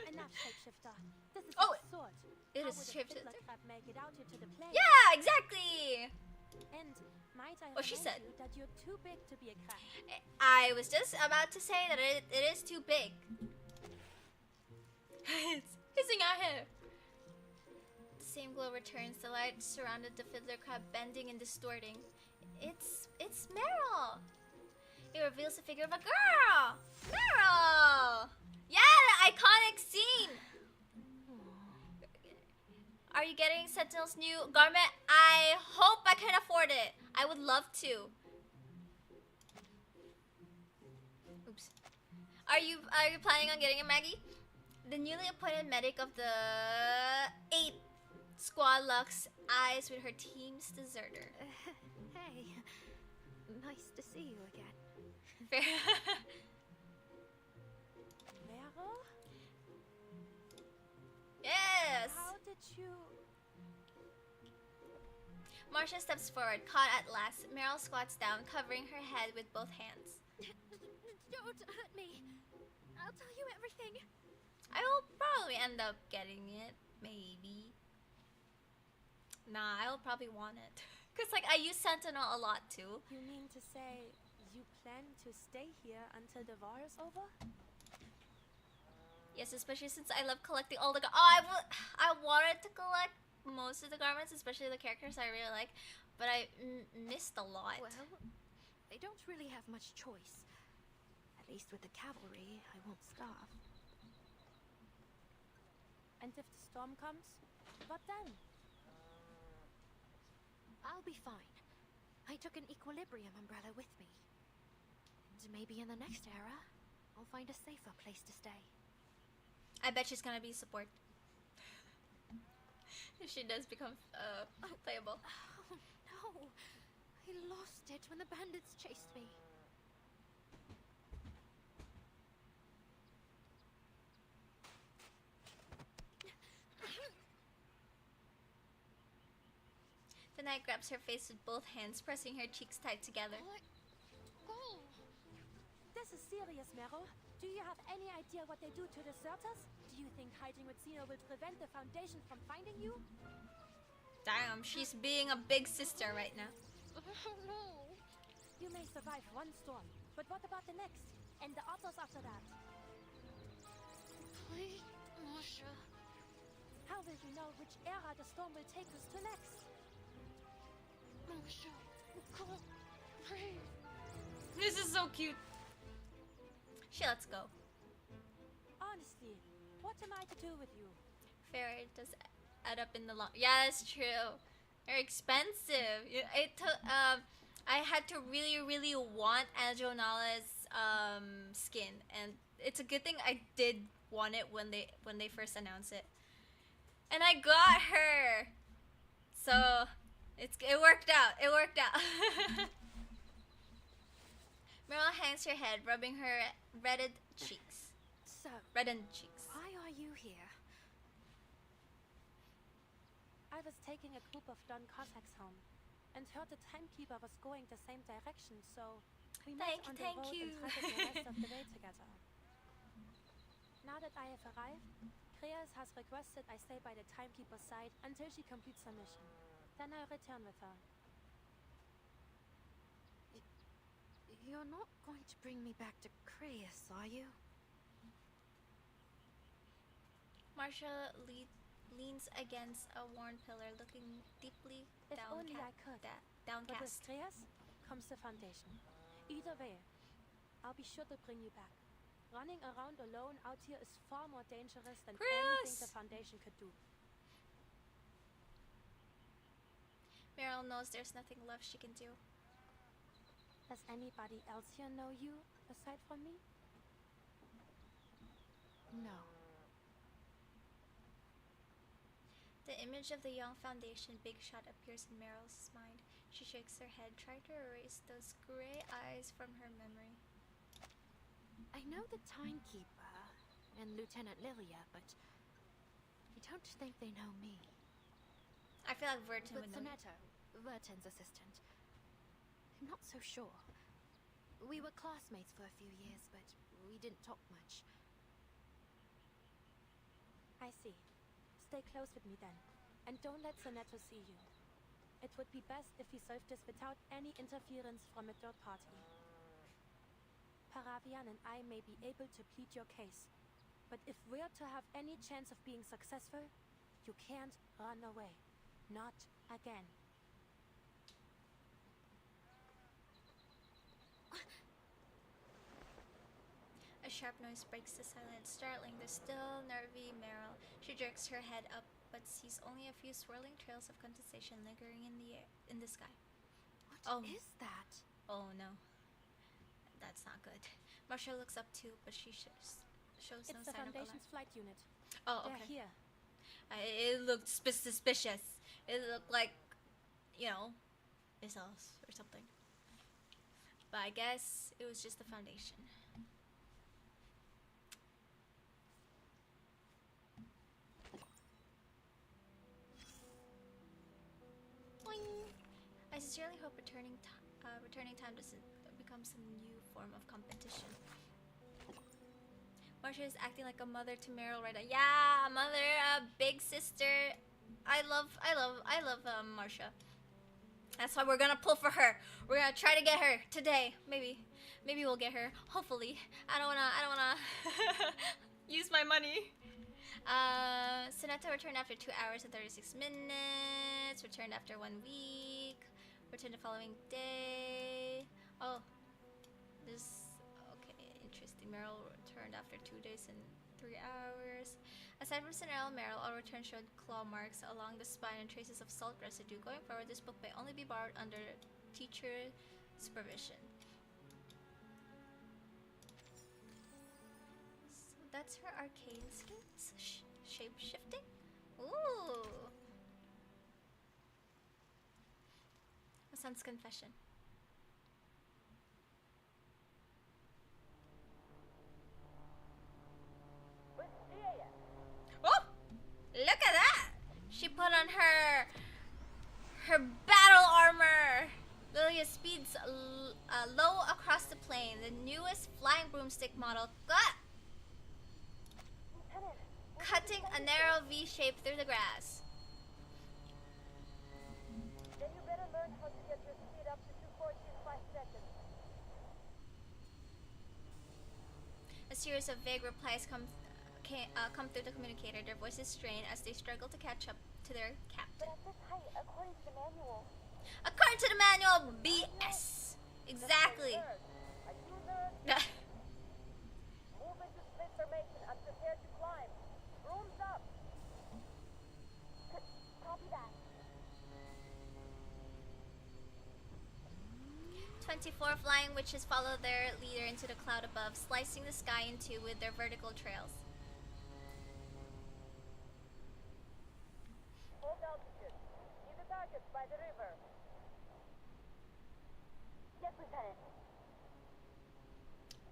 Enough, shapeshifter. This is Oh, absurd. it How is would a shapeshifter. fiddler crab make it out here to the plane? Yeah, exactly. And might I What she remind said. you that you're too big to be a crab. I was just about to say that it is too big. It's hissing at him. The same glow returns. The light surrounded the fiddler crab, bending and distorting. It's Meryl. It reveals the figure of a girl. Meryl. Yeah, the iconic scene. Are you getting Sentinel's new garment? I hope I can afford it. I would love to. Oops. Are you planning on getting a Maggie? The newly appointed medic of the 8th Squad locks eyes with her team's deserter. Hey, nice to see you again. Meryl? Yes! How did you... Marcia steps forward, caught at last. Meryl squats down, covering her head with both hands. Don't hurt me. I'll tell you everything. I will probably end up getting it, maybe. Nah, I'll probably want it. Cause like I use Sentinel a lot too. You mean to say you plan to stay here until the war is over? Yes, especially since I love collecting all the I wanted to collect most of the garments, especially the characters I really like, but I missed a lot. Well, I don't really have much choice. At least with the cavalry, I won't starve. And if the storm comes, what then? I'll be fine. I took an equilibrium umbrella with me. And maybe in the next era, I'll find a safer place to stay. I bet she's gonna be support. If she does become playable. Oh no! I lost it when the bandits chased me. The knight grabs her face with both hands, pressing her cheeks tight together. This is serious, Meryl. Do you have any idea what they do to deserters? Do you think hiding with Xeno will prevent the Foundation from finding you? Damn, she's being a big sister right now. No. You may survive one storm, but what about the next? And the others after that? Please, Marcia. How will you know which era the storm will take us to next? Marcia, come, please. This is so cute. She lets go. Honestly, what am I to do with you? Fair, it does add up in the long. Yeah, that's true. They're expensive. It took. I had to really want Adjonala's skin, and it's a good thing I did want it when they first announced it, and I got her. So it worked out. It worked out. Meryl hangs her head, rubbing her reddened cheeks. So, why are you here? I was taking a group of Don Cossacks home, and heard the timekeeper was going the same direction, so we met on the road and traveled the rest of the way together. Now that I have arrived, Kreas has requested I stay by the timekeeper's side until she completes her mission. Then I'll return with her. You're not going to bring me back to Kreas, are you? Marcia leans against a worn pillar, looking deeply If only I could. But with downcast. Kreas comes the Foundation. Either way, I'll be sure to bring you back. Running around alone out here is far more dangerous than Chris! anything the Foundation could do. Meryl knows there's nothing left she can do. Does anybody else here know you, aside from me? No. The image of the young Foundation big shot appears in Meryl's mind. She shakes her head, trying to erase those gray eyes from her memory. I know the timekeeper and Lieutenant Lilia, but I don't think they know me. I feel like Vertin But would know me. Sonetto, Vertin's assistant, I'm not so sure. We were classmates for a few years, but we didn't talk much. I see. Stay close with me then, and don't let Sonetto see you. It would be best if we solve this without any interference from a third party. Paravian and I may be able to plead your case, but if we're to have any chance of being successful, you can't run away. Not again. A sharp noise breaks the silence, startling the still, nervy Meryl. She jerks her head up, but sees only a few swirling trails of condensation lingering in the sky. What is that? Oh no. That's not good. Marcia looks up too, but she shows no It's the sign of alarm. Foundation's flight unit. Oh, They're okay. here. It looked suspicious. It looked like, you know, missiles or something. But I guess it was just the Foundation. Boing. I sincerely hope returning time doesn't become some new form of competition. Marcia is acting like a mother to Meryl right now. Yeah, mother, big sister. I love Marcia. That's why we're gonna pull for her. We're gonna try to get her today. Maybe we'll get her. Hopefully. I don't wanna use my money. Sonetto returned after 2 hours and 36 minutes. Returned after 1 week. Returned the following day. Oh, this. Okay, interesting. Meryl returned after 2 days and 3 hours. Aside from Sonetto, Meryl, all returns showed claw marks along the spine and traces of salt residue. Going forward, this book may only be borrowed under teacher supervision. So that's her arcane skills. Shape shifting. Ooh. My son's confession. Oh! Look at that! She put on her battle armor. Lilia speeds low across the plain. The newest flying broomstick model. Cutting a narrow V shape through the grass. Then you better learn how to get your speed up to 240 in 5 seconds. A series of vague replies come through the communicator. Their voices strain as they struggle to catch up to their captain. But at this height, according to the manual. According to the manual, BS. Exactly. Move into split formation and prepare to climb. Rooms up. Copy that. 24 flying witches follow their leader into the cloud above, slicing the sky in two with their vertical trails. Hold altitude. See the targets by the river. Yes, Lieutenant.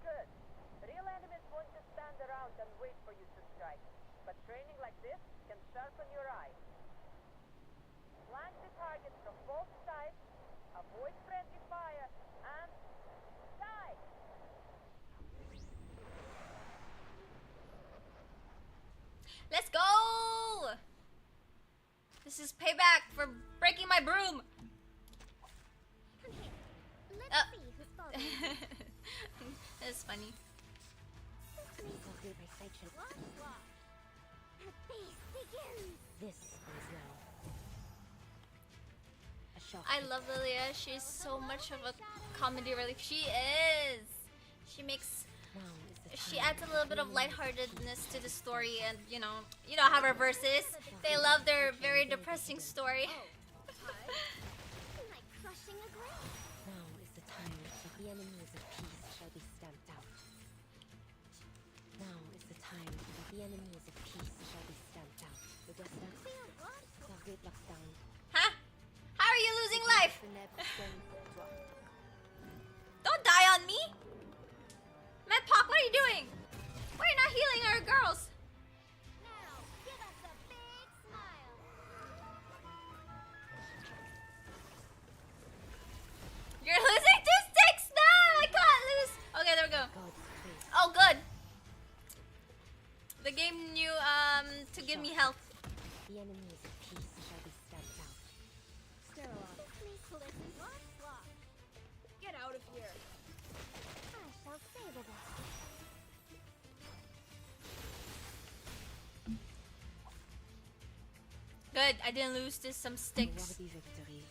Good. Real enemies won't just stand around and wait for you to strike. But training like this can sharpen your eye. Flank the targets from both sides, avoid friendly fire, and die! Let's go! This is payback for breaking my broom. Come here. Let's see who's following. That's funny. The feast begins. This is now a shock. I love Lilia. She's so much of a comedy relief. She is. She makes She adds a little bit of lightheartedness to the story, and you know how Reverse is. They love their very depressing story. Like crushing a grape. Now is the time that the enemies of peace shall be stamped out. Now is the time that the enemies of peace shall be stamped out. The dust down. Huh? How are you losing life? Don't die on me! Medpoc, what are you doing? Why are you not healing our girls? Now, give us a big smile. You're losing 2 sticks now! I can't lose! Okay, there we go. Oh, good. The game knew to give me health. The enemies of peace shall be stamped out. Sterilized. Get out of here. I shall savor this. Good, I didn't lose to some sticks. Victory.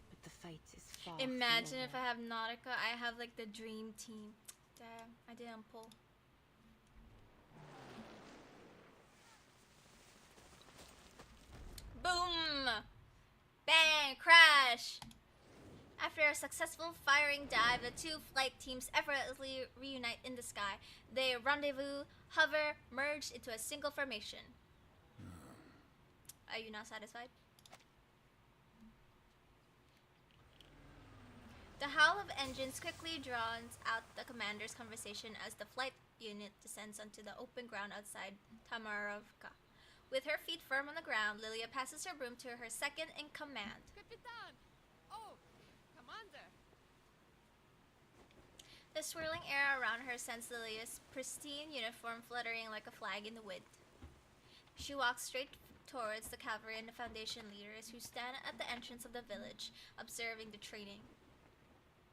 But the fight is far. Imagine if I have Nautica, I have like the dream team. Damn, I didn't pull. Boom! Bang! Crash! After a successful firing dive, the 2 flight teams effortlessly reunite in the sky. They rendezvous, hover, merge into a single formation. Are you not satisfied? The howl of engines quickly drowns out the commander's conversation as the flight unit descends onto the open ground outside Tamarovka. With her feet firm on the ground, Lilia passes her broom to her second in command. Capitan! Oh, Commander! The swirling air around her sends Lilia's pristine uniform fluttering like a flag in the wind. She walks straight towards the cavalry and the Foundation leaders who stand at the entrance of the village, observing the training.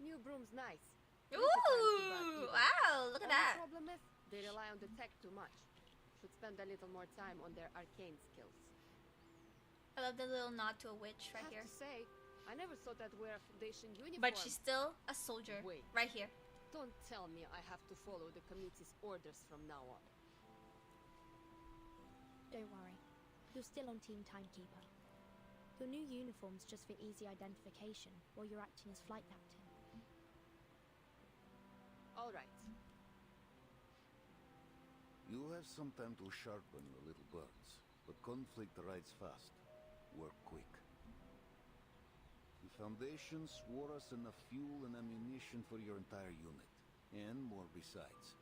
New broom's nice. Ooh! Wow, look at that. The problem is, they rely on the tech too much. Should spend a little more time on their arcane skills. I love the little nod to a witch right here. I have to say, I never thought I'd wear a Foundation uniform. But she's still a soldier. Wait. Right here. Don't tell me I have to follow the committee's orders from now on. Don't worry. You're still on Team Timekeeper. Your new uniform's just for easy identification while you're acting as flight captain. All right. You have some time to sharpen the little birds, but conflict rides fast. Work quick. The Foundation swore us enough fuel and ammunition for your entire unit, and more besides.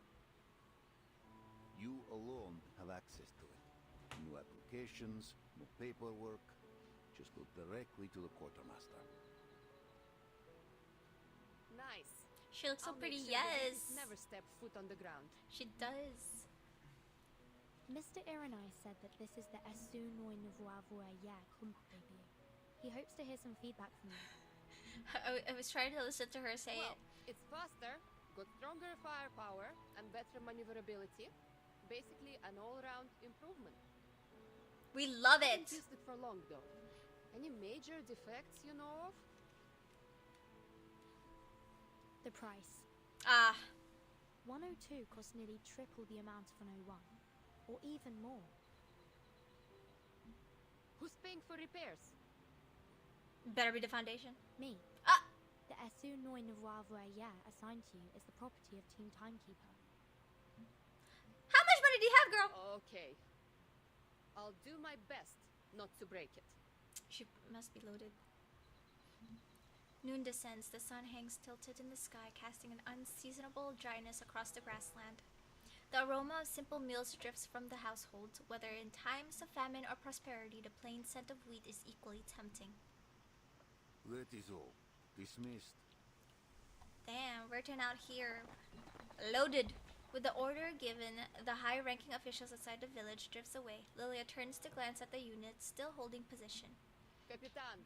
You alone have access to it. No applications, no paperwork. Just go directly to the quartermaster. Nice. She looks so I'll pretty, make sure the yes. bees never step foot on the ground. She does. Mr. Iranai said that this is the Esu Noi Nouveau debut. He hopes to hear some feedback from you. I was trying to listen to her say Well, it. it's faster, got stronger firepower, and better maneuverability. Basically, an all-round improvement. We love I haven't it. used it for long, though. Any major defects you know of? The price. 102 costs nearly triple the amount of an 01, or even more. Who's paying for repairs? Better be the Foundation. Me. The Esu Noi Nouveau assigned to you is the property of Team Timekeeper. How much money do you have, girl? Okay. I'll do my best not to break it. She must be loaded. Noon descends, the sun hangs tilted in the sky, casting an unseasonable dryness across the grassland. The aroma of simple meals drifts from the household. Whether in times of famine or prosperity, the plain scent of wheat is equally tempting. That is all. Dismissed. Damn, we're turned out here. Loaded. With the order given, the high-ranking officials outside the village drifts away. Lilia turns to glance at the unit, still holding position. Capitan,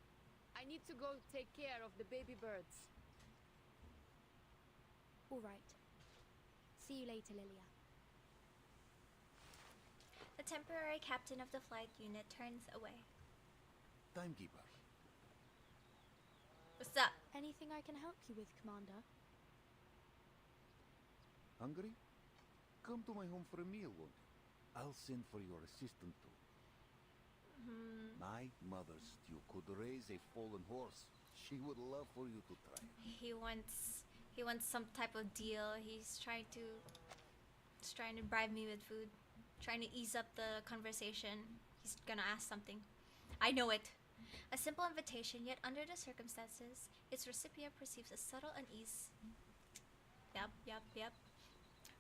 I need to go take care of the baby birds. All right. See you later, Lilia. The temporary captain of the flight unit turns away. Timekeeper. What's up? Anything I can help you with, Commander? Hungry? Come to my home for a meal, won't you? I'll send for your assistant too. My mother's stew could raise a fallen horse. She would love for you to try it. He wants some type of deal. He's trying to bribe me with food, trying to ease up the conversation. He's gonna ask something. I know it. A simple invitation, yet under the circumstances, its recipient perceives a subtle unease. Yep.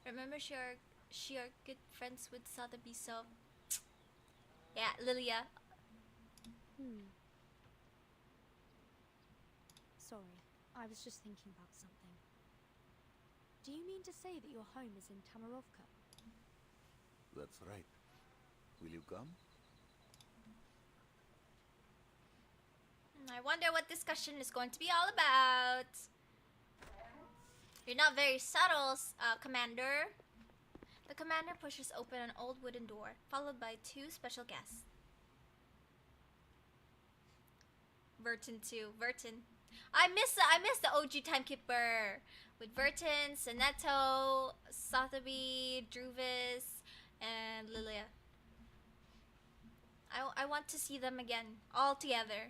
Remember, she are good friends with Sotheby, so yeah, Lilia. Sorry, I was just thinking about something. Do you mean to say that your home is in Tamarovka? That's right. Will you come? I wonder what discussion is going to be all about. You're not very subtle, Commander. The commander pushes open an old wooden door, followed by two special guests. Verton too. Verton. I miss the OG timekeeper with Verton, Sonetto, Sotheby, Druvis, and Lilia. I want to see them again, all together.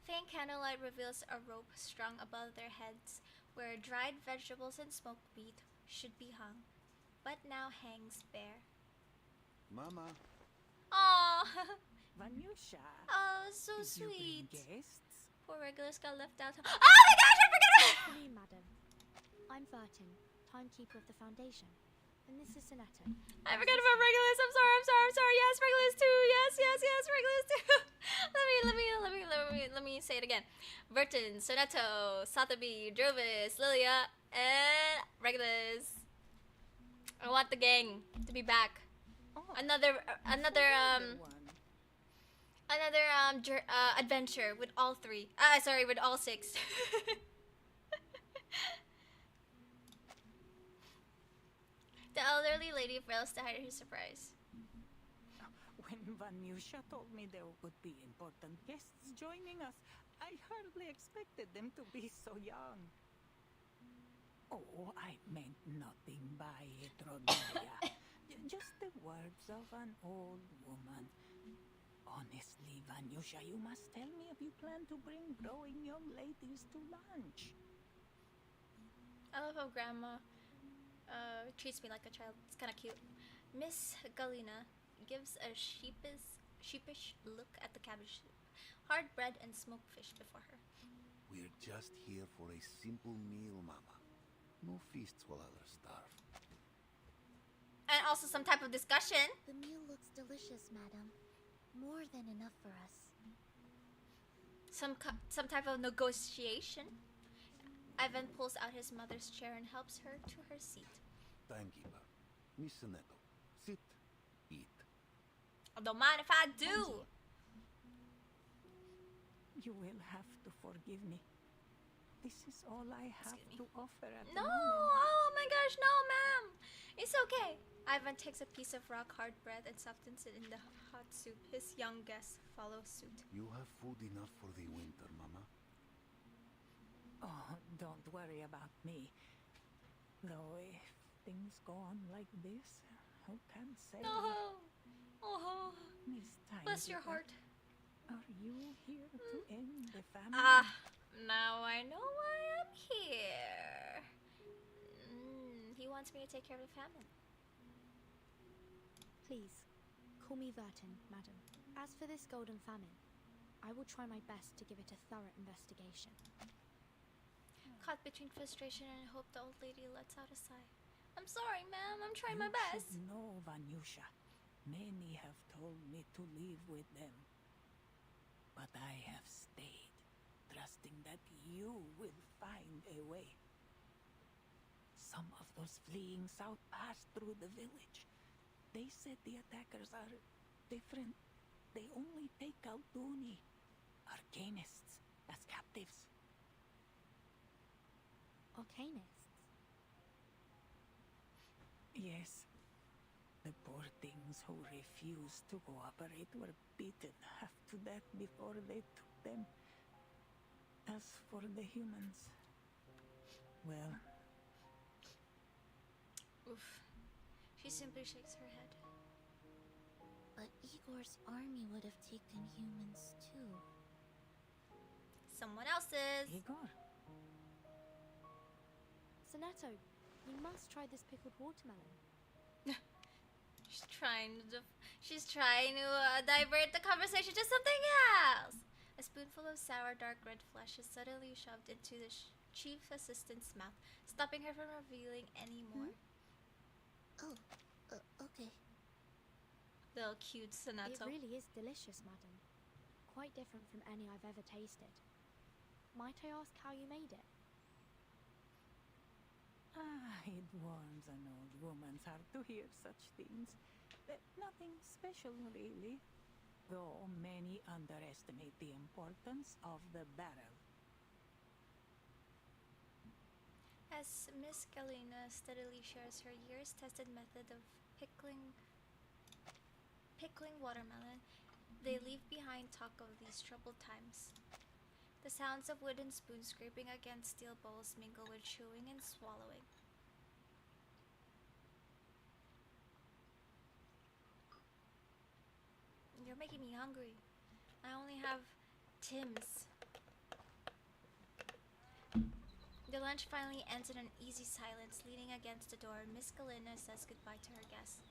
Faint candlelight reveals a rope strung above their heads, where dried vegetables and smoked meat should be hung, but now hangs bare. Mama. Aww. Vanyusha. Oh, so did sweet. You bring guests? Poor regulars got left out. Oh my gosh, I forgot it! For me, madam. I'm Verton, timekeeper of the Foundation. And this is Sonetto. I forgot about Regulus. I'm sorry. Yes, Regulus too. Yes, Regulus too. let me say it again. Verton, Sonetto, Sotheby, Druvis, Lilia, and Regulus. I want the gang to be back. Another adventure with all three. With all six. The elderly lady fails to hide her surprise. When Vanyusha told me there would be important guests joining us, I hardly expected them to be so young. Oh, I meant nothing by it, Rogelia. Just the words of an old woman. Honestly, Vanyusha, you must tell me if you plan to bring growing young ladies to lunch. I love how Grandma treats me like a child. It's kind of cute. Miss Galina gives a sheepish look at the cabbage soup, hard bread, and smoked fish before her. We're just here for a simple meal, Mama. No feasts while others starve. And also some type of discussion. The meal looks delicious, madam. More than enough for us. Some type of negotiation. Ivan pulls out his mother's chair and helps her to her seat. Timekeeper, Miss Sonetto, sit, eat. I don't mind if I do. You will have to forgive me. This is all I have to offer at the No! moment. Oh my gosh, no, ma'am! It's okay. Ivan takes a piece of rock hard bread and softens it in the hot soup. His young guests follow suit. You have food enough for the winter, Mama. Oh, don't worry about me. Though if things go on like this, who can say? No! Oh, Miss Timekeeper, bless your heart. Are you here to end the famine? Now I know why I'm here. He wants me to take care of the famine. Please, call me Verton, madam. As for this golden famine, I will try my best to give it a thorough investigation. Caught between frustration and hope, the old lady lets out a sigh. I'm sorry, ma'am. I'm trying my You best. should know, Vanyusha. Many have told me to leave with them. But I have stayed, trusting that you will find a way. Some of those fleeing south passed through the village. They said the attackers are different. They only take Alduni, arcanists, as captives. Arcanists? Yes. The poor things who refused to cooperate were beaten half to death before they took them. As for the humans, well, Oof. She simply shakes her head. But Igor's army would have taken humans too. Someone else's. Igor? Soneto, you must try this pickled watermelon. She's trying to divert the conversation to something else. A spoonful of sour, dark red flesh is suddenly shoved into the chief assistant's mouth, stopping her from revealing any more. Oh, okay. Little cute Soneto. It really is delicious, madam. Quite different from any I've ever tasted. Might I ask how you made it? It warms an old woman's heart to hear such things. But nothing special, really. Though many underestimate the importance of the barrel. As Miss Galena steadily shares her years-tested method of pickling watermelon, they leave behind talk of these troubled times. The sounds of wooden spoons scraping against steel bowls mingle with chewing and swallowing. You're making me hungry. I only have Tim's. The lunch finally ends in an easy silence. Leaning against the door, Miss Galena says goodbye to her guests.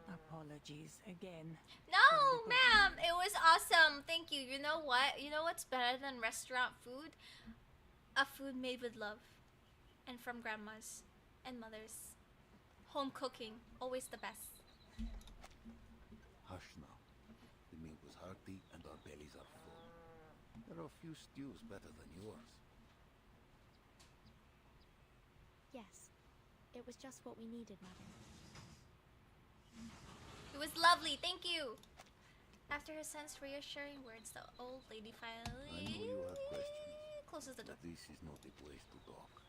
Apologies again. No, ma'am! It was awesome. Thank you. You know what? You know what's better than restaurant food? A food made with love. And from grandmas and mothers. Home cooking. Always the best. Hush now. The meal was hearty and our bellies are full. There are a few stews better than yours. Yes. It was just what we needed, madam. It was lovely. Thank you. After her son's reassuring words, the old lady finally I know you have questions, closes the door. but this is not the place to talk.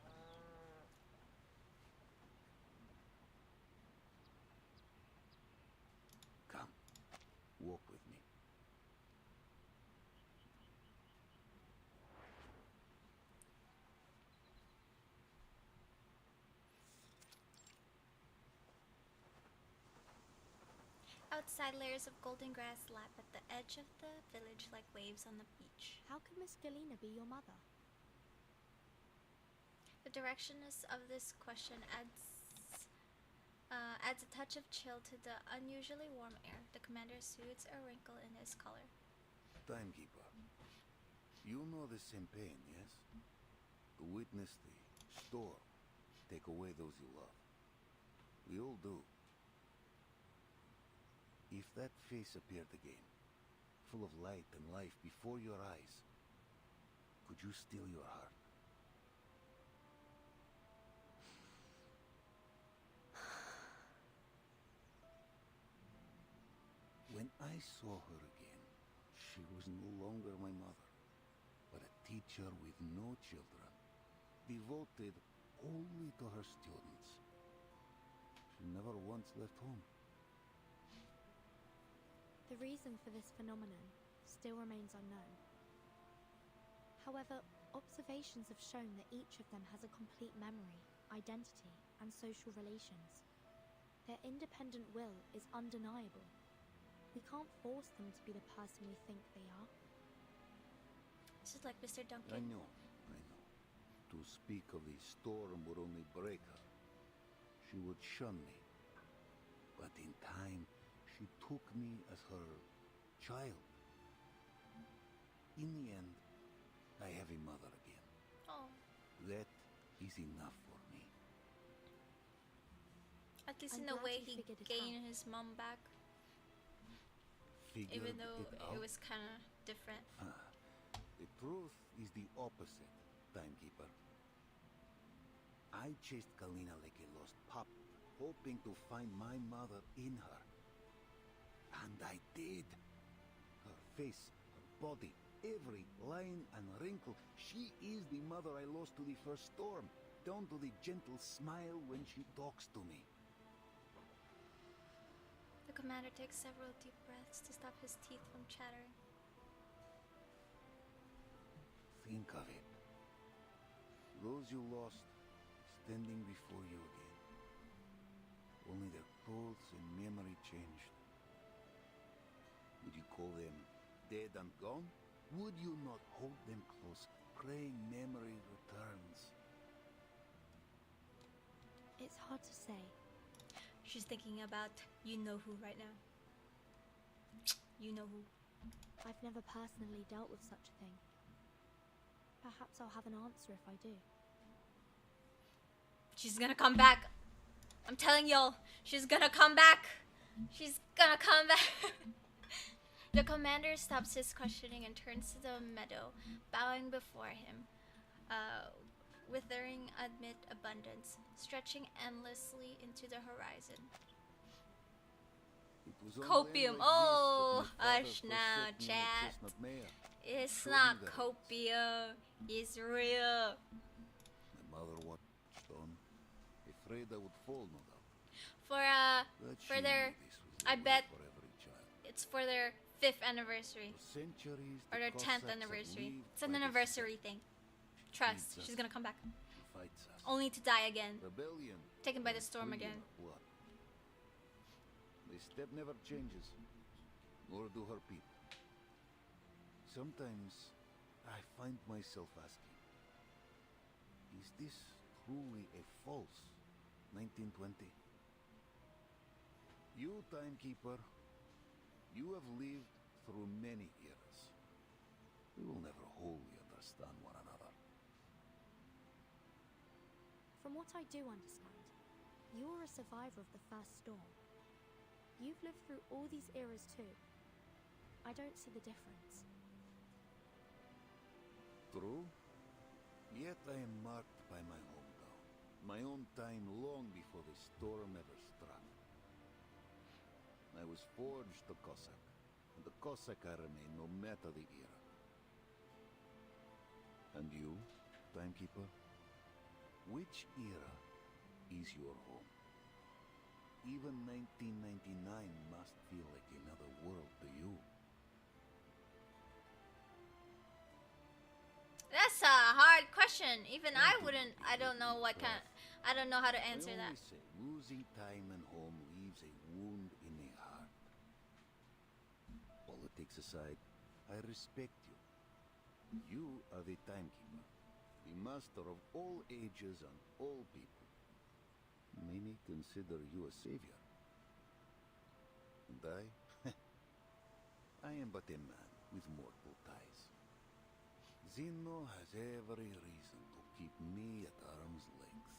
Come, walk with me. Outside, layers of golden grass lap at the edge of the village like waves on the beach. How can Miss Galena be your mother? The directness of this question adds a touch of chill to the unusually warm air. The commander soothes a wrinkle in his collar. Timekeeper, you know the same pain, yes? To witness the storm take away those you love. We all do. If that face appeared again, full of light and life before your eyes, could you still your heart? When I saw her again, she was no longer my mother, but a teacher with no children, devoted only to her students. She never once left home. The reason for this phenomenon still remains unknown. However, observations have shown that each of them has a complete memory, identity, and social relations. Their independent will is undeniable. We can't force them to be the person we think they are. This is like Mr. Duncan. I know. To speak of the storm would only break her. She would shun me. But in time, she took me as her child. In the end, I have a mother again. Oh. That is enough for me. At least I'm in a glad way you he figured it gained his mom back. Figured Even though it out? it was kind of different. The truth is the opposite, Timekeeper. I chased Galena like a lost pup, hoping to find my mother in her. And I did. Her face, her body, every line and wrinkle. She is the mother I lost to the first storm, down to the gentle smile when she talks to me. The commander takes several deep breaths to stop his teeth from chattering. Think of it. Those you lost, standing before you again. Only their clothes and memory changed. Would you call them dead and gone? Would you not hold them close, praying memory returns? It's hard to say. She's thinking about you know who right now. You know who. I've never personally dealt with such a thing. Perhaps I'll have an answer if I do. She's gonna come back. I'm telling y'all, she's gonna come back. She's gonna come back. The commander stops his questioning and turns to the meadow, bowing before him. Withering amid abundance, stretching endlessly into the horizon. Copium. Oh, hush now, chat. It's not copium. It's real. My mother watched on, afraid I would fall, no doubt. For their, I bet it's for their 5th anniversary or their 10th anniversary. It's an anniversary thing. Trust, she's gonna come back. Only to die again. Rebellion. Taken by the storm again. What? The step never changes, nor do her people. Sometimes I find myself asking, is this truly a false 1920? You, timekeeper, you have lived through many eras. We will never wholly understand one another. From what I do understand, you're a survivor of the first storm. You've lived through all these eras too. I don't see the difference. True. Yet I am marked by my hometown. My own time long before the storm ever struck. I was forged a Cossack, and the Cossack I remain no matter the era. And you, timekeeper? Which era is your home? Even 1999 must feel like another world to you. That's a hard question. Even I wouldn't. I don't know what kind. I don't know how to answer I that. always say losing time and home leaves a wound in the heart. Politics aside, I respect you. You are the timekeeper, the master of all ages and all people. Many consider you a savior. And I am but a man with mortal ties. Zeno has every reason to keep me at arm's length.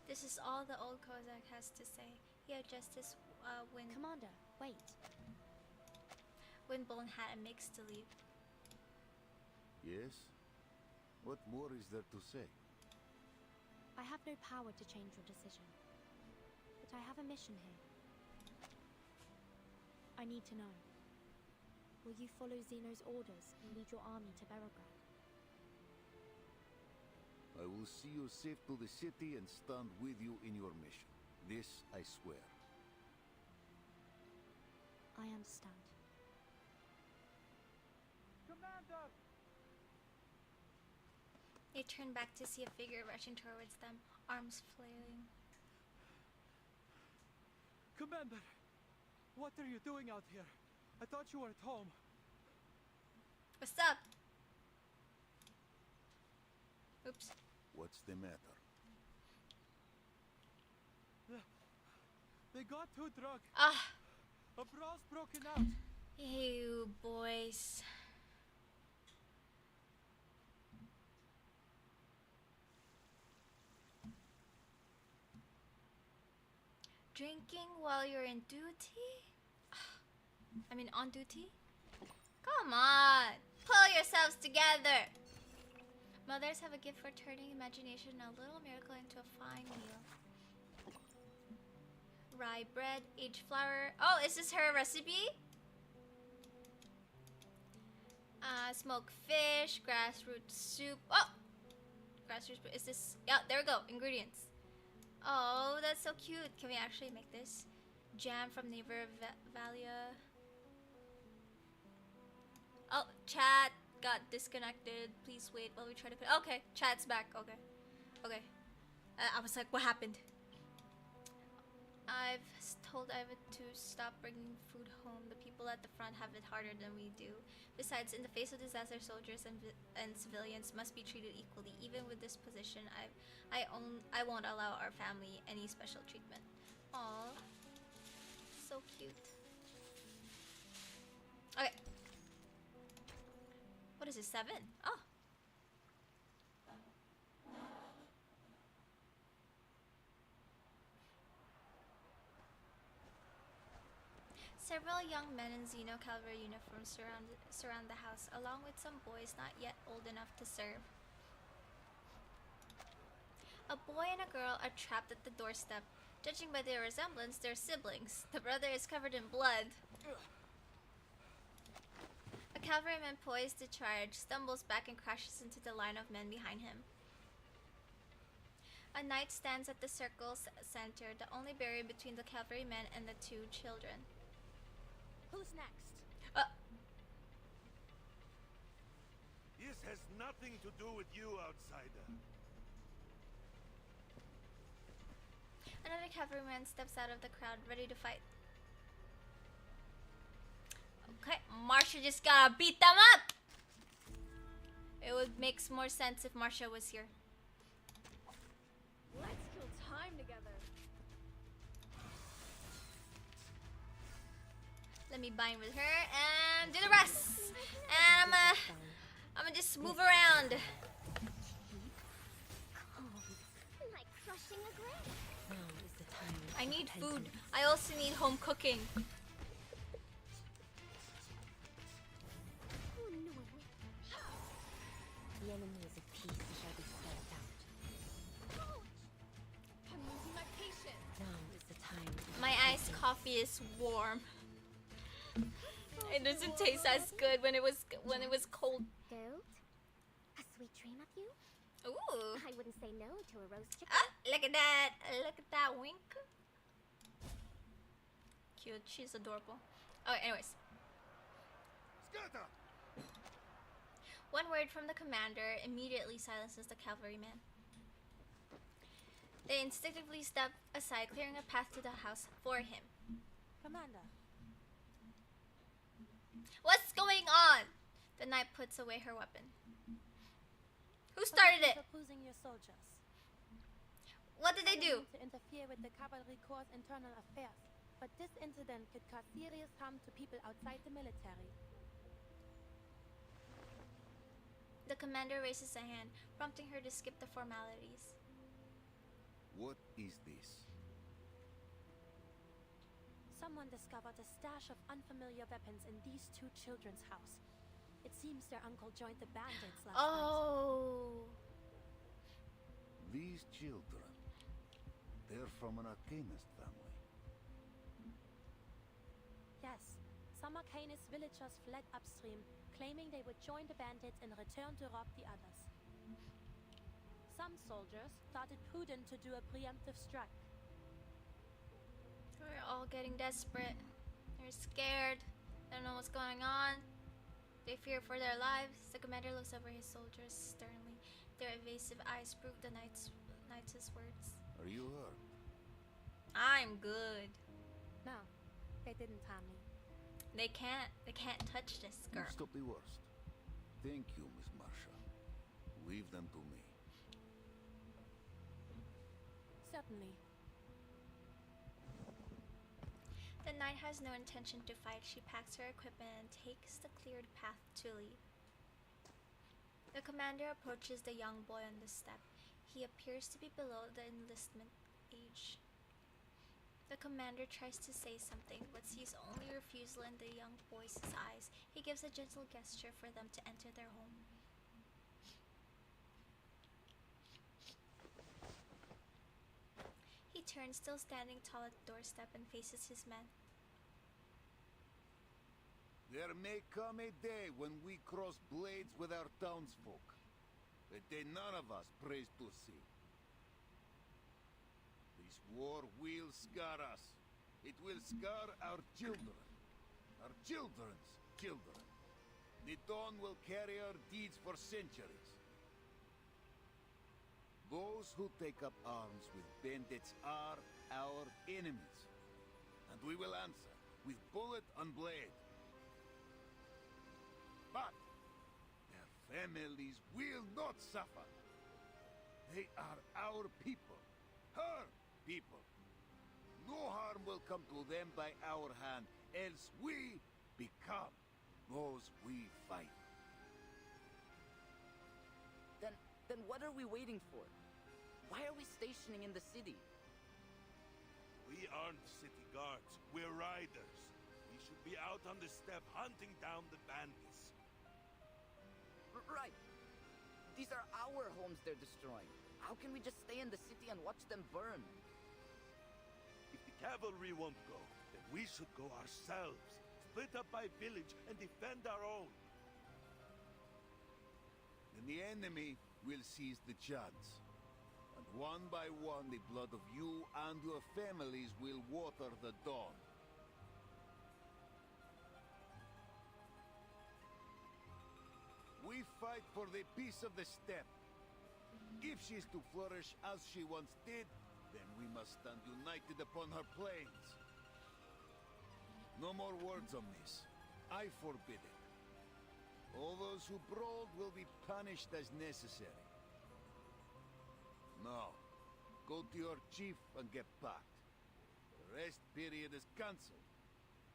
This is all the old Kozak has to say. He had justice when Commander, wait. Windbone had a mix to leave. Yes? What more is there to say? I have no power to change your decision. But I have a mission here. I need to know. Will you follow Zeno's orders and lead your army to Berograd? I will see you safe to the city and stand with you in your mission. This I swear. I understand. Commander! They turned back to see a figure rushing towards them, arms flailing. Commander! What are you doing out here? I thought you were at home. What's up? Oops. What's the matter? They got too drunk. Ah! A brawl's broken out. You boys. Drinking while you're in duty? I mean, on duty? Come on! Pull yourselves together! Mothers have a gift for turning imagination and a little miracle into a fine meal. Rye bread, aged flour. Oh, is this her recipe? Smoked fish, grassroots soup. Oh! Grassroots, is this? Yeah, there we go. Ingredients. Oh, that's so cute. Can we actually make this? Jam from neighbor Valia. Oh, chat got disconnected. Please wait while we try to. Okay, chat's back. Okay. Okay. I was like, what happened? I've told Iva to stop bringing food home. The people at the front have it harder than we do. Besides, in the face of disaster, soldiers and civilians must be treated equally. Even with this position, I won't allow our family any special treatment. Aww. So cute. Okay. What is this, 7? Oh. Several young men in Xeno cavalry uniforms surround the house, along with some boys not yet old enough to serve. A boy and a girl are trapped at the doorstep. Judging by their resemblance, they're siblings. The brother is covered in blood. A cavalryman poised to charge stumbles back and crashes into the line of men behind him. A knight stands at the circle's center, the only barrier between the cavalryman and the two children. Who's next? This has nothing to do with you, outsider. Another cavalryman steps out of the crowd, ready to fight. Okay, Marsha just gotta beat them up! It would make more sense if Marsha was here. Let's kill time together. Let me bind with her and do the rest. And I'm gonna just move around. Like crushing a grape. Now is the time. I need food. I also need home cooking. Oh no. The enemies of peace shall be stamped out. I'm losing my patience. Now is the time. My iced coffee is warm. It doesn't taste as good when it was cold. Goat? A sweet dream of you? Ooh. I wouldn't say no to a roast chicken. Look at that. Look at that wink. Cute. She's adorable. Okay, anyways. One word from the commander immediately silences the cavalryman. They instinctively step aside, clearing a path to the house for him. Commander. What's going on? The knight puts away her weapon. Who started it? Opposing your soldiers. What did they do? To interfere with the cavalry corps' internal affairs, but this incident could cause serious harm to people outside the military. The commander raises a hand, prompting her to skip the formalities. What is this? Someone discovered a stash of unfamiliar weapons in these two children's house. It seems their uncle joined the bandits last night. These children, they're from an Arcanist family. Yes, some Arcanist villagers fled upstream, claiming they would join the bandits and return to rob the others. Some soldiers thought it prudent to do a preemptive strike. We're all getting desperate. They're scared. They don't know what's going on. They fear for their lives. The commander looks over his soldiers sternly. Their evasive eyes prove the knight's words. Are you hurt? I'm good. No, they didn't harm me. They can't touch this girl. You stop the worst. Thank you, Miss Marsha. Leave them to me. Certainly. The knight has no intention to fight. She packs her equipment and takes the cleared path to leave. The commander approaches the young boy on the step. He appears to be below the enlistment age. The commander tries to say something, but sees only refusal in the young boy's eyes. He gives a gentle gesture for them to enter their home. He turns, still standing tall at the doorstep, and faces his men. There may come a day when we cross blades with our townsfolk. A day none of us prays to see. This war will scar us. It will scar our children. Our children's children. The dawn will carry our deeds for centuries. Those who take up arms with bandits are our enemies. And we will answer with bullet and blade. But their families will not suffer. They are our people. Her people. No harm will come to them by our hand, else we become those we fight. Then what are we waiting for? Why are we stationing in the city? We aren't city guards. We're riders. We should be out on the steppe hunting down the bandits. Right. These are our homes they're destroying. How can we just stay in the city and watch them burn? If the cavalry won't go, then we should go ourselves. Split up by village and defend our own. Then the enemy will seize the chance. And one by one, the blood of you and your families will water the dawn. We fight for the peace of the steppe. If she is to flourish as she once did, then we must stand united upon her plains. No more words on this. I forbid it. All those who brawled will be punished as necessary. Now, go to your chief and get packed. The rest period is cancelled.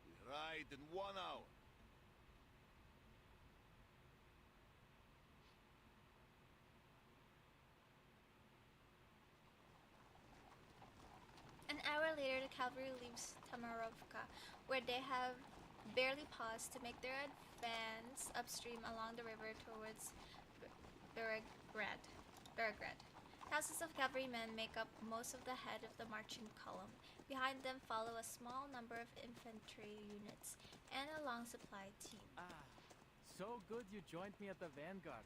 We ride in 1 hour. An hour later, the cavalry leaves Tamarovka, where they have barely paused to make their advance upstream along the river towards Beregrad. Thousands of cavalrymen make up most of the head of the marching column. Behind them follow a small number of infantry units and a long supply team. Ah, so good you joined me at the vanguard.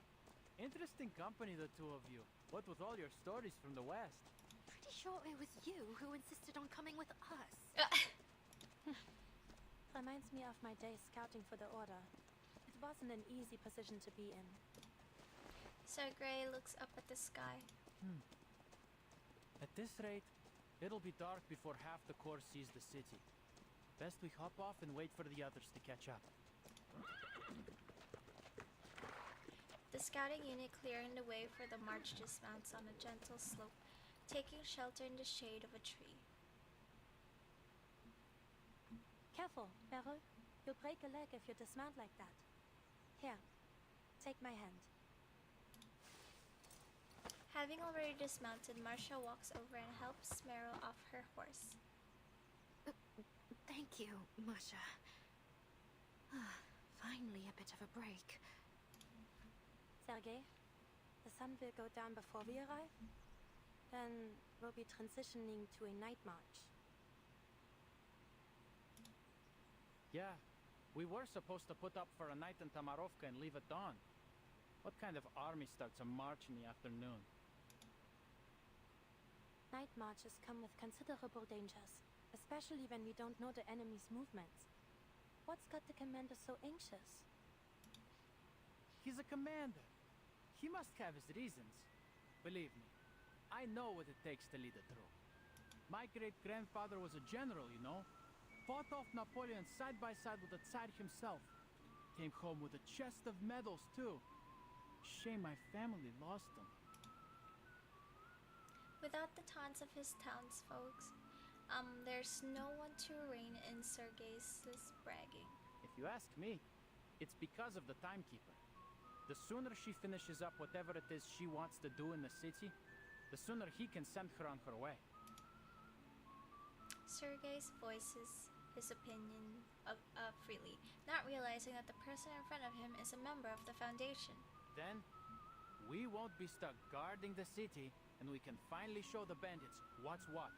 Interesting company, the two of you. What with all your stories from the west. Pretty sure it was you who insisted on coming with us. Reminds me of my days scouting for the Order. It wasn't an easy position to be in. Sergei looks up at the sky. At this rate, it'll be dark before half the corps sees the city. Best we hop off and wait for the others to catch up. The scouting unit clearing the way for the march dismounts on a gentle slope, taking shelter in the shade of a tree. Careful, Beryl. You'll break a leg if you dismount like that. Here, take my hand. Having already dismounted, Marcia walks over and helps Meryl off her horse. Thank you, Masha. Finally a bit of a break. Sergei, the sun will go down before we arrive. Then we'll be transitioning to a night march. Yeah, we were supposed to put up for a night in Tamarovka and leave at dawn. What kind of army starts a march in the afternoon? Night marches come with considerable dangers, especially when we don't know the enemy's movements. What's got the commander so anxious? He's a commander. He must have his reasons. Believe me, I know what it takes to lead a troop. My great-grandfather was a general, you know. Fought off Napoleon side by side with the Tsar himself. Came home with a chest of medals, too. Shame my family lost them. Without the taunts of his townsfolk, there's no one to rein in Sergei's bragging. If you ask me, it's because of the timekeeper. The sooner she finishes up whatever it is she wants to do in the city, the sooner he can send her on her way. Sergei's voices his opinion freely, not realizing that the person in front of him is a member of the Foundation. Then, we won't be stuck guarding the city, and we can finally show the bandits what's what.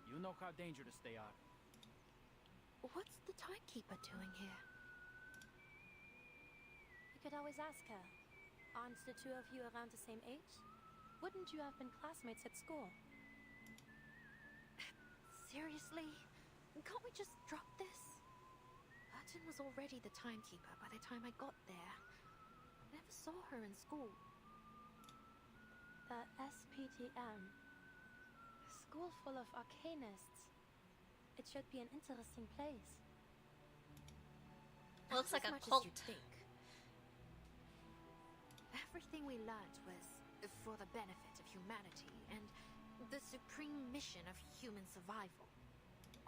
You know how dangerous they are. What's the timekeeper doing here? You could always ask her. Aren't the two of you around the same age? Wouldn't you have been classmates at school? Seriously? Can't we just drop this? Burton was already the timekeeper by the time I got there. I never saw her in school. The SPTM. A school full of arcanists. It should be an interesting place. Looks Not like as a much as cult. you'd think. Everything we learned was for the benefit of humanity and the supreme mission of human survival.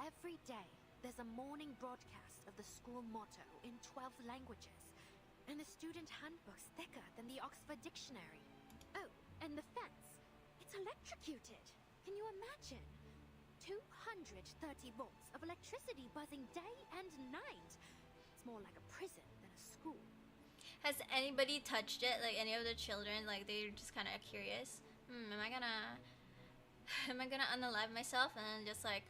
Every day, there's a morning broadcast of the school motto in 12 languages, and the student handbook's thicker than the Oxford Dictionary. Oh, and the fence. It's electrocuted. Can you imagine? 230 volts of electricity buzzing day and night. It's more like a prison than a school. Has anybody touched it? Like any of the children? Like they're just kind of curious. Am I gonna unalive myself and just like?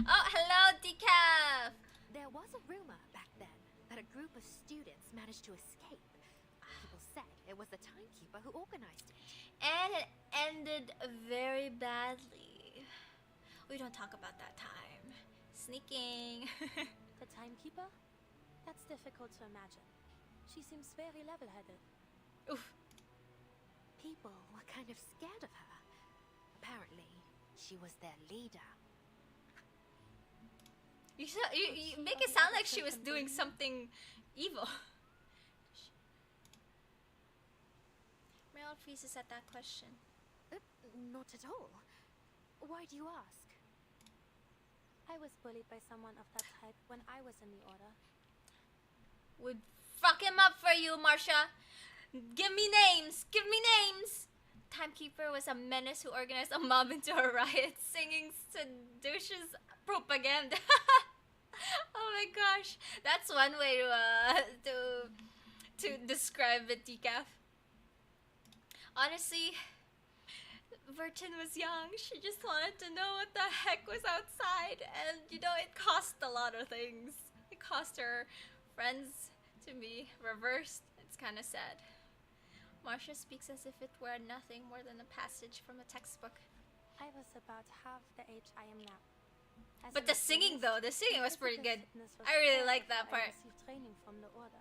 Oh, hello, Decaf. There was a rumor back then that a group of students managed to escape. People said it was the timekeeper who organized it. And it ended very badly. We don't talk about that time. Sneaking. The timekeeper? That's difficult to imagine. She seems very level-headed. Oof. People were kind of scared of her. Apparently, she was their leader. You make it sound like she was doing something evil. Meryl freezes at that question. Not at all. Why do you ask? I was bullied by someone of that type when I was in the order. Would fuck him up for you, Marcia. Give me names. Give me names. Timekeeper was a menace who organized a mob into a riot, singing seductious propaganda. Oh my gosh, that's one way to describe it, Decaf. Honestly, Virgin was young. She just wanted to know what the heck was outside, and you know, it cost a lot of things. It cost her friends to be reversed. It's kind of sad. Marcia speaks as if it were nothing more than a passage from a textbook. I was about half the age I am now. But the singing though, the singing was pretty good. I really like that part. I received training from the order.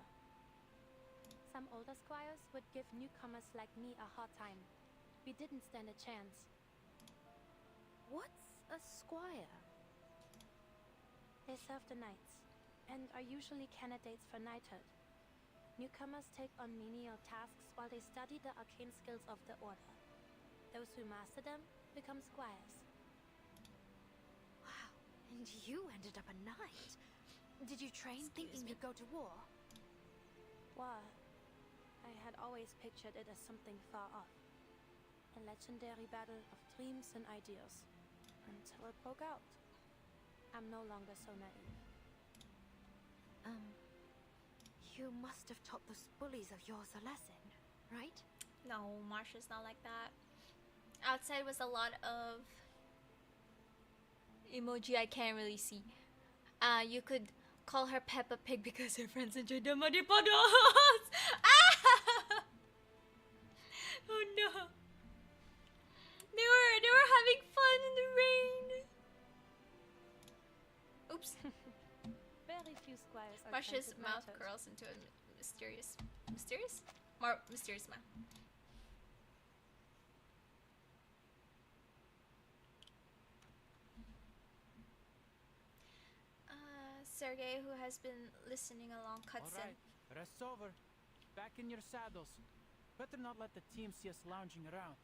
Some older squires would give newcomers like me a hard time. We didn't stand a chance. What's a squire? They serve the knights, and are usually candidates for knighthood. Newcomers take on menial tasks while they study the arcane skills of the order. Those who master them become squires. Wow, and you ended up a knight. Did you train thinking you'd go to war? War. I had always pictured it as something far off. A legendary battle of dreams and ideas. Until it broke out. I'm no longer so naive. You must have taught those bullies of yours a lesson, right? No, Marcia's not like that. Outside was a lot of emoji I can't really see. You could call her Peppa Pig because her friends enjoyed the muddy puddles. Ah! Oh no. They were having fun in the rain. Oops. Very few squires are Marcia's granted mouth knighthood. curls into a mysterious smile. Sergey, who has been listening along, cuts All right, rest's over. Back in your saddles. Better not let the team see us lounging around.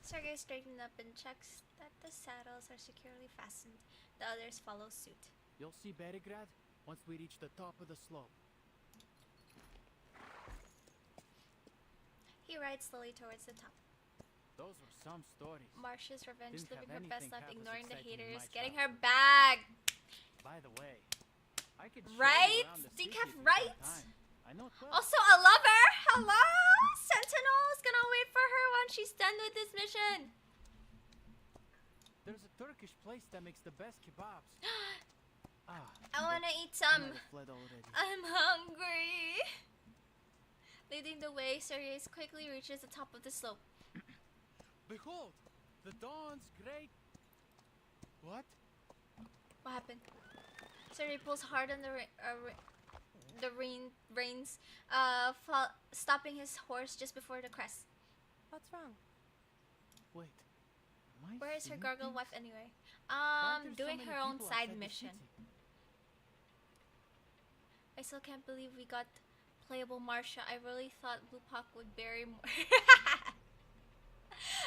Sergey straightens up and checks that the saddles are securely fastened. The others follow suit. You'll see Berigrad once we reach the top of the slope. He rides slowly towards the top. Those were some stories. Marcia's revenge, Didn't living have her best anything life, half as ignoring the exciting in haters, my getting childhood. her bag. By the way, I could show Right? you around the Decaf, city if you've right? got time. I know 12. Also, a lover. Hello, Sentinel is gonna wait for her once she's done with this mission. There's a Turkish place that makes the best kebabs. I wanna eat I some. might have fled already. I'm hungry. Leading the way, Sergey quickly reaches the top of the slope. Behold, the dawn's great. What? What happened? Sergey pulls hard on the the rains stopping his horse just before the crest. What's wrong? Wait. Am I Where is her seeing gargoyle things? wife anyway? Why there's so Doing many her own people side outside the mission. city? I still can't believe we got playable Marsha. I really thought Blue Puck would bury more.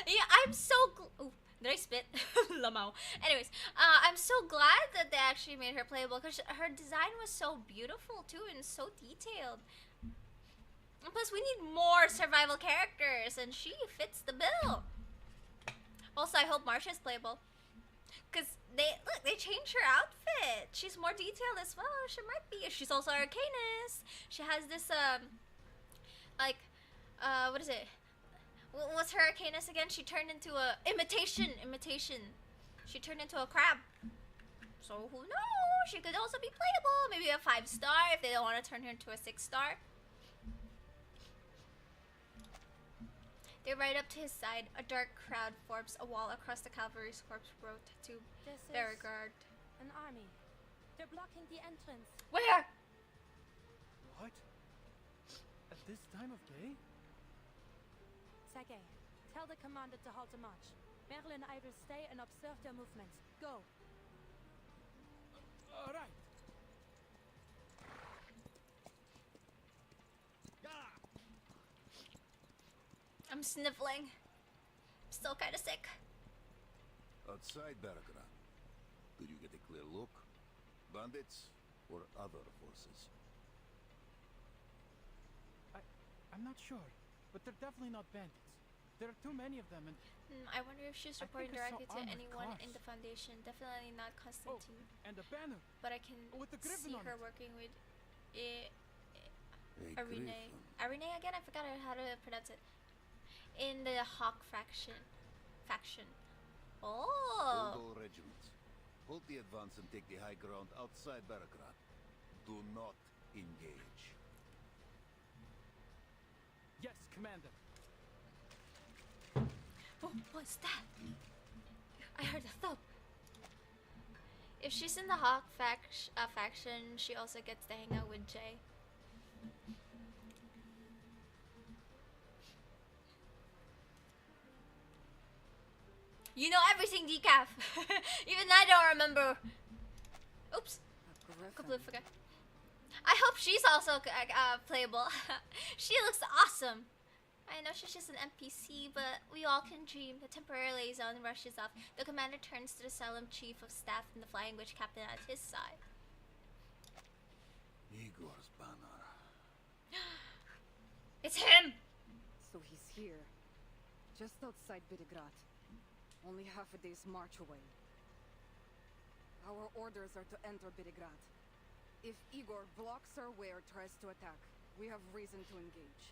Yeah, I'm so ooh, did I spit? Lamau. Anyways, I'm so glad that they actually made her playable because her design was so beautiful too and so detailed. And plus, we need more survival characters, and she fits the bill. Also, I hope Marsha's playable. Because they changed her outfit. She's more detailed as well. She might be. She's also Arcanist. She has this, what is it? What's her Arcanist again? She turned into a imitation. She turned into a crab. So who knows? She could also be playable. Maybe a 5-star if they don't want to turn her into a 6-star. They ride up to his side. A dark crowd forms a wall across the cavalry's corpse road to This is Beauregard. an army. They're blocking the entrance. Where? What? At this time of day? Sergei, tell the commander to halt the march. Merle and I will stay and observe their movements. Go. All right. I'm sniffling. Still kind of sick. Outside Belgrade, did you get a clear look? Bandits or other forces? I'm not sure, but they're definitely not bandits. There are too many of them, and I wonder if she's I reporting think I saw directly to armored anyone cars. in the Foundation. Definitely not Constantine. and a banner. But I can With the griffin see on her it. working with A Arine. griffin. Arine again? I forgot how to pronounce it. In the Hawk faction. Hold Oh! all regiments. Hold the advance and take the high ground outside Belgrade. Do not engage. Yes, Commander. Oh, what's that? I heard a thump. If she's in the Hawk faction, she also gets to hang out with Jay. You know everything, Decaf. Even I don't remember. Oops. Completely forgot. I hope she's also playable. She looks awesome. I know she's just an NPC, but we all can dream. The temporary liaison rushes up. The commander turns to the solemn chief of staff and the flying witch captain at his side. Igor's banner. It's him! So he's here. Just outside Belgrade. Only half a day's march away. Our orders are to enter Belgrade. If Igor blocks our way or tries to attack, we have reason to engage.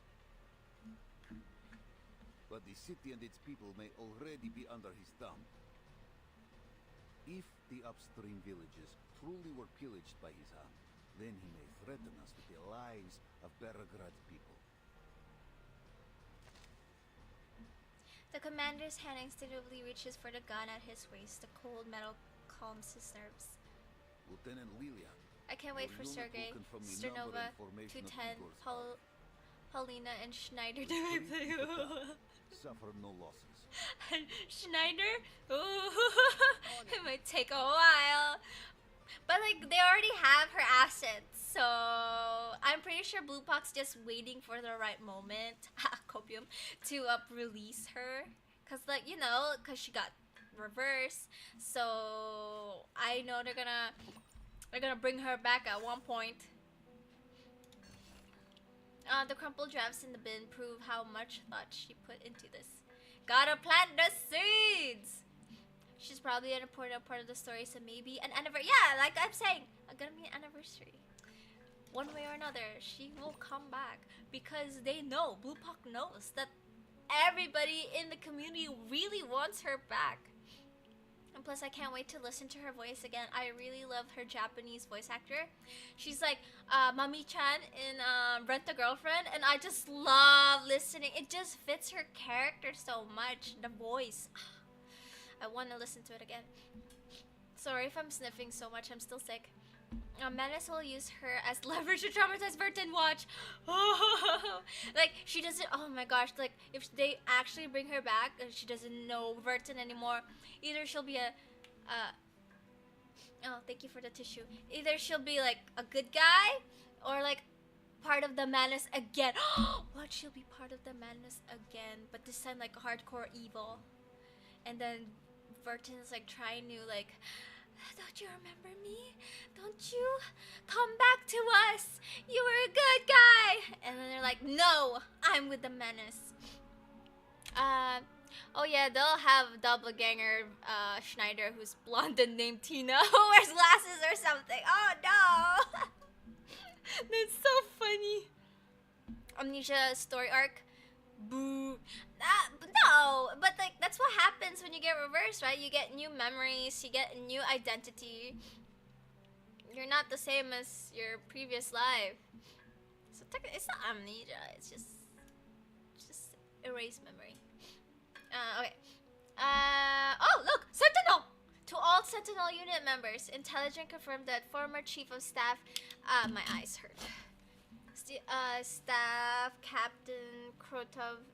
But the city and its people may already be under his thumb. If the upstream villages truly were pillaged by his hand, then he may threaten us with the lives of Belgrade's people. The commander's hand instinctively reaches for the gun at his waist. The cold metal calms his nerves. Lieutenant Lilia. I can't wait your for unit Sergei, will confirm the Sternova, number and formation of 210, Igor's Paulina, and Schneider to be playable. Suffer no losses. Schneider? Ooh, it might take a while. But like, they already have her assets, so I'm pretty sure Blue Puck's just waiting for the right moment, copium, to release her. Cause like, you know, cause she got reversed, so I know they're gonna bring her back at one point. The crumpled drafts in the bin prove how much thought she put into this. Gotta plant the seeds! She's probably an important part of the story, so maybe an anniversary. Yeah, like I'm saying, gonna be an anniversary. One way or another, she will come back because they know, Blue Puck knows that everybody in the community really wants her back. And plus, I can't wait to listen to her voice again. I really love her Japanese voice actor. She's like Mami-chan in Rent a Girlfriend, and I just love listening. It just fits her character so much. The voice. I want to listen to it again. Sorry if I'm sniffing so much. I'm still sick. Menace will use her as leverage to traumatize Burton. Watch. Like, she doesn't. Oh my gosh. Like, if they actually bring her back and she doesn't know Burton anymore, either she'll be a. Oh, thank you for the tissue. Either she'll be like a good guy or like part of the Menace again. What? She'll be part of the Menace again, but this time like hardcore evil. And then Burton's like trying to like, don't you remember me? Don't you come back to us? You were a good guy. And then they're like, no, I'm with the Menace. Oh yeah, they'll have doppelganger Schneider, who's blonde and named Tina, who wears glasses or something. Oh no. That's so funny. Amnesia story arc. Boo. No, but like that's what happens when you get reversed, right? You get new memories, you get a new identity. You're not the same as your previous life. So it's not amnesia. It's just erased memory. Okay. Oh look, Sentinel. To all Sentinel unit members, Intelligent confirmed that former Chief of Staff, my eyes hurt. Staff Captain Krotov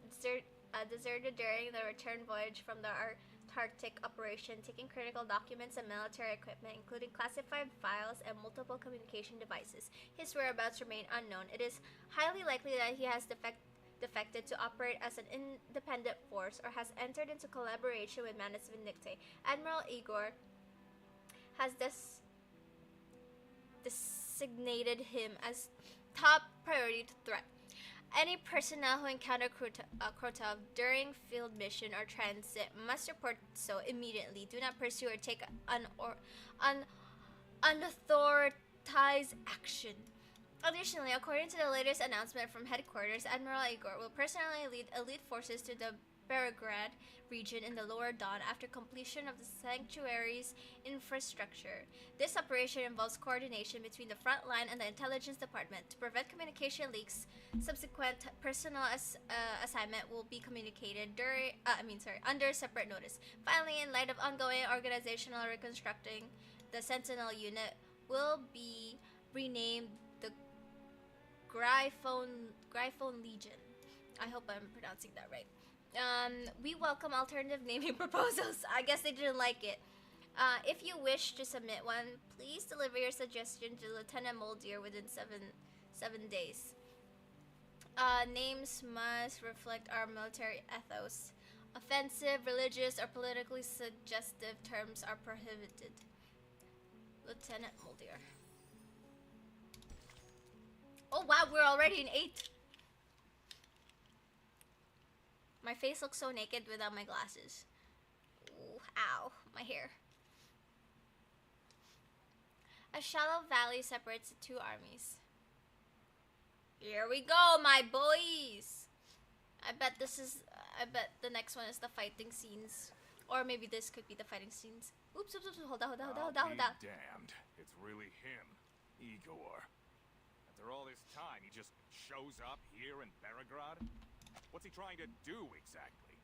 deserted during the return voyage from the Antarctic operation, taking critical documents and military equipment, including classified files and multiple communication devices. His whereabouts remain unknown. It is highly likely that he has defected to operate as an independent force or has entered into collaboration with Manus Vindicte. Admiral Igor has designated him as top priority threat. Any personnel who encounter Krotov during field mission or transit must report so immediately. Do not pursue or take unauthorized action. Additionally, according to the latest announcement from headquarters, Admiral Igor will personally lead elite forces to the Belgrade region in the Lower Don after completion of the sanctuary's infrastructure. This operation involves coordination between the front line and the intelligence department. To prevent communication leaks, subsequent personnel assignment will be communicated under separate notice. Finally, in light of ongoing organizational reconstructing, the Sentinel unit will be renamed the Gryphone Legion. I hope I'm pronouncing that right. We welcome alternative naming proposals. I guess they didn't like it. If you wish to submit one, please deliver your suggestion to Lieutenant Moldier within seven days. Names must reflect our military ethos. Offensive, religious, or politically suggestive terms are prohibited. Lieutenant Moldier. Oh wow, we're already in 8. My face looks so naked without my glasses. Ooh, ow, my hair. A shallow valley separates the two armies. Here we go, my boys. I bet the next one is the fighting scenes. Or maybe this could be the fighting scenes. Oops, hold on. Damned. It's really him, Igor. After all this time, he just shows up here in Belgrade? What's he trying to do exactly?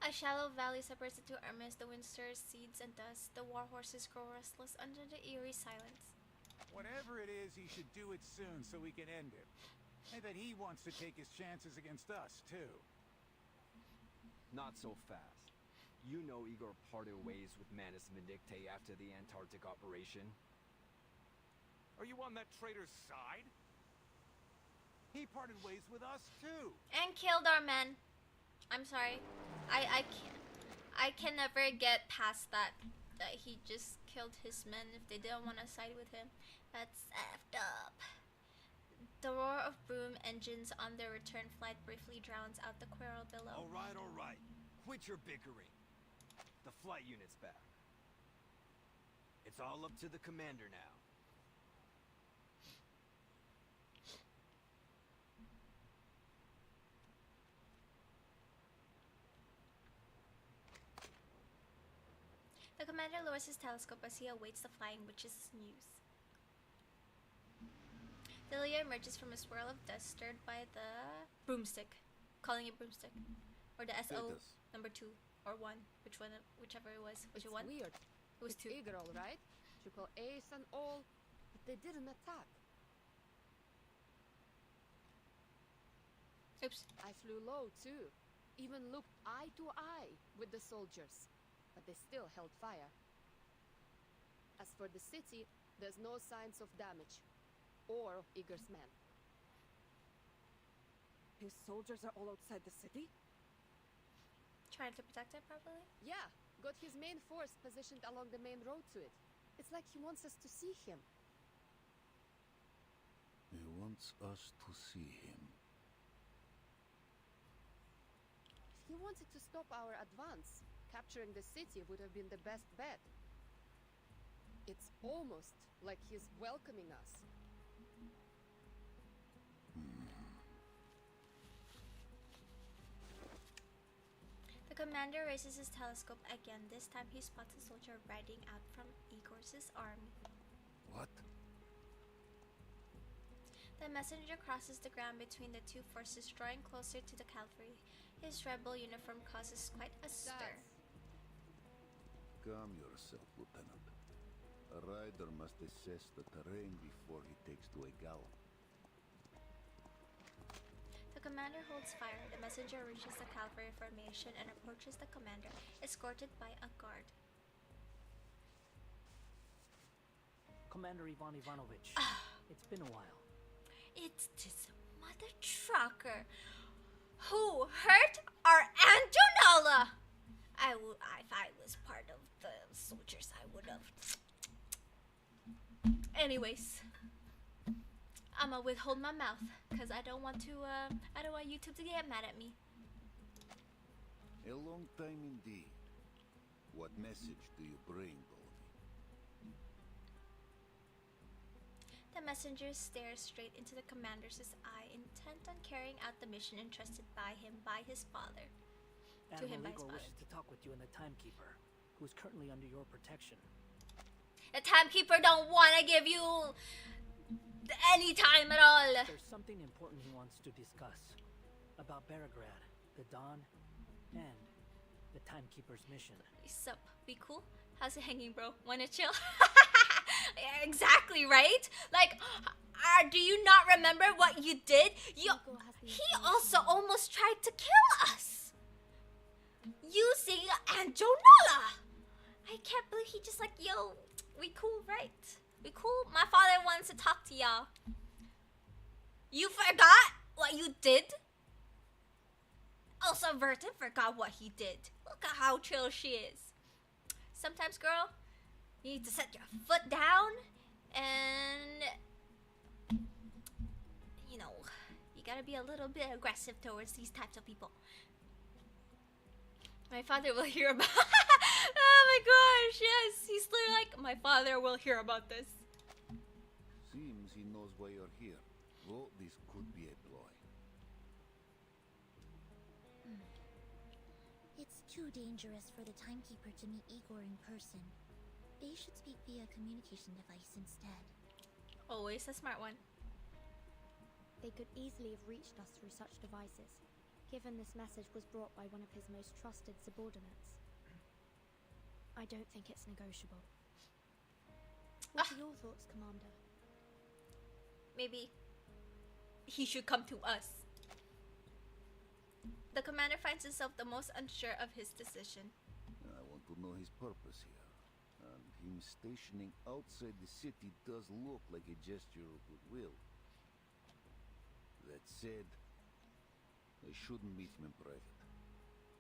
A shallow valley separates the two armies. The wind stirs seeds and dust. The war horses grow restless under the eerie silence. Whatever it is, he should do it soon so we can end him. I bet he wants to take his chances against us, too. Not so fast. You know Igor parted ways with Manus Vindicte after the Antarctic operation. Are you on that traitor's side? He parted ways with us, too. And killed our men. I'm sorry. I can never get past that he just killed his men if they didn't want to side with him. That's effed up. The roar of boom engines on their return flight briefly drowns out the quarrel below. All right. Quit your bickering. The flight unit's back. It's all up to the commander now. The commander lowers his telescope as he awaits the flying witch's news. Delia emerges from a swirl of dust stirred by the broomstick. Calling it broomstick. Or the SO number 2 or 1. Whichever it was. Was it 1? Weird. It was it's 2. Igor, all right? You call Ace and all. but they didn't attack. Oops. I flew low too, even looked eye to eye with the soldiers, but they still held fire. As for the city, there's no signs of damage, or Igor's men. His soldiers are all outside the city? Trying to protect it properly? Yeah, got his main force positioned along the main road to it. It's like he wants us to see him. He wants us to see him. If he wanted to stop our advance, capturing the city would have been the best bet. It's almost like he's welcoming us. The commander raises his telescope again. This time he spots a soldier riding out from Igor's army. What? The messenger crosses the ground between the two forces, drawing closer to the cavalry. His rebel uniform causes quite a stir. Calm yourself, Lieutenant. A rider must assess the terrain before he takes to a gallop. The commander holds fire. The messenger reaches the cavalry formation and approaches the commander, escorted by a guard. Commander Ivan Ivanovich, it's been a while. It's this mother trucker who hurt our Antonella. If I was part of the soldiers, I would have. Anyways, I'ma withhold my mouth because I don't want YouTube to get mad at me. A long time indeed. What message do you bring, Dolby? The messenger stares straight into the commander's eye, intent on carrying out the mission entrusted by him by his father. Admiral Igor wishes to talk with you and the Timekeeper, who is currently under your protection. The Timekeeper don't want to give you any time at all. There's something important he wants to discuss about Beregrad, the Dawn, and the Timekeeper's mission. Sup, we cool? How's it hanging, bro? Wanna chill? Exactly, right? Like, do you not remember what you did? He also almost tried to kill us using Anjonola. I can't believe he just like, yo, we cool, right? We cool? My father wants to talk to y'all. You forgot what you did? Also, Verta forgot what he did. Look at how chill she is. Sometimes, girl, you need to set your foot down and, you know, you gotta be a little bit aggressive towards these types of people. My father will hear about oh my gosh, yes. He's literally like, my father will hear about this. Seems he knows why you're here. Well, this could be a ploy. It's too dangerous for the Timekeeper to meet Igor in person. They should speak via communication device instead. Always a smart one. They could easily have reached us through such devices, given this message was brought by one of his most trusted subordinates. I don't think it's negotiable. What are your thoughts, Commander? Maybe he should come to us. The commander finds himself the most unsure of his decision. I want to know his purpose here. And him stationing outside the city does look like a gesture of goodwill. That said, I shouldn't meet him in private.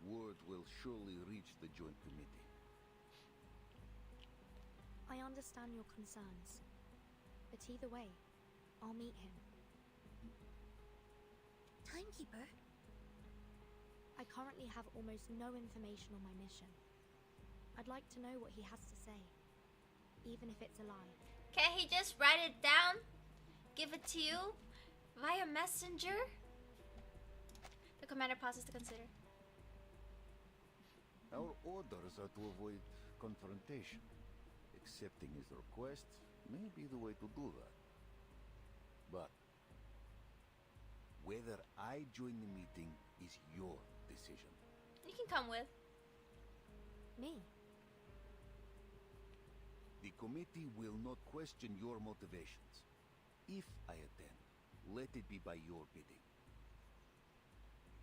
Word will surely reach the Joint Committee. I understand your concerns, but either way, I'll meet him. Timekeeper? I currently have almost no information on my mission. I'd like to know what he has to say, even if it's a lie. Can't he just write it down? Give it to you? Via messenger? The commander pauses to consider. Our orders are to avoid confrontation. Accepting his request may be the way to do that. But whether I join the meeting is your decision. You can come with. Me? The committee will not question your motivations. If I attend, let it be by your bidding.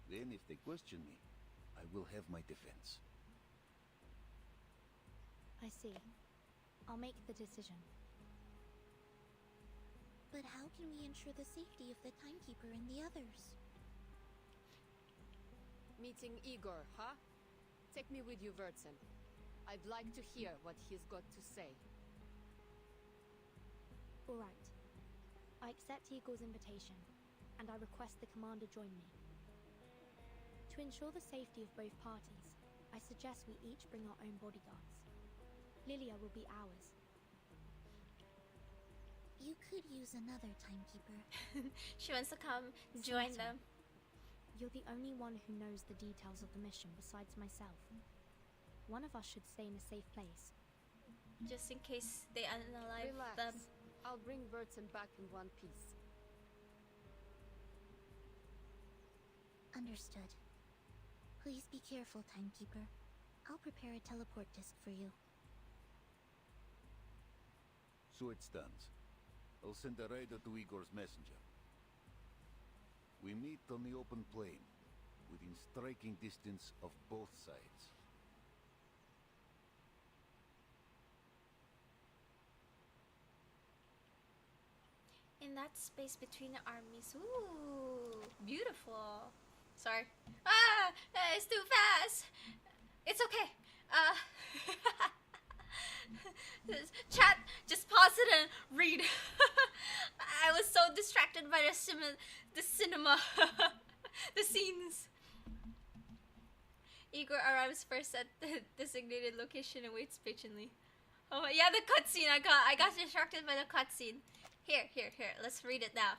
Then if they question me, I will have my defense. I see. I'll make the decision. But how can we ensure the safety of the timekeeper and the others? Meeting Igor, huh? Take me with you, Vertsen. I'd like to hear what he's got to say. Alright. I accept Igor's invitation, and I request the commander join me. To ensure the safety of both parties, I suggest we each bring our own bodyguards. Lilia will be ours. You could use another timekeeper. She wants to come join them. You're the only one who knows the details of the mission besides myself. One of us should stay in a safe place. Just in case they unalive Relax. them. I'll bring Vertsen back in one piece. Understood. Please be careful, timekeeper. I'll prepare a teleport disc for you. So it stands. I'll send a rider to Igor's messenger. We meet on the open plain, within striking distance of both sides. In that space between the armies. Ooh, beautiful. Sorry. Ah, it's too fast. It's okay. Chat, just pause it and read. I was so distracted by the cinema, the scenes. Igor arrives first at the designated location and waits patiently. Oh yeah, the cutscene. I got distracted by the cutscene. Here. Let's read it now.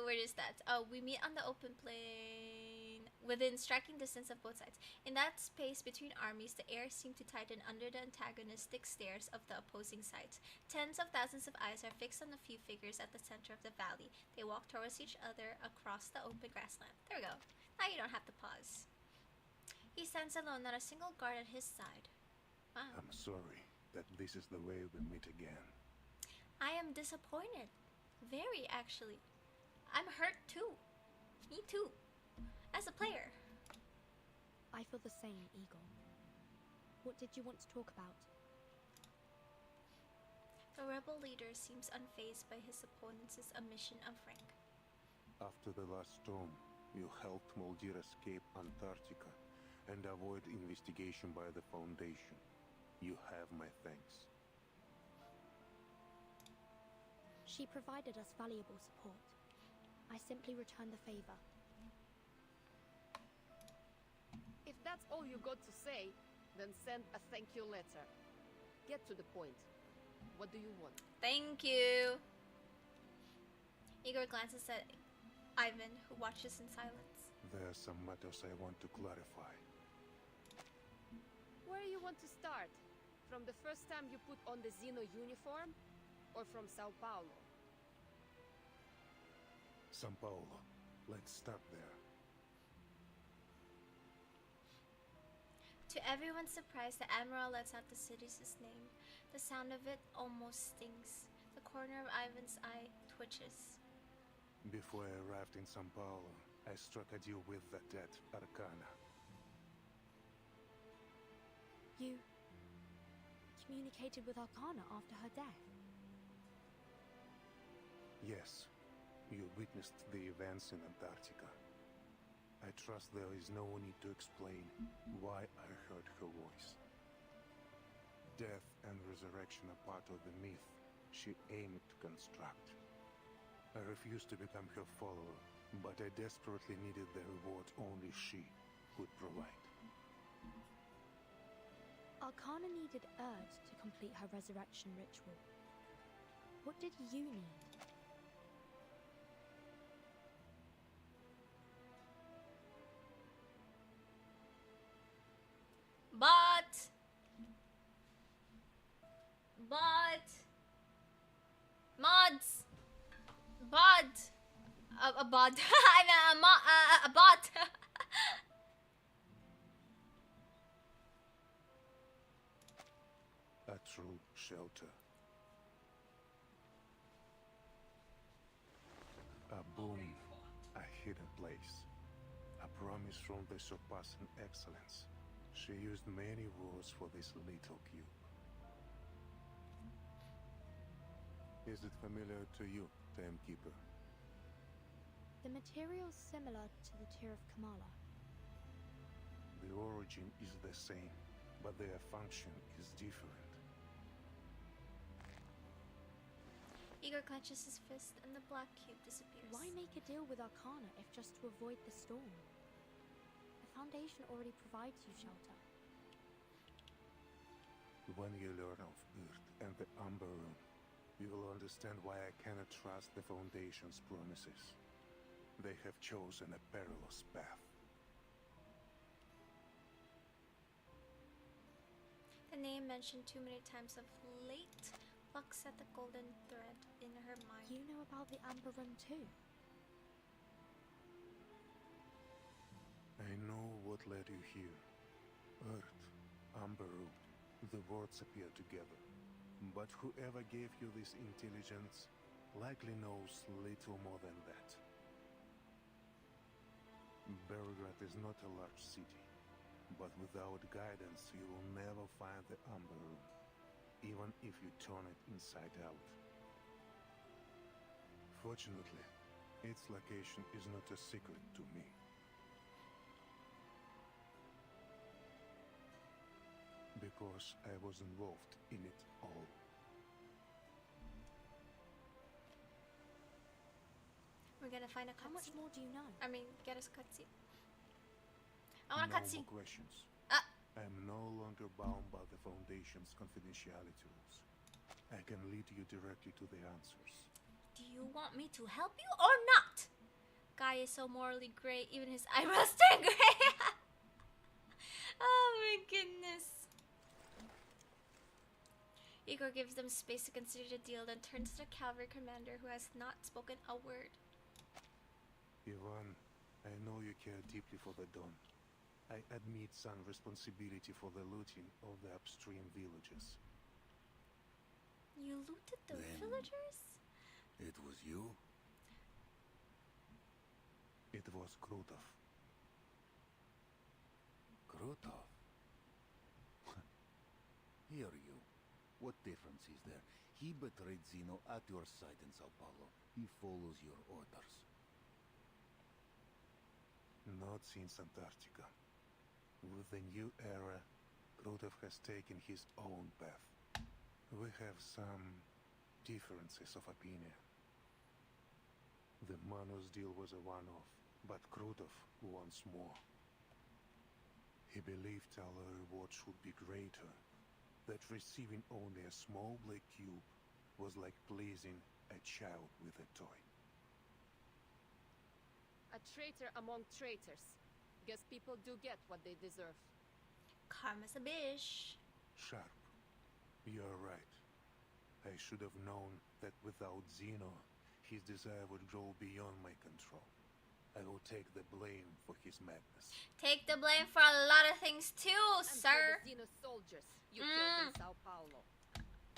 Where is that? Oh, we meet on the open plain within striking distance of both sides. In that space between armies, the air seemed to tighten under the antagonistic stares of the opposing sides. Tens of thousands of eyes are fixed on the few figures at the center of the valley. They walk towards each other across the open grassland. There we go. Now you don't have to pause. He stands alone, not a single guard at his side. Wow. I'm sorry that this is the way we meet again. I am disappointed. Very, actually. I'm hurt too. Me too. As a player. I feel the same, Igor. What did you want to talk about? The rebel leader seems unfazed by his opponent's omission of rank. After the last storm, you helped Moldir escape Antarctica and avoid investigation by the Foundation. You have my thanks. She provided us valuable support. I simply returned the favor. If that's all you got to say, then send a thank you letter. Get to the point. What do you want? Thank you. Igor glances at Ivan, who watches in silence. There are some matters I want to clarify. Where do you want to start? From the first time you put on the Xeno uniform? Or from Sao Paulo? São Paulo. Let's start there. To everyone's surprise, the Admiral lets out the city's name. The sound of it almost stings. The corner of Ivan's eye twitches. Before I arrived in São Paulo, I struck a deal with the dead Arcana. You communicated with Arcana after her death? Yes, you witnessed the events in Antarctica. I trust there is no need to explain why I heard her voice. Death and resurrection are part of the myth she aimed to construct. I refused to become her follower, but I desperately needed the reward only she could provide. Arcana needed Urd to complete her resurrection ritual. What did you need? A bot. I mean, a bot. A true shelter. A boon, a hidden place. A promise from the surpassing excellence. She used many words for this little cube. Is it familiar to you, Timekeeper? The material's similar to the Tear of Kamala. The origin is the same, but their function is different. Igor clenches his fist and the black cube disappears. Why make a deal with Arcana if just to avoid the storm? The Foundation already provides you shelter. When you learn of Earth and the Umber Room, you will understand why I cannot trust the Foundation's promises. They have chosen a perilous path. The name mentioned too many times of late plucks at the golden thread in her mind. You know about the Amber Room too? I know what led you here. Earth, Umber Room, the words appear together. But whoever gave you this intelligence likely knows little more than that. Belgrade is not a large city, but without guidance you will never find the Umber Room, even if you turn it inside out. Fortunately, its location is not a secret to me. Because I was involved in it all. We're gonna find a cutscene. How much more do you know? I mean, get us a cutscene. I want a cutscene. No more questions. I am no longer bound by the Foundation's confidentiality rules. I can lead you directly to the answers. Do you want me to help you or not? Guy is so morally gray, even his eyebrows turn gray. Oh my goodness. Igor gives them space to consider the deal, then turns to the cavalry commander who has not spoken a word. Ivan, I know you care deeply for the Dawn. I admit some responsibility for the looting of the upstream villages. You looted the Then villagers? It was you? It was Krutov. Krutov? Here you. What difference is there? He betrayed Zeno at your side in Sao Paulo. He follows your orders. Not since Antarctica. With the new era, Krutov has taken his own path. We have some differences of opinion. The Manos deal was a one-off, but Krutov wants more. He believed our reward should be greater, that receiving only a small black cube was like pleasing a child with a toy. A traitor among traitors. Guess people do get what they deserve. Karma's a bitch. Sharp. You're right. I should have known that without Zeno, his desire would grow beyond my control. I will take the blame for his madness. Take the blame for a lot of things too, And sir. for the Xeno soldiers you killed in Sao Paulo.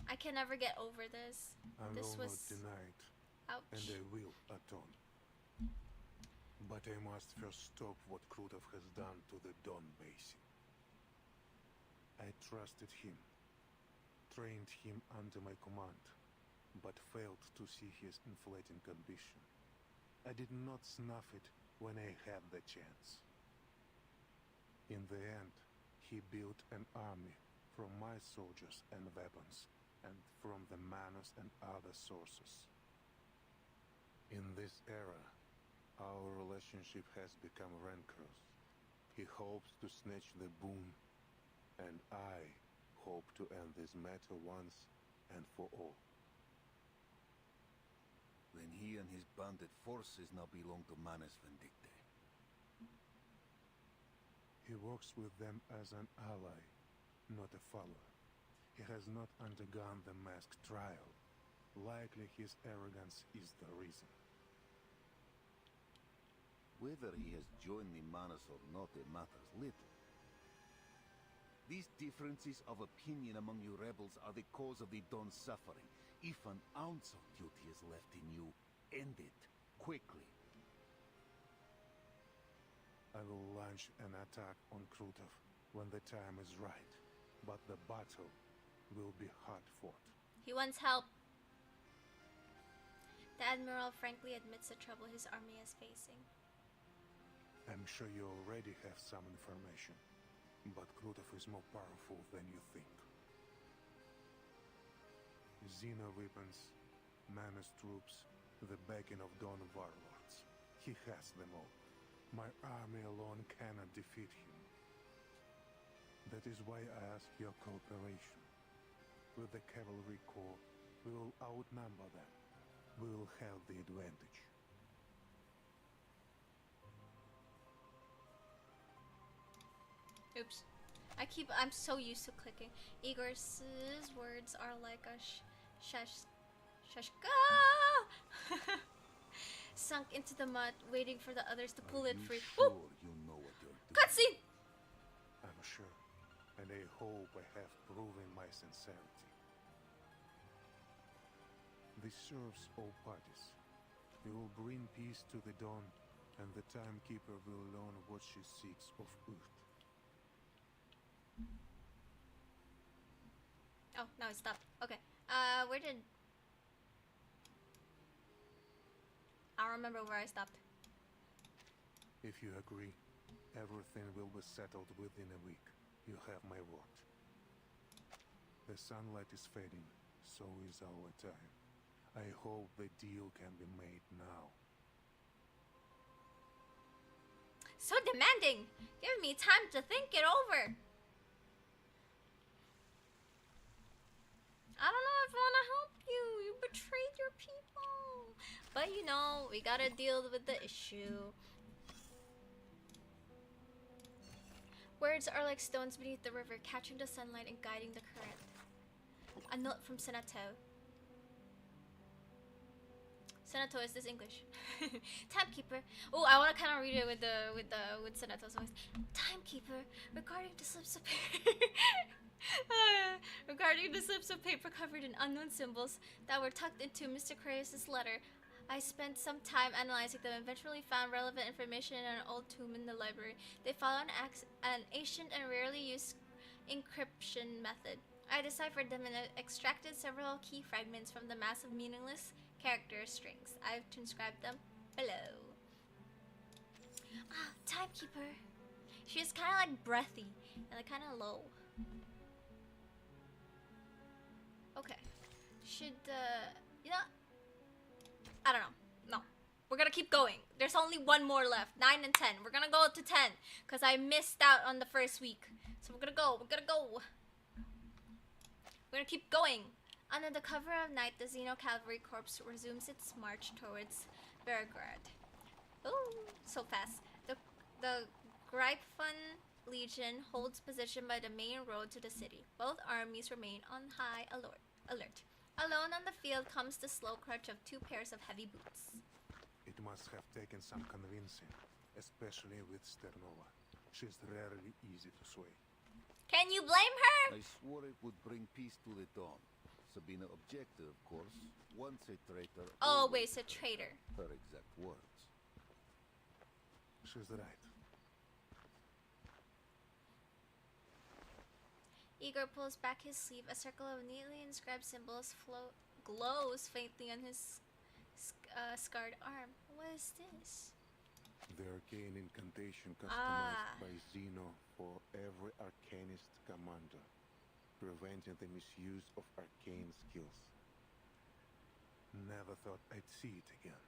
I can never get over this. I This will was not deny it, ouch. and I will atone. But I must first stop what Krutov has done to the Don Basin. I trusted him, trained him under my command, but failed to see his inflating ambition. I did not snuff it when I had the chance. In the end, he built an army from my soldiers and weapons, and from the Manos and other sources. In this era, our relationship has become rancorous. He hopes to snatch the boon, and I hope to end this matter once and for all. Then he and his bandit forces now belong to Manus Vindicte. He works with them as an ally, not a follower. He has not undergone the masked trial. Likely his arrogance is the reason. Whether he has joined the Manus or not, it matters little. These differences of opinion among you rebels are the cause of the Don's suffering. If an ounce of duty is left in you, end it quickly. I will launch an attack on Krutov when the time is right, but the battle will be hard fought. He wants help. The Admiral frankly admits the trouble his army is facing. I'm sure you already have some information, but Krutov is more powerful than you think. Xeno weapons, Manus troops, the backing of Dawn warlords. He has them all. My army alone cannot defeat him. That is why I ask your cooperation. With the cavalry corps, we will outnumber them. We will have the advantage. Oops. I'm so used to clicking. Igor's words are like a shashka sunk into the mud, waiting for the others to pull it free. Sure you know what you're doing? Cutscene! I'm sure, and I hope I have proven my sincerity. This serves all parties. We will bring peace to the Dawn, and the Timekeeper will learn what she seeks of Earth. Oh, now it stopped. Okay. Where did... I don't remember where I stopped. If you agree, everything will be settled within a week. You have my word. The sunlight is fading, so is our time. I hope the deal can be made now. So demanding! Give me time to think it over! I don't know if I want to help you. You betrayed your people. But you know, we gotta deal with the issue. Words are like stones beneath the river, catching the sunlight and guiding the current. A note from Senato. Senato, is this English? Timekeeper. Oh, I want to kind of read it with Senato's voice. Timekeeper, regarding the slips of paper. Regarding the slips of paper covered in unknown symbols that were tucked into Mr. Craig's letter, I spent some time analyzing them and eventually found relevant information in an old tomb in the library. They follow an ancient and rarely used encryption method. I deciphered them and extracted several key fragments from the mass of meaningless character strings. I've transcribed them below. Ah, Timekeeper. She is kind of like breathy and like kind of low. Okay. Should, you know, I don't know. No. We're gonna keep going. There's only one more left. 9 and 10. We're gonna go up to 10. Because I missed out on the first week. So we're gonna go. We're gonna go. We're gonna keep going. Under the cover of night, the Xeno Cavalry Corps resumes its march towards Belgrade. Ooh, so fast. The Gryphon Legion holds position by the main road to the city. Both armies remain on high alert. Alone on the field comes the slow crunch of 2 pairs of heavy boots. It must have taken some convincing, especially with Sternova. She's rarely easy to sway. Can you blame her? I swore it would bring peace to the Dawn. Sabina objected, of course. Once a traitor, always a traitor. Her exact words. She's right. Igor pulls back his sleeve. A circle of neatly inscribed symbols glows faintly on his scarred arm. What is this? The arcane incantation customized by Xeno for every arcanist commander, preventing the misuse of arcane skills. Never thought I'd see it again.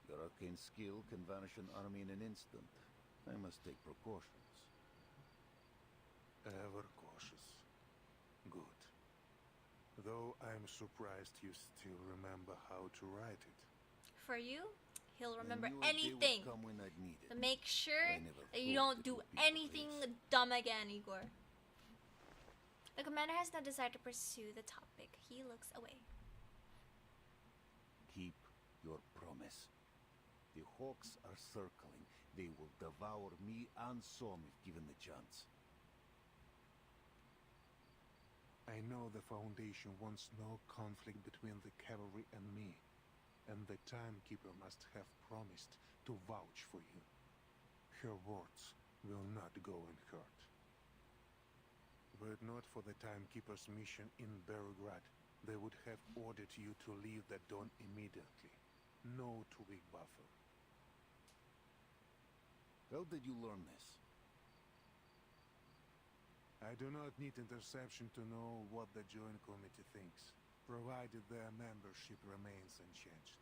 Your arcane skill can vanish an army in an instant. I must take precautions. Ever cautious. Good. Though I'm surprised you still remember how to write it. For you, he'll remember anything to make sure that you don't do anything dumb again, Igor. The commander has no desire to pursue the topic. He looks away. Keep your promise. The hawks are circling. They will devour me and Som if given the chance. I know the Foundation wants no conflict between the cavalry and me, and the Timekeeper must have promised to vouch for you. Her words will not go unheard. Were it not for the Timekeeper's mission in Belgrade, they would have ordered you to leave the Dawn immediately. No two-week buffer. How did you learn this? I do not need interception to know what the Joint Committee thinks, provided their membership remains unchanged.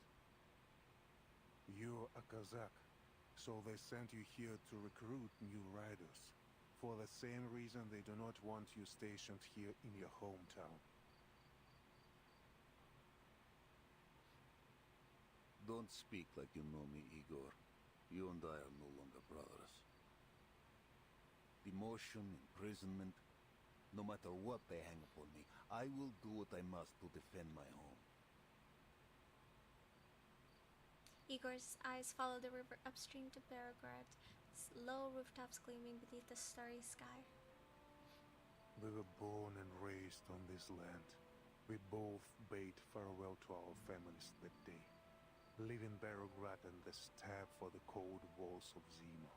You're a Kazakh, so they sent you here to recruit new riders, for the same reason they do not want you stationed here in your hometown. Don't speak like you know me, Igor. You and I are no longer brothers. Demotion, imprisonment, no matter what they hang upon me, I will do what I must to defend my home. Igor's eyes follow the river upstream to Belgrade, low rooftops gleaming beneath the starry sky. We were born and raised on this land. We both bade farewell to our families that day, leaving Belgrade and the steppe for the cold walls of Zima.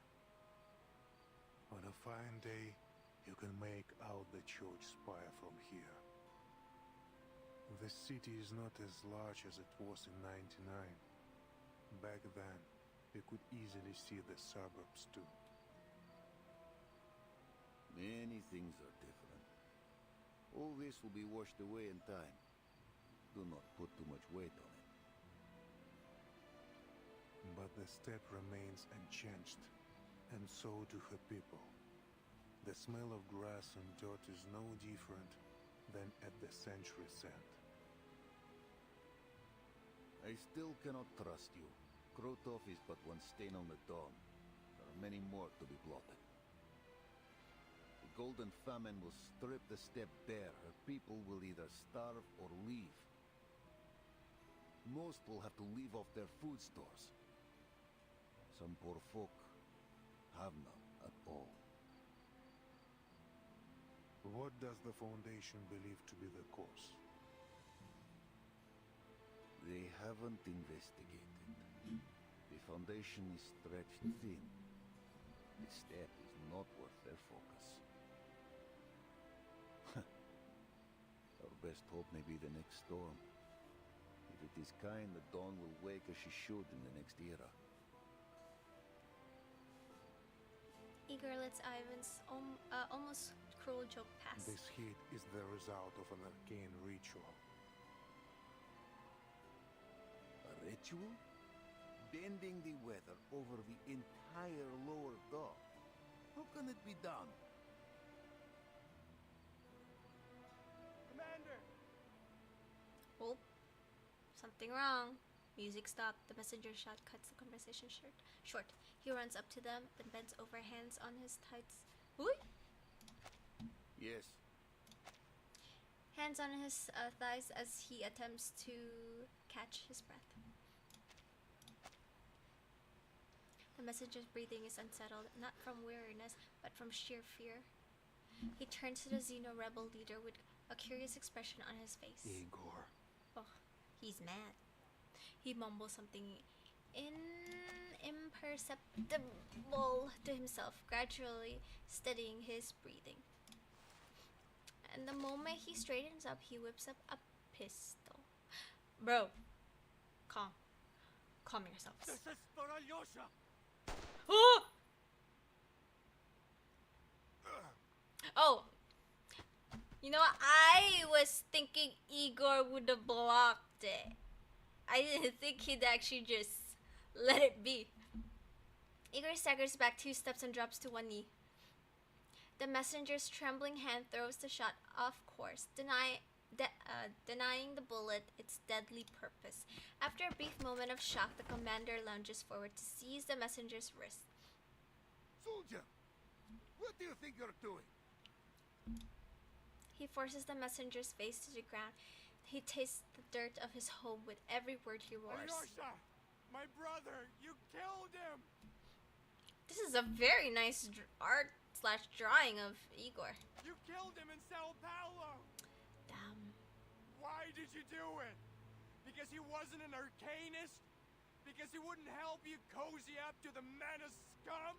On a fine day, you can make out the church spire from here. The city is not as large as it was in '99. Back then, you could easily see the suburbs too. Many things are different. All this will be washed away in time. Do not put too much weight on it. But the steppe remains unchanged, and so do her people. The smell of grass and dirt is no different than at the century's end. I still cannot trust you. Krotov is but one stain on the dawn. There are many more to be blotted. The Golden Famine will strip the steppe bare. Her people will either starve or leave. Most will have to leave off their food stores. Some poor folk have none at all. What does the Foundation believe to be the cause? They haven't investigated. The Foundation is stretched thin. The steppe is not worth their focus. Our best hope may be the next storm. If it is kind, the dawn will wake as she should in the next era. Igor lets Ivan's almost cruel joke pass. This heat is the result of an arcane ritual. A ritual? Bending the weather over the entire lower dome. How can it be done? Commander! Oh, something wrong. Music stopped. The messenger's shout cuts the conversation short. He runs up to them, then bends over, hands on his tights. Ooh! Yes. Hands on his thighs as he attempts to catch his breath. The messenger's breathing is unsettled, not from weariness, but from sheer fear. He turns to the Xeno rebel leader with a curious expression on his face. Igor. Oh, he's mad. He mumbles something imperceptible to himself, gradually steadying his breathing. And the moment he straightens up, he whips up a pistol. Bro, calm yourselves. This is for Alyosha! Oh, you know what? I was thinking Igor would have blocked it. I didn't think he'd actually just let it be. Igor staggers back 2 steps and drops to one knee. The messenger's trembling hand throws the shot off course, denying the bullet its deadly purpose. After a brief moment of shock, the commander lunges forward to seize the messenger's wrist. Soldier! What do you think you're doing? He forces the messenger's face to the ground. He tastes the dirt of his home with every word he roars. Alyosha! My brother! You killed him! This is a very nice art/drawing of Igor. You killed him in Sao Paulo! Why did you do it? Because he wasn't an arcanist? Because he wouldn't help you cozy up to the menace scum?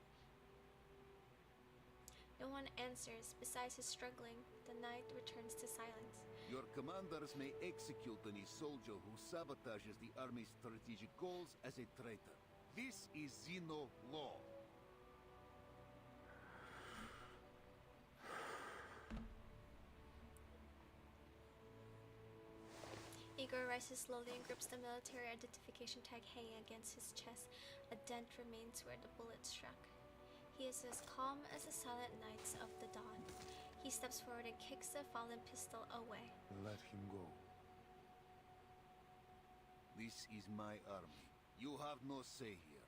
No one answers. Besides his struggling, the knight returns to silence. Your commanders may execute any soldier who sabotages the army's strategic goals as a traitor. This is Xeno law. Igor rises slowly and grips the military identification tag hanging against his chest. A dent remains where the bullet struck. He is as calm as the silent nights of the dawn. He steps forward and kicks the fallen pistol away. Let him go. This is my army. You have no say here.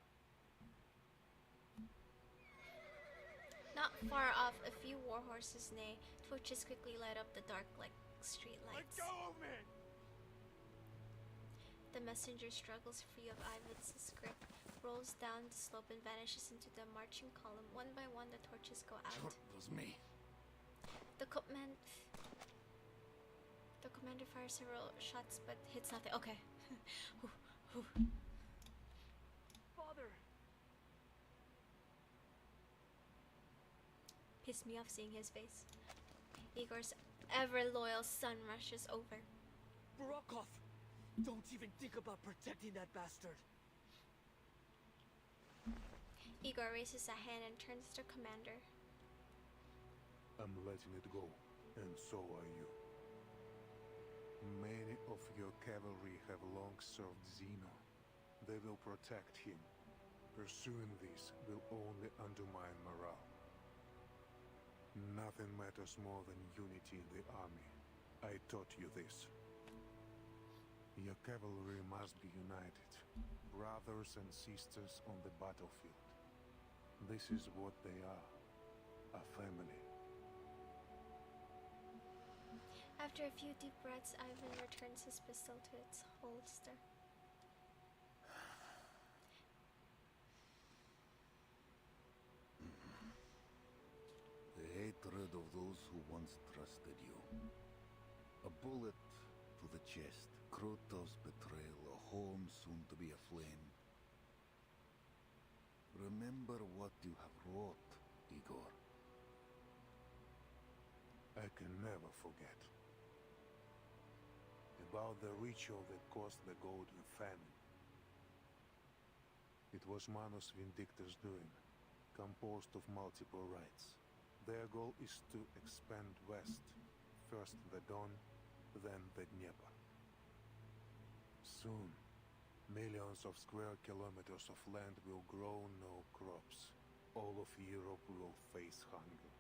Not far off, a few warhorses neigh. Torches quickly light up the dark like street lights. Let go of me! The messenger struggles free of Ivan's grip, rolls down the slope and vanishes into the marching column. One by one, the torches go out. Sure, it was me. The commander fires several shots but hits nothing. Okay. Father! Pissed me off seeing his face. Igor's ever-loyal son rushes over. Barokov! Don't even think about protecting that bastard! Igor raises a hand and turns to commander. I'm letting it go, and so are you. Many of your cavalry have long served Xeno. They will protect him. Pursuing this will only undermine morale. Nothing matters more than unity in the army. I taught you this. Your cavalry must be united, brothers and sisters on the battlefield. This is what they are, a family. After a few deep breaths, Ivan returns his pistol to its holster. The hatred of those who once trusted you. A bullet to the chest. Krotos' betrayal, a home soon to be aflame. Remember what you have wrought, Igor. I can never forget. About the ritual that caused the golden famine. It was Manus Vindictor's doing, composed of multiple rites. Their goal is to expand west, first the Don, then the Dnieper. Soon, millions of square kilometers of land will grow no crops. All of Europe will face hunger.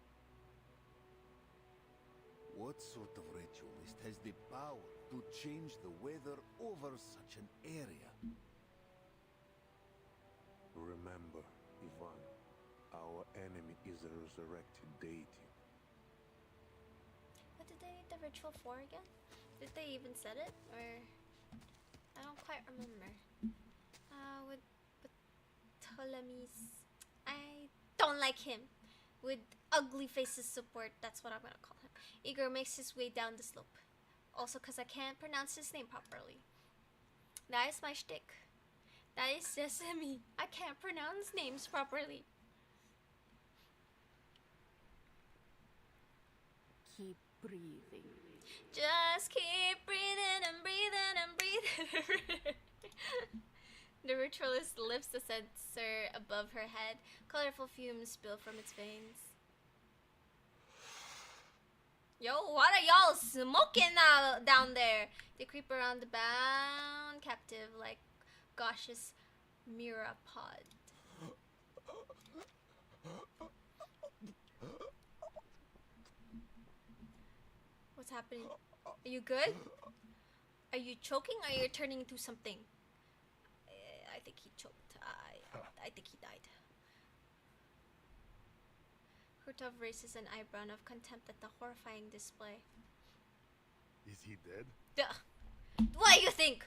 What sort of ritualist has the power to change the weather over such an area? Remember, Ivan, our enemy is a resurrected deity. What did they need the ritual for again? Did they even said it? Or I don't quite remember. With Ptolemy's, I don't like him. With ugly faces support, that's what I'm gonna call him. Igor makes his way down the slope. Also because I can't pronounce his name properly. That is my shtick. That is Sesame. I can't pronounce names properly. Keep breathing. Just keep breathing and breathing and breathing. The ritualist lifts the censer above her head. Colorful fumes spill from its veins. Yo, what are y'all smoking down there? They creep around the bound captive like gaseous myriapod. What's happening? Are you good? Are you choking or are you turning into something? I think he choked. I think he died. Kurtov raises an eyebrow of contempt at the horrifying display. Is he dead? Duh. What do you think?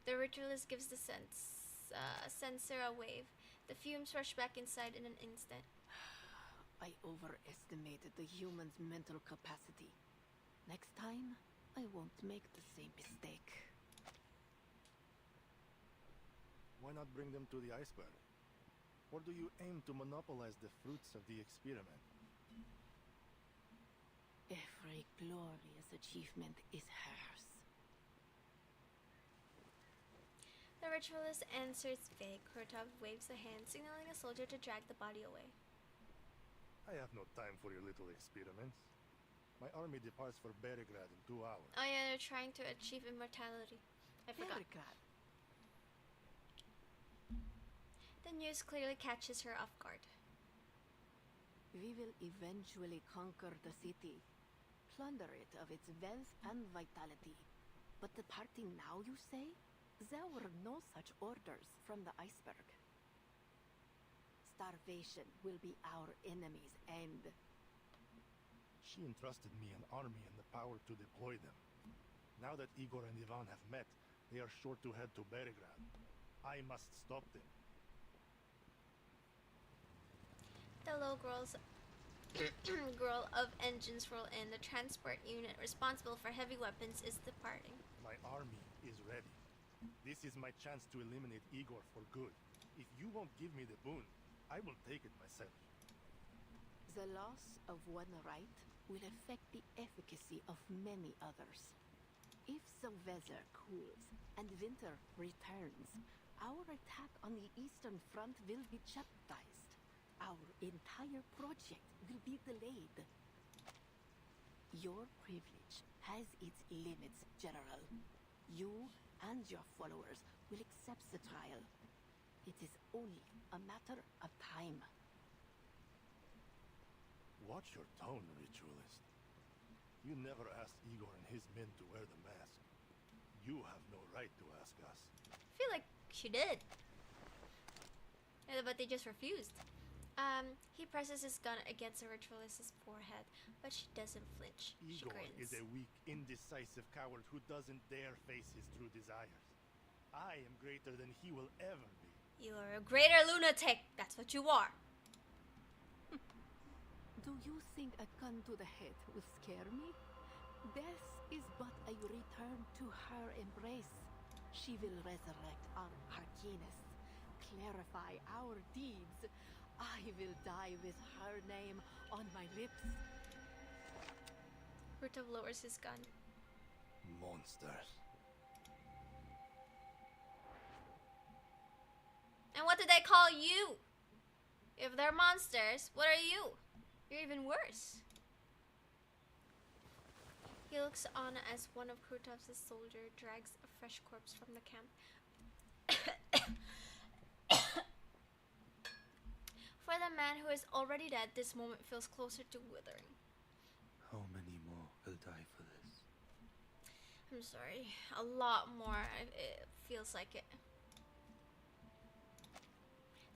The ritualist gives the censer a wave. The fumes rush back inside in an instant. I overestimated the human's mental capacity. Next time, I won't make the same mistake. Why not bring them to the iceberg? Or do you aim to monopolize the fruits of the experiment? Every glorious achievement is hers. The ritualist answers vague. Kurtov waves a hand, signaling a soldier to drag the body away. I have no time for your little experiments. My army departs for Beregrad in 2 hours. Oh yeah, they're trying to achieve immortality. I forgot. Beregrad. The news clearly catches her off guard. We will eventually conquer the city, plunder it of its wealth and vitality. But departing now, you say? There were no such orders from the iceberg. Starvation will be our enemy's end. She entrusted me an army and the power to deploy them. Now that Igor and Ivan have met, they are sure to head to Beregrad. I must stop them. The low growl of engines roll in. The transport unit responsible for heavy weapons is departing. My army is ready. This is my chance to eliminate Igor for good. If you won't give me the boon, I will take it myself. The loss of one right will affect the efficacy of many others. If the weather cools and winter returns, our attack on the Eastern Front will be jeopardized. Our entire project will be delayed. Your privilege has its limits, General. You and your followers will accept the trial. It is only a matter of time. Watch your tone, ritualist. You never asked Igor and his men to wear the mask. You have no right to ask us. I feel like she did. Yeah, but they just refused. He presses his gun against the ritualist's forehead, but she doesn't flinch. She Igor grins. is a weak, indecisive coward who doesn't dare face his true desires. I am greater than he will ever be. You are a greater lunatic. That's what you are. Do you think a gun to the head will scare me? Death is but a return to her embrace. She will resurrect our Arcanus, clarify our deeds. I will die with her name on my lips. Kurtov lowers his gun. Monsters. And what did they call you? If they're monsters, what are you? You're even worse. He looks on as one of Kurtov's soldiers drags a fresh corpse from the camp. For the man who is already dead, this moment feels closer to withering. How many more will die for this? I'm sorry. A lot more. It feels like it.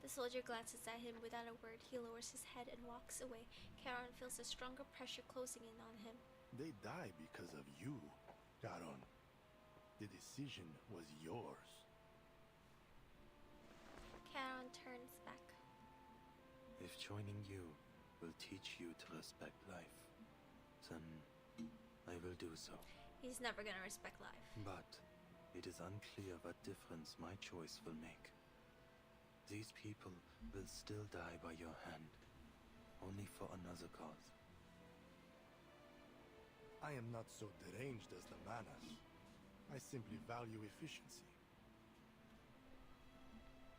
The soldier glances at him without a word. He lowers his head and walks away. Charon feels a stronger pressure closing in on him. They die because of you, Charon. The decision was yours. Charon turns back. If joining you will teach you to respect life, then I will do so. He's never gonna respect life. But it is unclear what difference my choice will make. These people will still die by your hand, only for another cause. I am not so deranged as the Manas. I simply value efficiency.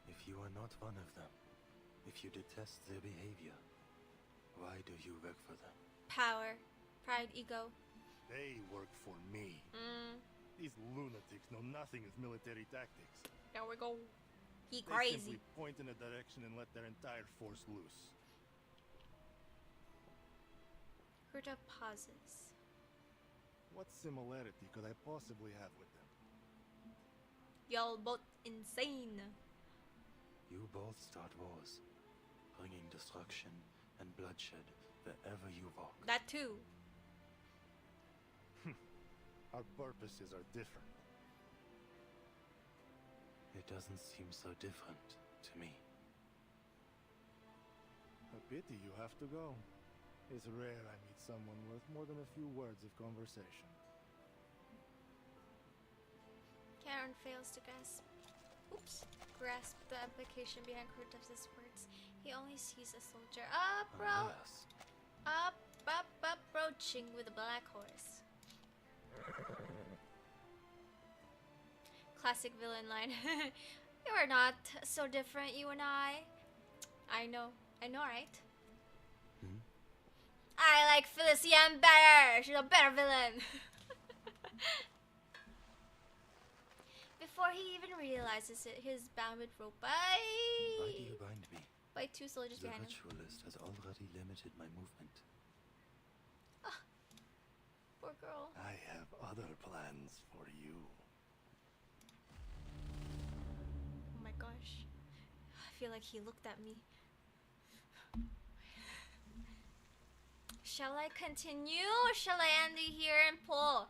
If you are not one of them, if you detest their behavior, why do you work for them? Power, pride, ego. They work for me. These lunatics know nothing of military tactics. There we go. He They crazy. simply point in a direction and let their entire force loose. Kurtov pauses. What similarity could I possibly have with them? Y'all both insane. You both start wars, bringing destruction and bloodshed wherever you walk. That too. Our purposes are different. It doesn't seem so different to me. A pity you have to go. It's rare I meet someone worth more than a few words of conversation. Aaron fails to grasp the implication behind Kurtov's words. He only sees a soldier approaching with a black horse. Classic villain line. You are not so different, you and I. I know, right? I like Felician better. She's a better villain. Before he even realizes it, he's bound with rope Why do you bind me? by two soldiers The behind him. ritualist has already limited my movement. Poor girl. I have other plans for you. Oh my gosh. I feel like he looked at me. Shall I continue or shall I end it here and pull?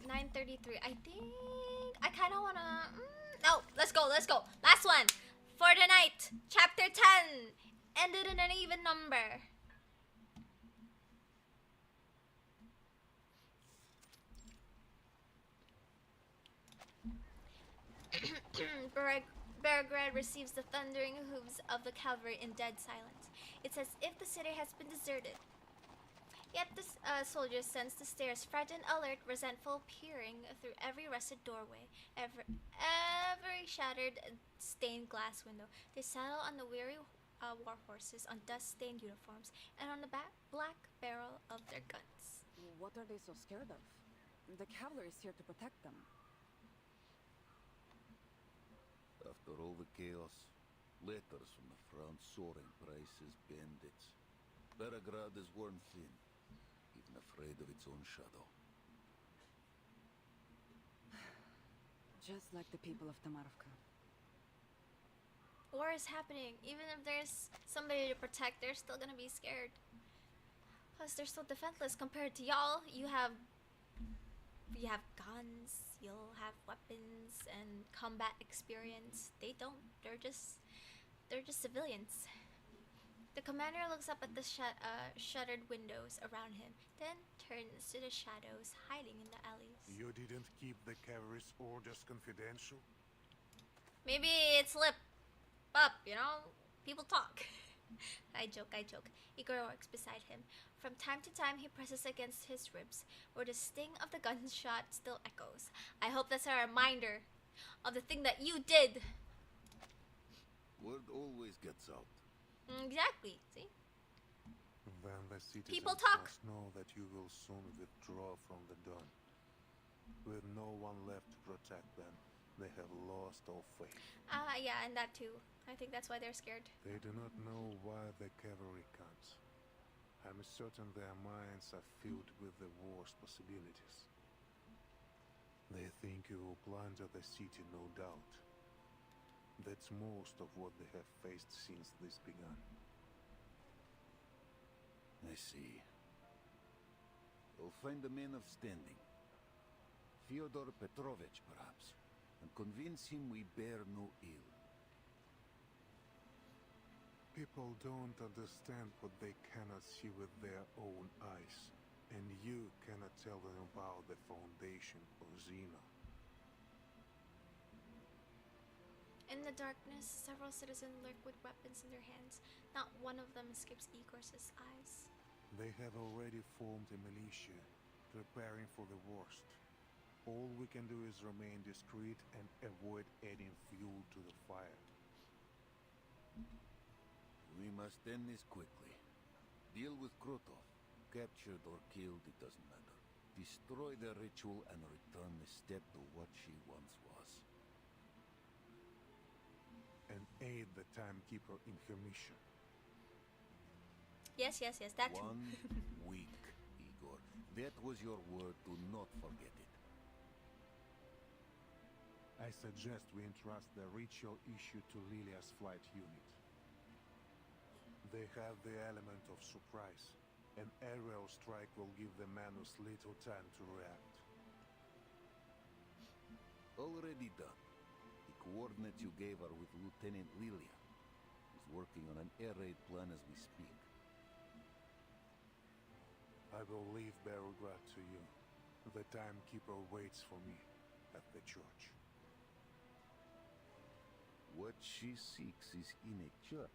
9:33. I think I kind of want to... no, let's go. Last one for the night. Chapter 10. Ended in an even number. Belgrade receives the thundering hooves of the cavalry in dead silence. It's as if the city has been deserted. Yet the soldiers sense the stairs, frightened, alert, resentful, peering through every rusted doorway, every shattered stained glass window. They settle on the weary war horses, on dust-stained uniforms, and on the black barrel of their guns. What are they so scared of? The cavalry is here to protect them. After all the chaos, letters from the front, soaring prices, bandits. Belgrade is worn thin, even afraid of its own shadow. Just like the people of Tamarivka. War is happening. Even if there's somebody to protect, they're still gonna be scared. Plus, they're so defenseless compared to y'all. You have guns, you'll have weapons and combat experience. They don't. They're just civilians. The commander looks up at the shuttered windows around him, then turns to the shadows hiding in the alleys. You didn't keep the cavalry's orders confidential? Maybe it's slip up, you know? People talk. I joke. Igor works beside him. From time to time, he presses against his ribs, where the sting of the gunshot still echoes. I hope that's a reminder of the thing that you did. Word always gets out. Exactly, see? Then the citizens People talk. must know that you will soon withdraw from the Don. With no one left to protect them, they have lost all faith. Yeah, and that too. I think that's why they're scared. They do not know why the cavalry comes. I'm certain their minds are filled with the worst possibilities. They think you will plunder the city, no doubt. That's most of what they have faced since this began. I see. You'll find a man of standing. Fyodor Petrovich, perhaps, and convince him we bear no ill. People don't understand what they cannot see with their own eyes, and you cannot tell them about the foundation of Xeno. In the darkness, several citizens lurk with weapons in their hands. Not one of them escapes Igor's eyes. They have already formed a militia, preparing for the worst. All we can do is remain discreet and avoid adding fuel to the fire. We must end this quickly. Deal with Krotov. Captured or killed, it doesn't matter. Destroy the ritual and return the steppe to what she once was. And aid the timekeeper in her mission. Yes, that too. 1 week, Igor. That was your word. Do not forget it. I suggest we entrust the ritual issue to Lilia's flight unit. They have the element of surprise. An aerial strike will give the Manus little time to react. Already done. The coordinates you gave are with Lieutenant Lilia. He's working on an air raid plan as we speak. I will leave Belgrade to you. The timekeeper waits for me. at the church. What she seeks is in a church.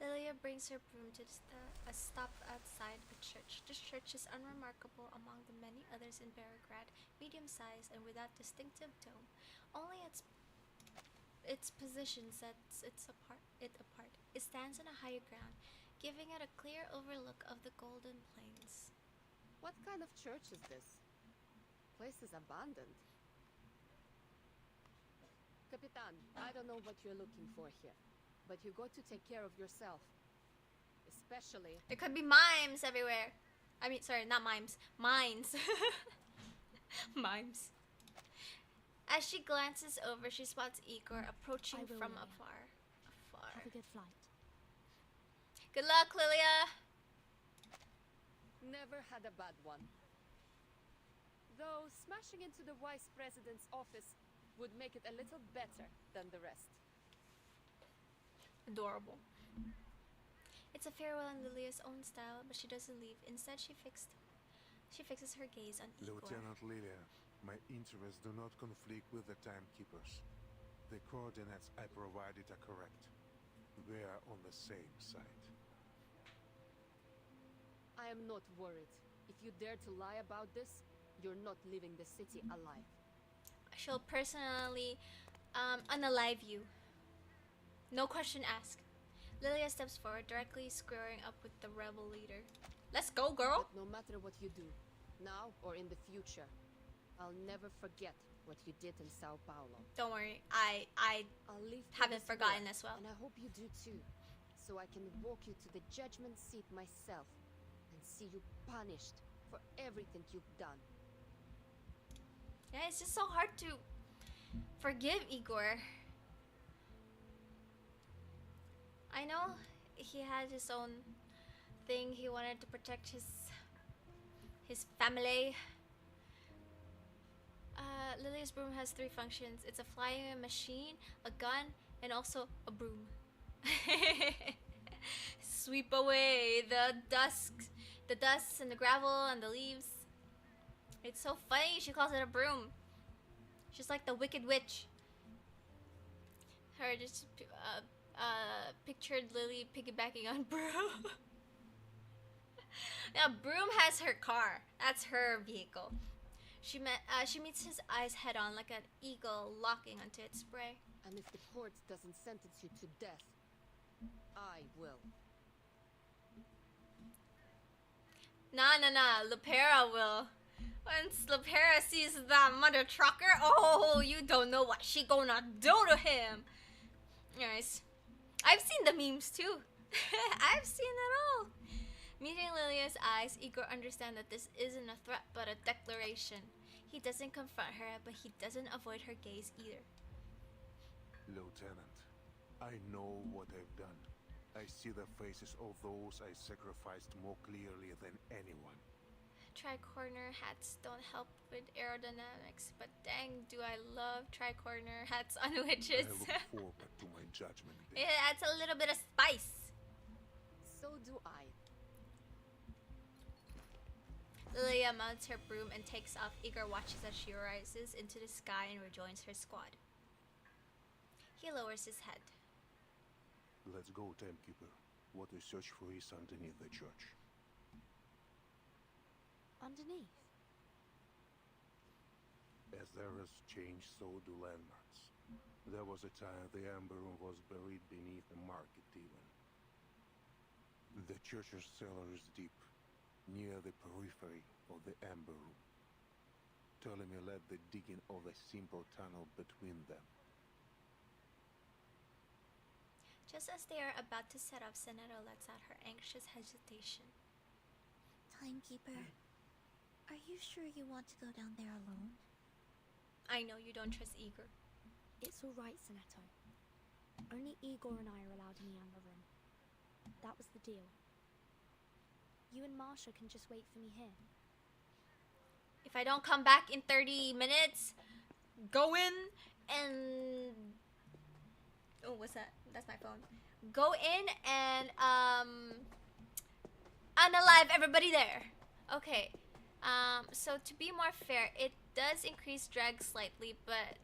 Lilia brings her broom to a stop outside a church. This church is unremarkable among the many others in Beograd, medium-sized and without distinctive dome. Only its position sets it apart. It stands on a higher ground, giving it a clear overlook of the Golden Plains. What kind of church is this? Place is abandoned. Capitan, I don't know what you're looking for here, but you got to take care of yourself. Especially... There could be mimes everywhere. I mean, sorry, not mimes. Mines. Mimes. As she glances over, she spots Igor approaching from afar. Have a good flight. Good luck, Lilia. Never had a bad one. Though smashing into the vice president's office would make it a little better than the rest. Adorable. It's a farewell in Lilia's own style, but she doesn't leave. Instead, she fixes her gaze on Igor. Lieutenant Lilia, my interests do not conflict with the timekeepers. The coordinates I provided are correct. We are on the same side. I am not worried. If you dare to lie about this, you're not leaving the city alive. She'll personally unalive you. No question asked. Lilia steps forward, directly squaring up with the rebel leader. Let's go, girl! But no matter what you do, now or in the future, I'll never forget what you did in Sao Paulo. Don't worry, I haven't forgotten as well. And I hope you do too, so I can walk you to the judgment seat myself and see you punished for everything you've done. Yeah, it's just so hard to forgive Igor. I know he had his own thing. He wanted to protect his family. Lilia's broom has 3 functions. It's a flying machine, a gun, and also a broom. Sweep away the dust and the gravel and the leaves. It's so funny she calls it a broom. She's like the Wicked Witch. Her just pictured Lily piggybacking on Broom. Now Broom has her car. That's her vehicle. She meets his eyes head on like an eagle locking onto its prey. And if the court doesn't sentence you to death, I will. Nah, Lupera will. Once Lupera sees that mother trucker, oh, you don't know what she gonna do to him. Anyways, I've seen the memes too. I've seen it all. Meeting Lilia's eyes, Igor understands that this isn't a threat but a declaration. He doesn't confront her, but he doesn't avoid her gaze either. Lieutenant, I know what I've done. I see the faces of those I sacrificed more clearly than anyone. Tri-corner hats don't help with aerodynamics, but dang, do I love tri-corner hats on witches. I look forward to my judgment day. It adds a little bit of spice. So do I. Lilia mounts her broom and takes off. Igor watches as she rises into the sky and rejoins her squad. He lowers his head. Let's go, Timekeeper. What we search for is underneath the church. Underneath? As there is change, so do landmarks. There was a time the Amber Room was buried beneath the market even. The church's cellar is deep, near the periphery of the Amber Room. Ptolemy led the digging of a simple tunnel between them. Just as they are about to set off, Senator lets out her anxious hesitation. Timekeeper, are you sure you want to go down there alone? I know you don't trust Igor. It's alright, Senato. Only Igor and I are allowed in the Amber Room. That was the deal. You and Marsha can just wait for me here. If I don't come back in 30 minutes, go in and... Oh, what's that? That's my phone. Go in and, Unalive everybody there. Okay. So to be more fair, it does increase drag slightly, but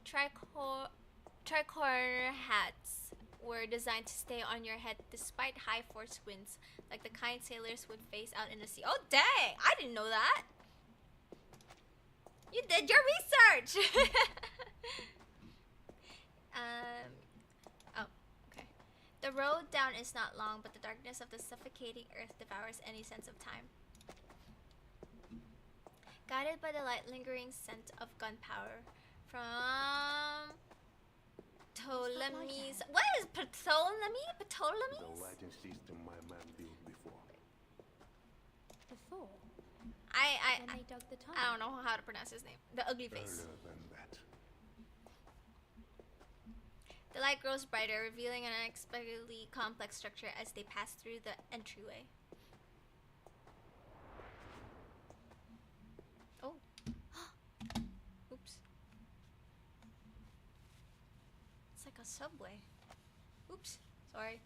tricorner hats were designed to stay on your head despite high force winds, like the kind sailors would face out in the sea. Oh dang! I didn't know that. You did your research. Oh, okay. The road down is not long, but the darkness of the suffocating earth devours any sense of time. Guided by the light lingering scent of gunpowder from Ptolemy's. What is Ptolemy? The Ptolemy's? lighting system my man built before. Before? I When they dug the tunnel? I don't know how to pronounce his name. The ugly face. Earlier than that. The light grows brighter, revealing an unexpectedly complex structure as they pass through the entryway. Oh. Oops. It's like a subway. Oops. Sorry.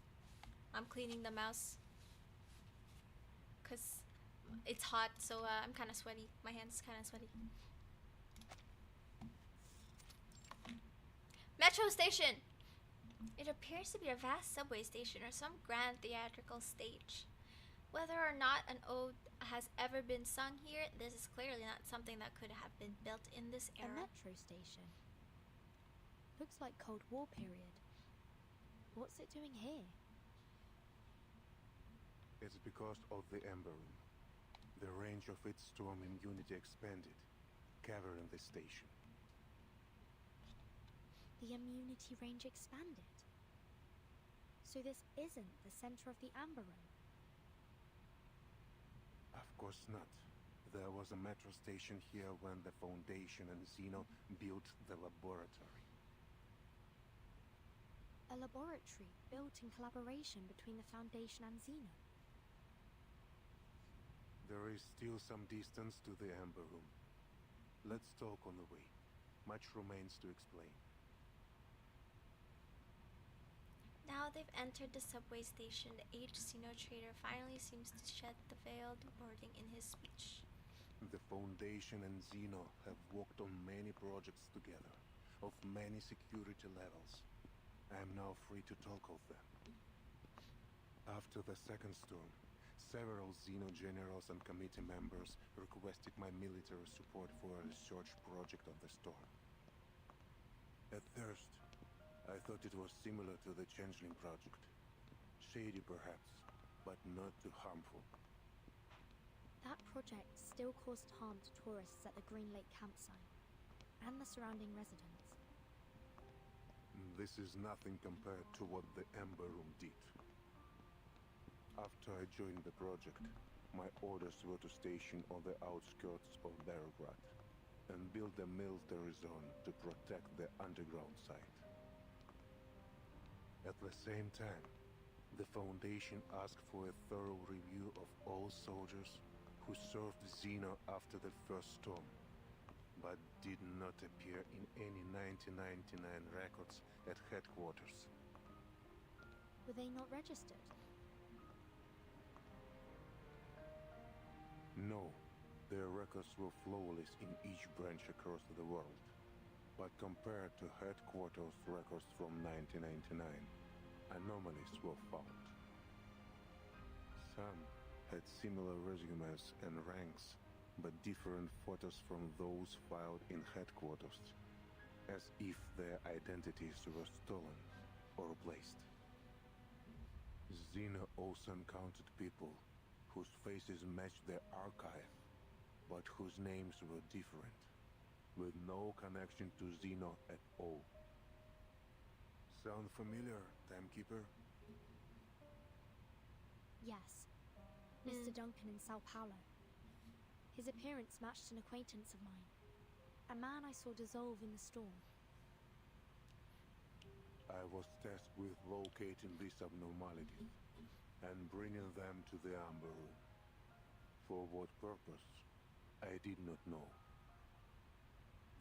I'm cleaning the mouse. Because it's hot, so I'm kind of sweaty. My hand's kind of sweaty. Metro station! It appears to be a vast subway station or some grand theatrical stage. Whether or not an ode has ever been sung here, this is clearly not something that could have been built in this A era. metro station. Looks like Cold War period. What's it doing here? It's because of the Ember Room. The range of its storm immunity expanded, covering the station. The immunity range expanded. So this isn't the center of the Amber Room. Of course not. There was a metro station here when the Foundation and Xeno built the laboratory. A laboratory built in collaboration between the Foundation and Xeno. There is still some distance to the Amber Room. Let's talk on the way. Much remains to explain. Now they've entered the subway station, the aged Xeno trader finally seems to shed the veiled wording in his speech. The Foundation and Xeno have worked on many projects together, of many security levels. I am now free to talk of them. After the second storm, several Xeno generals and committee members requested my military support for a research project on the storm. At first, I thought it was similar to the Changeling project. Shady perhaps, but not too harmful. That project still caused harm to tourists at the Green Lake campsite and the surrounding residents. This is nothing compared to what the Ember Room did. After I joined the project, my orders were to station on the outskirts of Belgrade and build a military zone to protect the underground site. At the same time, the Foundation asked for a thorough review of all soldiers who served Xeno after the first storm, but did not appear in any 1999 records at headquarters. Were they not registered? No, their records were flawless in each branch across the world. But compared to headquarters records from 1999, anomalies were found. Some had similar resumes and ranks, but different photos from those filed in headquarters, as if their identities were stolen or replaced. Xeno also encountered people whose faces matched their archive, but whose names were different, with no connection to Xeno at all. Sound familiar, Timekeeper? Yes. Mr. Duncan in Sao Paulo. His appearance matched an acquaintance of mine. A man I saw dissolve in the storm. I was tasked with locating these abnormalities and bringing them to the Amber Room. For what purpose, I did not know.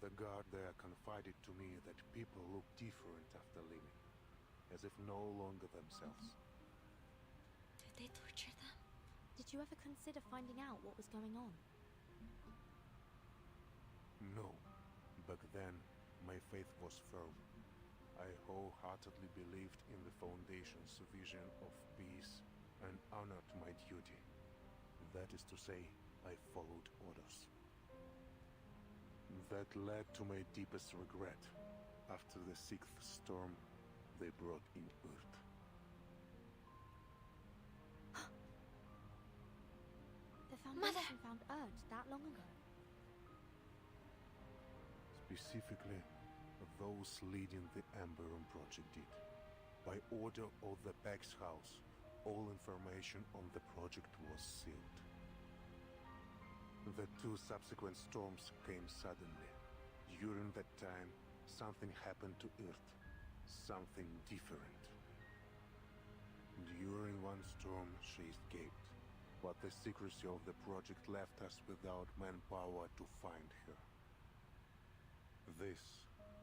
The guard there confided to me that people look different after leaving, as if no longer themselves. Did they torture them? Did Did you ever consider finding out what was going on? No. Back then, my faith was firm. I wholeheartedly believed in the Foundation's vision of peace and honored my duty. That is to say, I followed orders. That led to my deepest regret. After the 6th storm, they brought in Earth. The Foundation found Earth that long ago. Specifically, those leading the Emberon project did. By order of the Pax House, all information on the project was sealed. The 2 subsequent storms came suddenly. During that time, something happened to Earth. Something different. During one storm, she escaped, but the secrecy of the project left us without manpower to find her. This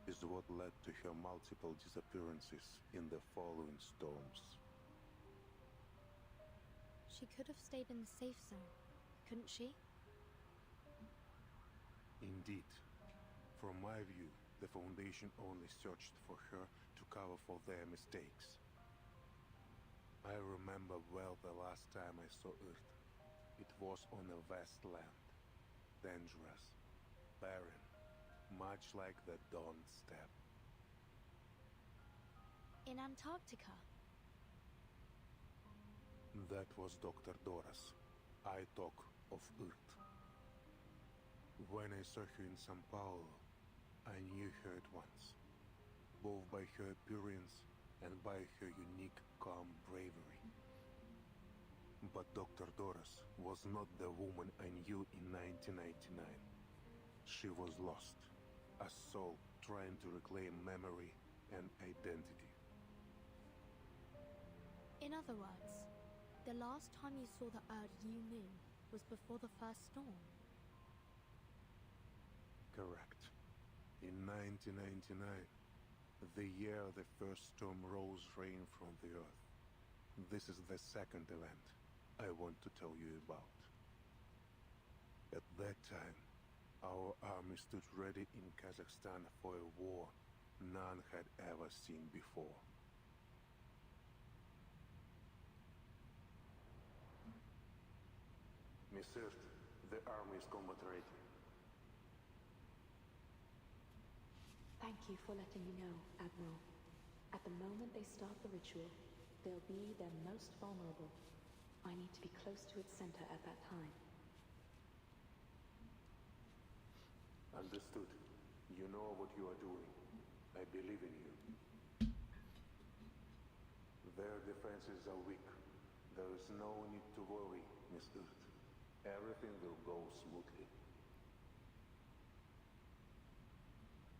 is what led to her multiple disappearances in the following storms. She could have stayed in the safe zone, couldn't she? Indeed. From my view, the Foundation only searched for her to cover for their mistakes. I remember well the last time I saw Earth. It was on a vast land. Dangerous, barren, much like the Dawn Steppe. In Antarctica? That was Dr. Doris. I talk of Earth. When I saw her in São Paulo, I knew her at once, both by her appearance and by her unique, calm bravery. But Dr. Doris was not the woman I knew in 1999. She was lost, a soul trying to reclaim memory and identity. In other words, the last time you saw the Earth you knew was before the first storm. Correct. In 1999, the year the first storm rose rain from the Earth. This is the second event I want to tell you about. At that time, our army stood ready in Kazakhstan for a war none had ever seen before. Miss Earth, the army is combat ready. Thank you for letting me know, Admiral. At the moment they start the ritual, they'll be their most vulnerable. I need to be close to its center at that time. Understood. You know what you are doing. I believe in you. Their defenses are weak. There is no need to worry, Miss Earth. Everything will go smoothly.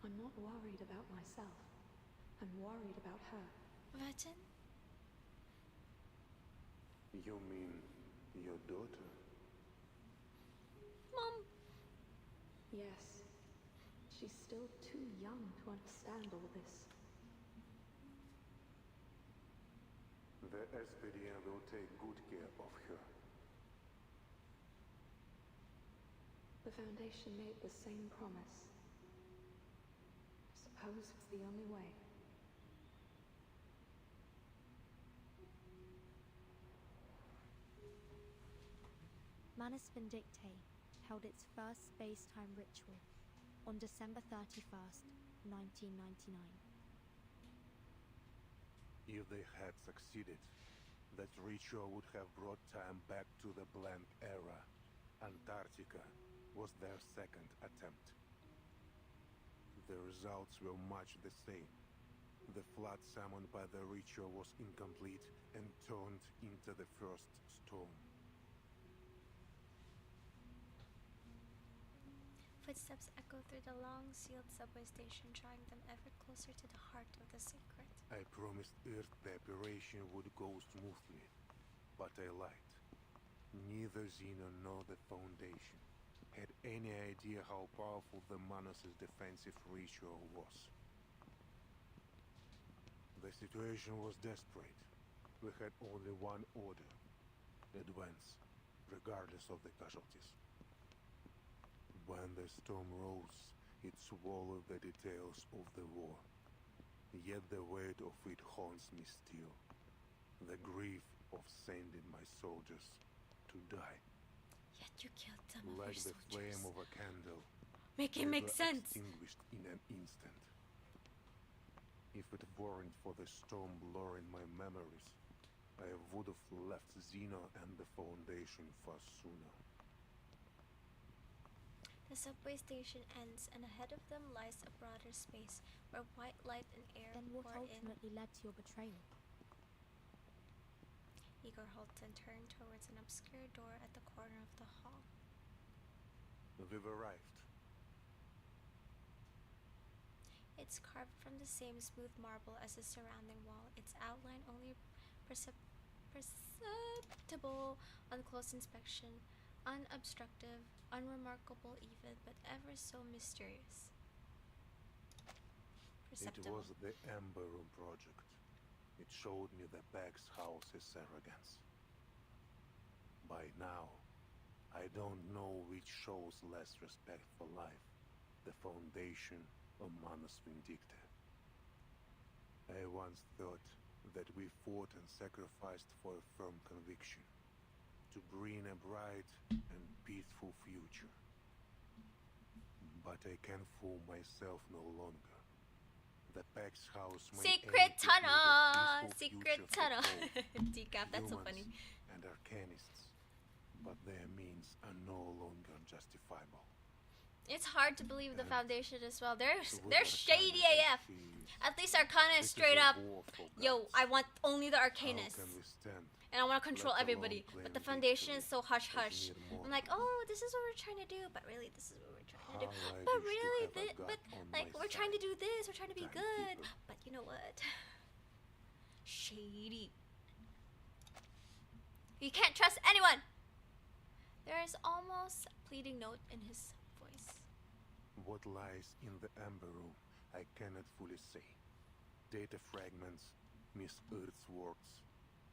I'm not worried about myself. I'm worried about her. Imagine. You mean your daughter? Mom. Yes. She's still too young to understand all this. The SPDM will take good care of her. The Foundation made the same promise. Suppose it's the only way. Manus Vindictae held its first space-time ritual on December 31st, 1999. If they had succeeded, that ritual would have brought time back to the blank era. Antarctica was their second attempt. The results were much the same. The flood summoned by the ritual was incomplete and turned into the first storm. Footsteps echo through the long, sealed subway station, drawing them ever closer to the heart of the secret. I promised Earth the operation would go smoothly, but I lied. Neither Xeno nor the Foundation had any idea how powerful the Manus' defensive ritual was. The situation was desperate. We had only one order: advance. regardless of the casualties. When the storm rose, it swallowed the details of the war. Yet the weight of it haunts me still. The grief of sending my soldiers to die. Yet you killed some of Like your the soldiers. flame of a candle. Make it they make were sense. extinguished in an instant. If it weren't for the storm blurring my memories, I would have left Xeno and the Foundation far sooner. The subway station ends, and ahead of them lies a broader space where white light and air Then what pour in. ultimately led to your betrayal? Igor halts and turns towards an obscure door at the corner of the hall. We've arrived. It's carved from the same smooth marble as the surrounding wall, its outline only perceptible on close inspection, unobstructive, unremarkable even, but ever so mysterious. It was the Ember Room project. It showed me the Bag's house's arrogance. By now, I don't know which shows less respect for life, the Foundation or Manus Vindicta. I once thought that we fought and sacrificed for a firm conviction, to bring a bright and peaceful future. But I can fool myself no longer. The Pax House may Secret aim to build a tunnel! peaceful Secret future for tunnel! both Decaf, that's so funny. humans and Arcanists, but their means are no longer justifiable. It's hard to believe the Foundation as well. They're Arcana shady AF. At least Arcana is This is straight a up, war for yo, I want only the How Arcanists. can we stand? And I want to control let alone everybody. claim But the Foundation is so hush victory as hush. mere I'm like, oh, this is what we're trying to do, but really, this is what we're trying to do. How I But wish to really, have a god but on like, my we're trying to side. do this. We're trying to be good. Timekeeper. But you know what? Shady. You can't trust anyone. There is almost a pleading note in his voice. What lies in the Ember Room, I cannot fully say. Data fragments, Miss Earth's words,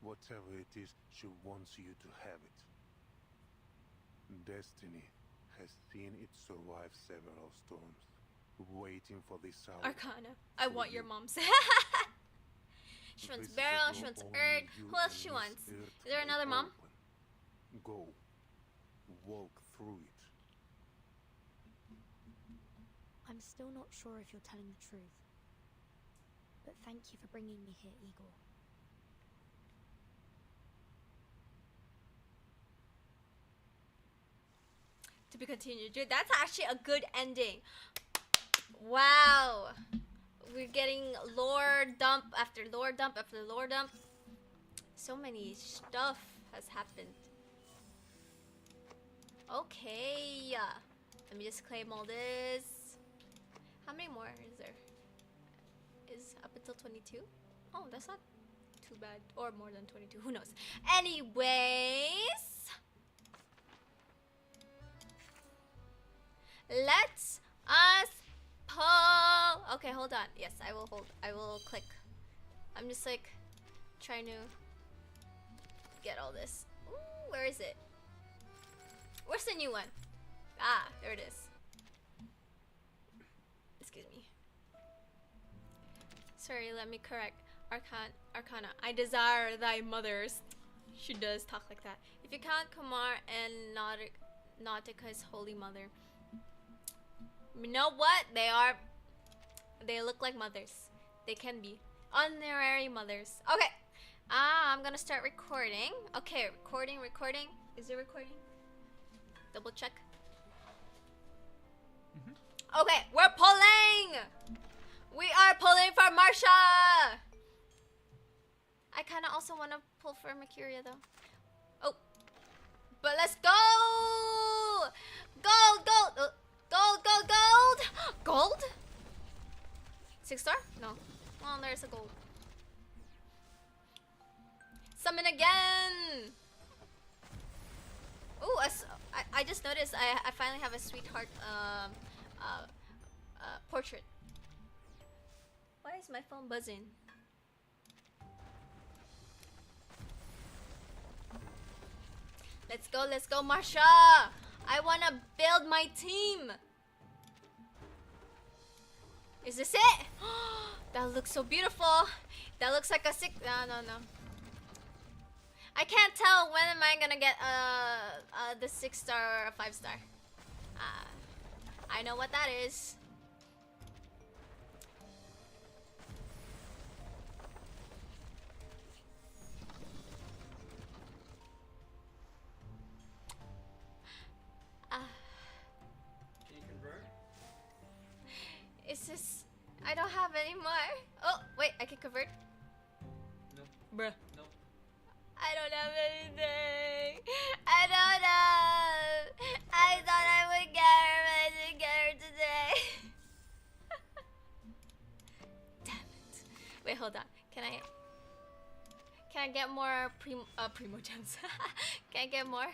whatever it is, she wants you to have it. Destiny has seen it survive several storms, waiting for this hour. Arcana. I for want your you. mom's. She wants This is a Beryl, door she wants only Erd. you Who else and she Miss wants? Earth Is there may another mom? open. Go. Walk through it. I'm still not sure if you're telling the truth. But thank you for bringing me here, Igor. To be continued. Dude, that's actually a good ending. Wow. We're getting lore dump after lore dump after lore dump. So many stuff has happened. Okay. Let me just claim all this. How many more is there? Is up until 22? Oh, that's not too bad. Or more than 22. Who knows? Anyways. Let's us pull. Okay, hold on. Yes, I will hold. I will click. I'm just like trying to get all this. Ooh, where is it? Where's the new one? Ah, there it is. Excuse me. Sorry, let me correct. Arcana. I desire thy mothers. She does talk like that. If you count Kamar and Nautica's holy mother. You know what? They look like mothers. They can be. Honorary mothers. Okay. I'm gonna start recording. Okay, recording. Is it recording? Double check. Okay, we're pulling! We are pulling for Marsha! I kinda also wanna pull for Mercuria though. Oh. But let's go! Gold! Gold? 6-star? No. Oh, there's a gold. Summon again! Ooh, I just noticed I finally have a sweetheart portrait. Why is my phone buzzing? Let's go, Marsha! I wanna build my team! Is this it? That looks so beautiful! That looks like a six. No. I can't tell when am I gonna get the 6-star or a 5-star. I know what that is. Can you convert? Is this? I don't have any more. Oh wait, I can convert. No. Bruh. No. I don't have anything. I don't know. I thought I would get her, but I didn't get her today. Damn it. Wait, hold on. Can I get more primo gems? Can I get more?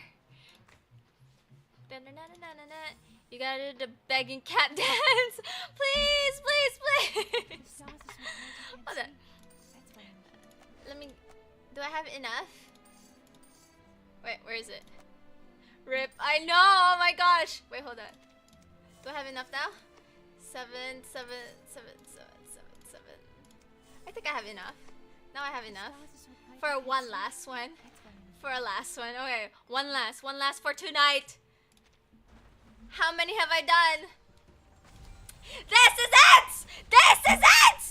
You gotta do the begging cat dance. Please, please, please. Hold on. Let me. Do I have enough? Wait, where is it? Rip. I know. Oh my gosh. Wait, hold on. Do I have enough now? 7. I think I have enough. Now I have enough for one last one. For a last one. Okay, one last for tonight. How many have I done? This is it! This is it!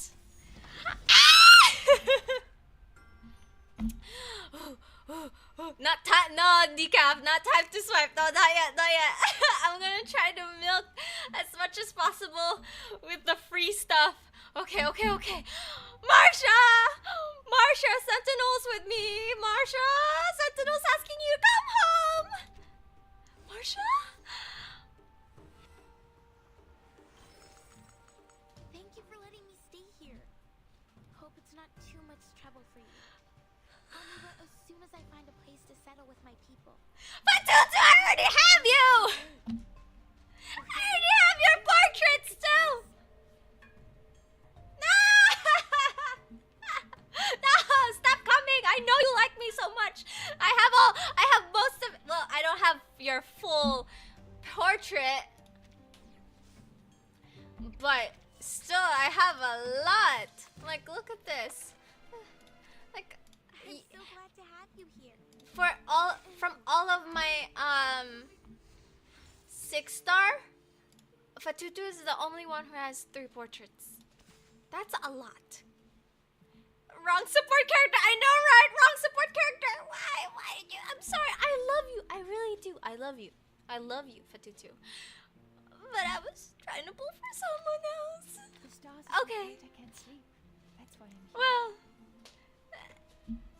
Not time. No, decaf. Not time to swipe. No, not yet. Not yet. I'm gonna try to milk as much as possible with the free stuff. Okay. Marsha! Marsha, Sentinel's with me. Marsha, Sentinel's asking you to come home. Marsha? Thank you for letting me stay here. Hope it's not too much trouble for you. I'll leave as soon as I find a place to settle with my people. But Tutu, I already have you! I already have your portraits too! No! No! Stop coming! I know you like me so much! I have most of. Well, I don't have your full portrait. But still, I have a lot. Like, look at this. Like, I'm so glad to have you here. from all of my 6-star, Fatutu is the only one who has 3 portraits. That's a lot. Wrong support character. I know, right? Wrong support character. Why did you? I'm sorry. I love you. I really do. I love you. I love you, Fatutu. But I was trying to pull for someone else. The stars are Okay. so bright I can't sleep. That's why I'm here. Well.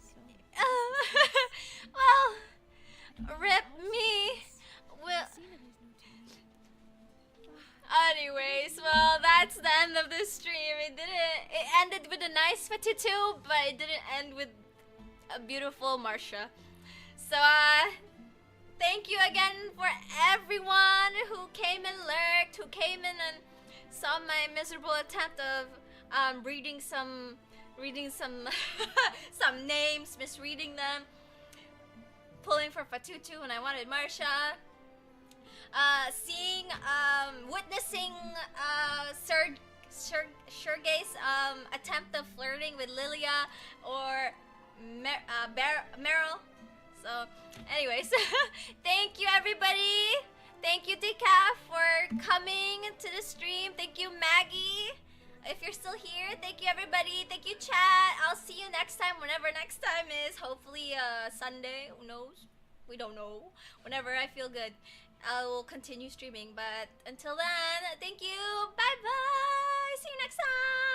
So, well, rip me. Well. Anyways, well, that's the end of the stream. It ended with a nice Fatutu, but it didn't end with a beautiful Marsha. So, thank you again for everyone who came and lurked, who came in and saw my miserable attempt of reading some some names, misreading them, pulling for Fatutu when I wanted Marsha, witnessing Sergei's attempt of flirting with Lilia or Meryl. So, anyways, thank you everybody. Thank you Decaf for coming to the stream. Thank you Maggie. If you're still here, thank you everybody. Thank you chat. I'll see you next time, whenever next time is. Hopefully Sunday. Who knows? We don't know. Whenever I feel good, I will continue streaming. But until then, thank you. Bye bye. See you next time.